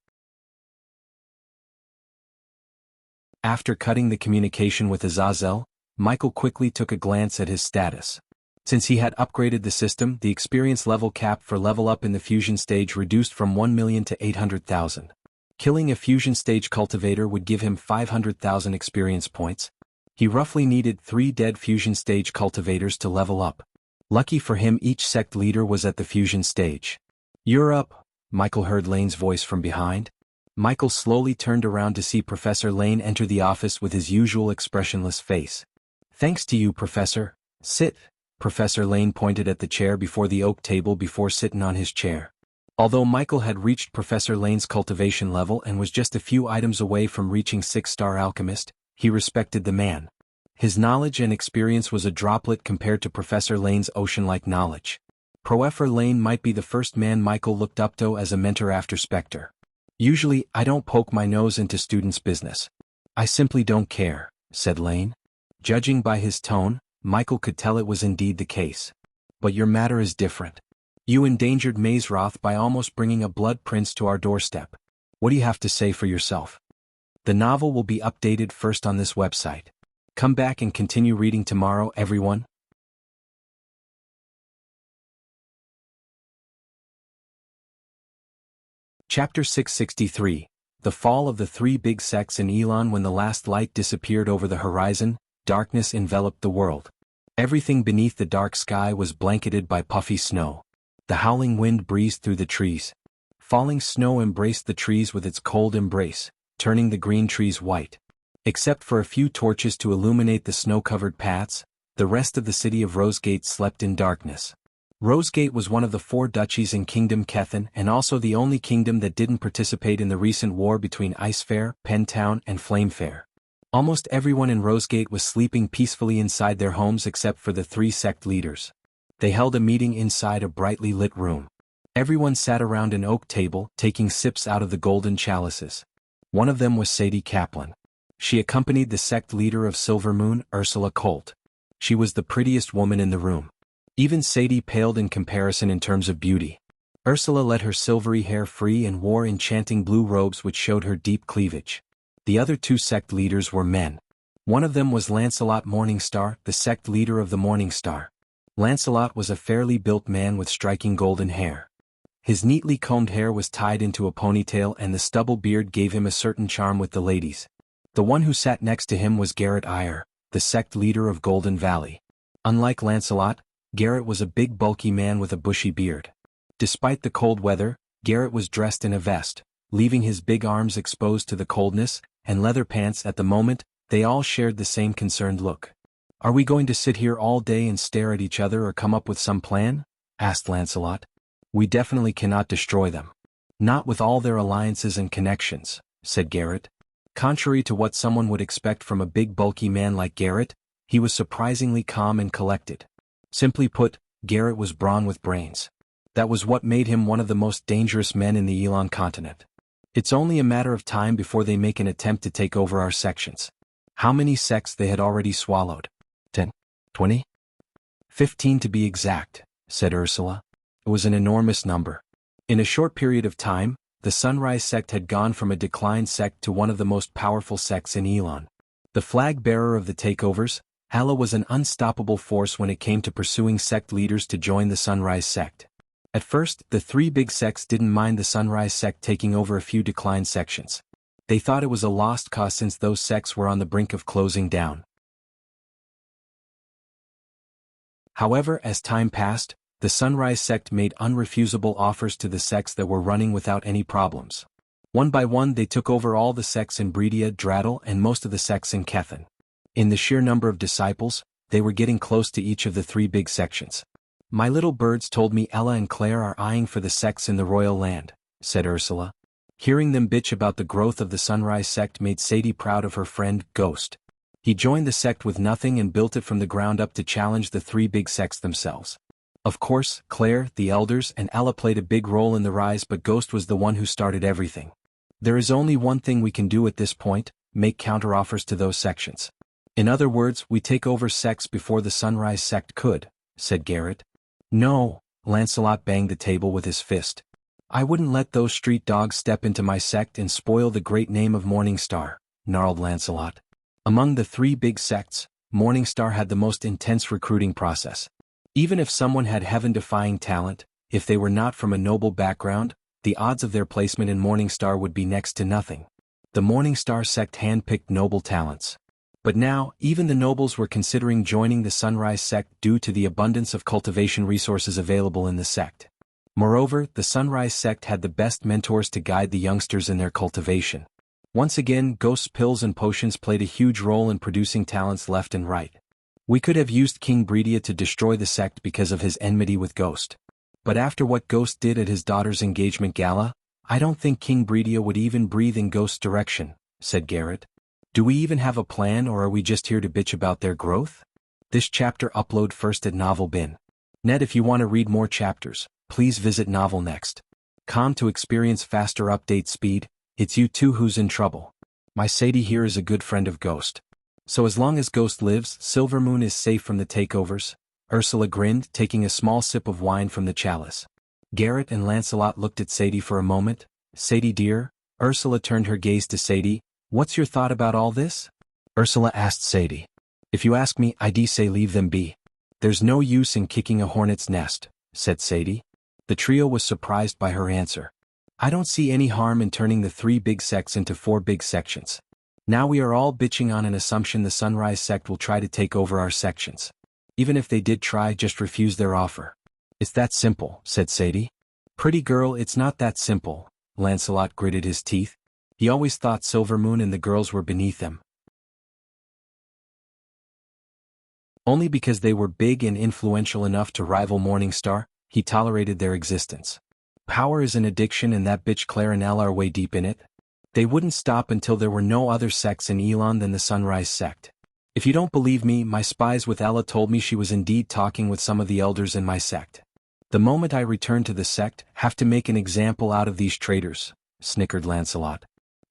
After cutting the communication with Azazel, Michael quickly took a glance at his status. Since he had upgraded the system, the experience level cap for level up in the fusion stage reduced from 1 million to 800,000. Killing a fusion stage cultivator would give him 500,000 experience points. He roughly needed 3 dead fusion stage cultivators to level up. Lucky for him, each sect leader was at the fusion stage. You're up, Michael heard Lane's voice from behind. Michael slowly turned around to see Professor Lane enter the office with his usual expressionless face. Thanks to you, Professor. Sit. Professor Lane pointed at the chair before the oak table before sitting on his chair. Although Michael had reached Professor Lane's cultivation level and was just a few items away from reaching 6-star alchemist, he respected the man. His knowledge and experience was a droplet compared to Professor Lane's ocean-like knowledge. Professor Lane might be the first man Michael looked up to as a mentor after Spectre. Usually, I don't poke my nose into students' business. I simply don't care, said Lane. Judging by his tone, Michael could tell it was indeed the case. But your matter is different. You endangered Mazeroth by almost bringing a blood prince to our doorstep. What do you have to say for yourself? The novel will be updated first on this website. Come back and continue reading tomorrow, everyone. Chapter 663. The Fall of the Three Big Sects in Elon. When the last light disappeared over the horizon, darkness enveloped the world. Everything beneath the dark sky was blanketed by puffy snow. The howling wind breezed through the trees. Falling snow embraced the trees with its cold embrace, turning the green trees white. Except for a few torches to illuminate the snow-covered paths, the rest of the city of Rosegate slept in darkness. Rosegate was one of the 4 duchies in Kingdom Kethen and also the only kingdom that didn't participate in the recent war between Icefair, Pentown, and Flamefair. Almost everyone in Rosegate was sleeping peacefully inside their homes except for the 3 sect leaders. They held a meeting inside a brightly lit room. Everyone sat around an oak table, taking sips out of the golden chalices. One of them was Sadie Kaplan. She accompanied the sect leader of Silvermoon, Ursula Colt. She was the prettiest woman in the room. Even Sadie paled in comparison in terms of beauty. Ursula let her silvery hair free and wore enchanting blue robes which showed her deep cleavage. The other 2 sect leaders were men. One of them was Lancelot Morningstar, the sect leader of the Morningstar. Lancelot was a fairly built man with striking golden hair. His neatly combed hair was tied into a ponytail and the stubble beard gave him a certain charm with the ladies. The one who sat next to him was Garrett Eyre, the sect leader of Golden Valley. Unlike Lancelot, Garrett was a big bulky man with a bushy beard. Despite the cold weather, Garrett was dressed in a vest, leaving his big arms exposed to the coldness, and leather pants. At the moment, they all shared the same concerned look. Are we going to sit here all day and stare at each other or come up with some plan? Asked Lancelot. We definitely cannot destroy them. Not with all their alliances and connections, said Garrett. Contrary to what someone would expect from a big bulky man like Garrett, he was surprisingly calm and collected. Simply put, Garrett was brawn with brains. That was what made him one of the most dangerous men in the Elon continent. It's only a matter of time before they make an attempt to take over our sections. How many sects they had already swallowed? 10? 20? 15 to be exact, said Ursula. It was an enormous number. In a short period of time, the Sunrise sect had gone from a declined sect to one of the most powerful sects in Elon. The flag bearer of the takeovers, Allah was an unstoppable force when it came to pursuing sect leaders to join the Sunrise sect. At first, the 3 big sects didn't mind the Sunrise sect taking over a few declined sections. They thought it was a lost cause since those sects were on the brink of closing down. However, as time passed, the Sunrise sect made unrefusable offers to the sects that were running without any problems. One by one they took over all the sects in Bredia, Drattle, and most of the sects in Kethen. In the sheer number of disciples, They were getting close to each of the three big sections. My little birds told me Ella and Claire are eyeing for the sects in the royal land, said Ursula. Hearing them bitch about the growth of the Sunrise sect made Sadie proud of her friend, Ghost. He joined the sect with nothing and built it from the ground up to challenge the three big sects themselves. Of course, Claire, the elders, and Ella played a big role in the rise, but Ghost was the one who started everything. There is only one thing we can do at this point: make counteroffers to those sections. In other words, we take over sects before the Sunrise sect could, said Garrett. No, Lancelot banged the table with his fist. I wouldn't let those street dogs step into my sect and spoil the great name of Morningstar, gnarled Lancelot. Among the three big sects, Morningstar had the most intense recruiting process. Even if someone had heaven-defying talent, if they were not from a noble background, the odds of their placement in Morningstar would be next to nothing. The Morningstar sect handpicked noble talents. But now, even the nobles were considering joining the Sunrise sect due to the abundance of cultivation resources available in the sect. Moreover, the Sunrise sect had the best mentors to guide the youngsters in their cultivation. Once again, Ghost's pills and potions played a huge role in producing talents left and right. We could have used King Breedia to destroy the sect because of his enmity with Ghost. But after what Ghost did at his daughter's engagement gala, I don't think King Breedia would even breathe in Ghost's direction, said Garrett. Do we even have a plan, or are we just here to bitch about their growth? This chapter upload first at Novel Bin. Net. If you want to read more chapters, please visit Novel Next. Com to experience faster update speed. It's you two who's in trouble. My Sadie here is a good friend of Ghost. So as long as Ghost lives, Silvermoon is safe from the takeovers. Ursula grinned, taking a small sip of wine from the chalice. Garrett and Lancelot looked at Sadie for a moment. Sadie dear, Ursula turned her gaze to Sadie. What's your thought about all this? Ursula asked Sadie. If you ask me, I'd say leave them be. There's no use in kicking a hornet's nest, said Sadie. The trio was surprised by her answer. I don't see any harm in turning the three big sects into four big sections. Now we are all bitching on an assumption the Sunrise sect will try to take over our sections. Even if they did try, just refuse their offer. It's that simple, said Sadie. Pretty girl, it's not that simple. Lancelot gritted his teeth. He always thought Silvermoon and the girls were beneath him. Only because they were big and influential enough to rival Morningstar, he tolerated their existence. Power is an addiction, and that bitch Claire and Ella are way deep in it. They wouldn't stop until there were no other sects in Elon than the Sunrise sect. If you don't believe me, my spies with Ella told me she was indeed talking with some of the elders in my sect. The moment I return to the sect, have to make an example out of these traitors, snickered Lancelot.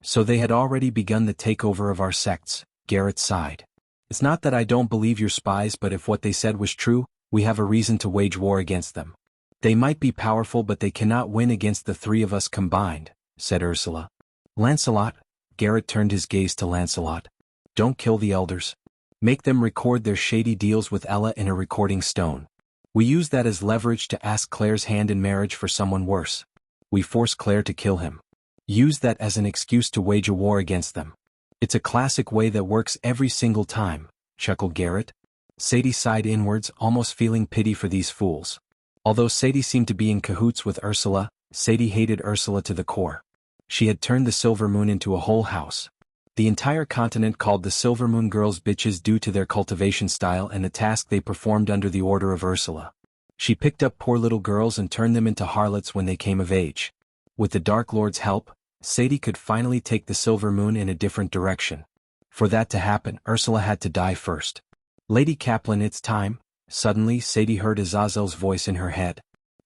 So they had already begun the takeover of our sects, Garrett sighed. It's not that I don't believe your spies, but if what they said was true, we have a reason to wage war against them. They might be powerful, but they cannot win against the three of us combined, said Ursula. Lancelot, Garrett turned his gaze to Lancelot. Don't kill the elders. Make them record their shady deals with Ella in a recording stone. We use that as leverage to ask Claire's hand in marriage for someone worse. We force Claire to kill him. Use that as an excuse to wage a war against them. It's a classic way that works every single time, chuckled Garrett. Sadie sighed inwards, almost feeling pity for these fools. Although Sadie seemed to be in cahoots with Ursula, Sadie hated Ursula to the core. She had turned the Silvermoon into a whole house. The entire continent called the Silvermoon girls bitches due to their cultivation style and the task they performed under the order of Ursula. She picked up poor little girls and turned them into harlots when they came of age. With the Dark Lord's help, Sadie could finally take the Silvermoon in a different direction. For that to happen, Ursula had to die first. Lady Kaplan, it's time. Suddenly, Sadie heard Azazel's voice in her head.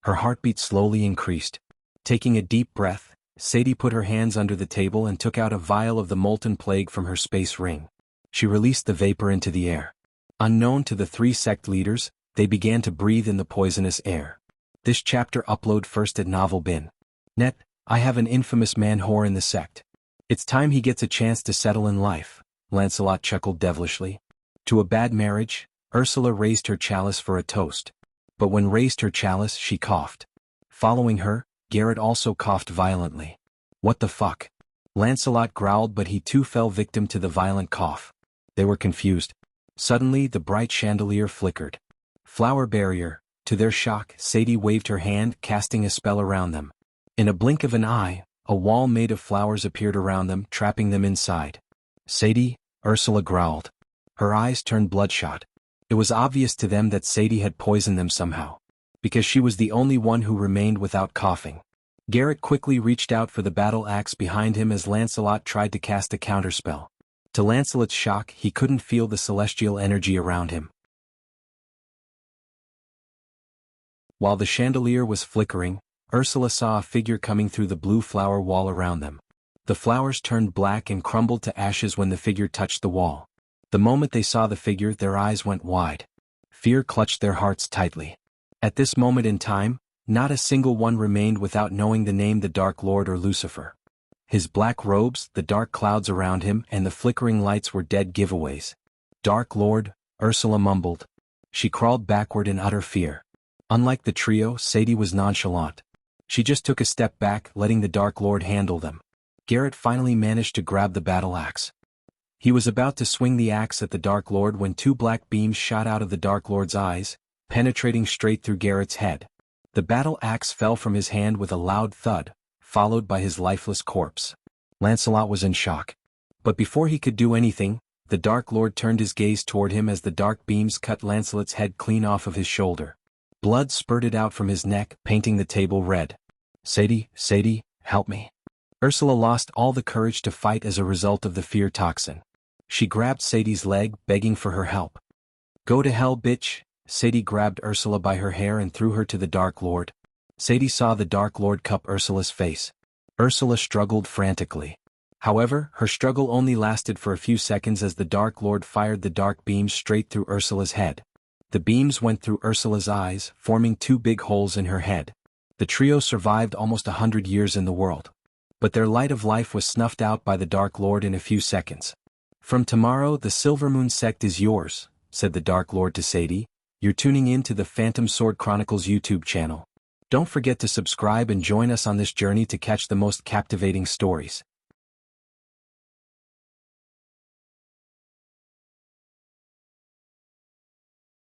Her heartbeat slowly increased. Taking a deep breath, Sadie put her hands under the table and took out a vial of the molten plague from her space ring. She released the vapor into the air. Unknown to the three sect leaders, they began to breathe in the poisonous air. This chapter upload first at Novel Bin. Net. I have an infamous man-whore in the sect. It's time he gets a chance to settle in life, Lancelot chuckled devilishly. To a bad marriage, Ursula raised her chalice for a toast. But when raised her chalice, she coughed. Following her, Garrett also coughed violently. What the fuck? Lancelot growled, but he too fell victim to the violent cough. They were confused. Suddenly, the bright chandelier flickered. Flower barrier. To their shock, Sadie waved her hand, casting a spell around them. In a blink of an eye, a wall made of flowers appeared around them, trapping them inside. Sadie, Ursula growled. Her eyes turned bloodshot. It was obvious to them that Sadie had poisoned them somehow, because she was the only one who remained without coughing. Garrett quickly reached out for the battle axe behind him as Lancelot tried to cast a counterspell. To Lancelot's shock, he couldn't feel the celestial energy around him. While the chandelier was flickering, Ursula saw a figure coming through the blue flower wall around them. The flowers turned black and crumbled to ashes when the figure touched the wall. The moment they saw the figure, their eyes went wide. Fear clutched their hearts tightly. At this moment in time, not a single one remained without knowing the name the Dark Lord or Lucifer. His black robes, the dark clouds around him, and the flickering lights were dead giveaways. Dark Lord, Ursula mumbled. She crawled backward in utter fear. Unlike the trio, Sadie was nonchalant. She just took a step back, letting the Dark Lord handle them. Garrett finally managed to grab the battle axe. He was about to swing the axe at the Dark Lord when two black beams shot out of the Dark Lord's eyes, penetrating straight through Garrett's head. The battle axe fell from his hand with a loud thud, followed by his lifeless corpse. Lancelot was in shock. But before he could do anything, the Dark Lord turned his gaze toward him as the dark beams cut Lancelot's head clean off of his shoulder. Blood spurted out from his neck, painting the table red. Sadie, help me." Ursula lost all the courage to fight as a result of the fear toxin. She grabbed Sadie's leg, begging for her help. "Go to hell, bitch." Sadie grabbed Ursula by her hair and threw her to the Dark Lord. Sadie saw the Dark Lord cup Ursula's face. Ursula struggled frantically. However, her struggle only lasted for a few seconds as the Dark Lord fired the dark beams straight through Ursula's head. The beams went through Ursula's eyes, forming two big holes in her head. The trio survived almost 100 years in the world. But their light of life was snuffed out by the Dark Lord in a few seconds. "From tomorrow, the Silvermoon sect is yours," said the Dark Lord to Sadie. "You're tuning in to the Phantom Sword Chronicles YouTube channel. Don't forget to subscribe and join us on this journey to catch the most captivating stories."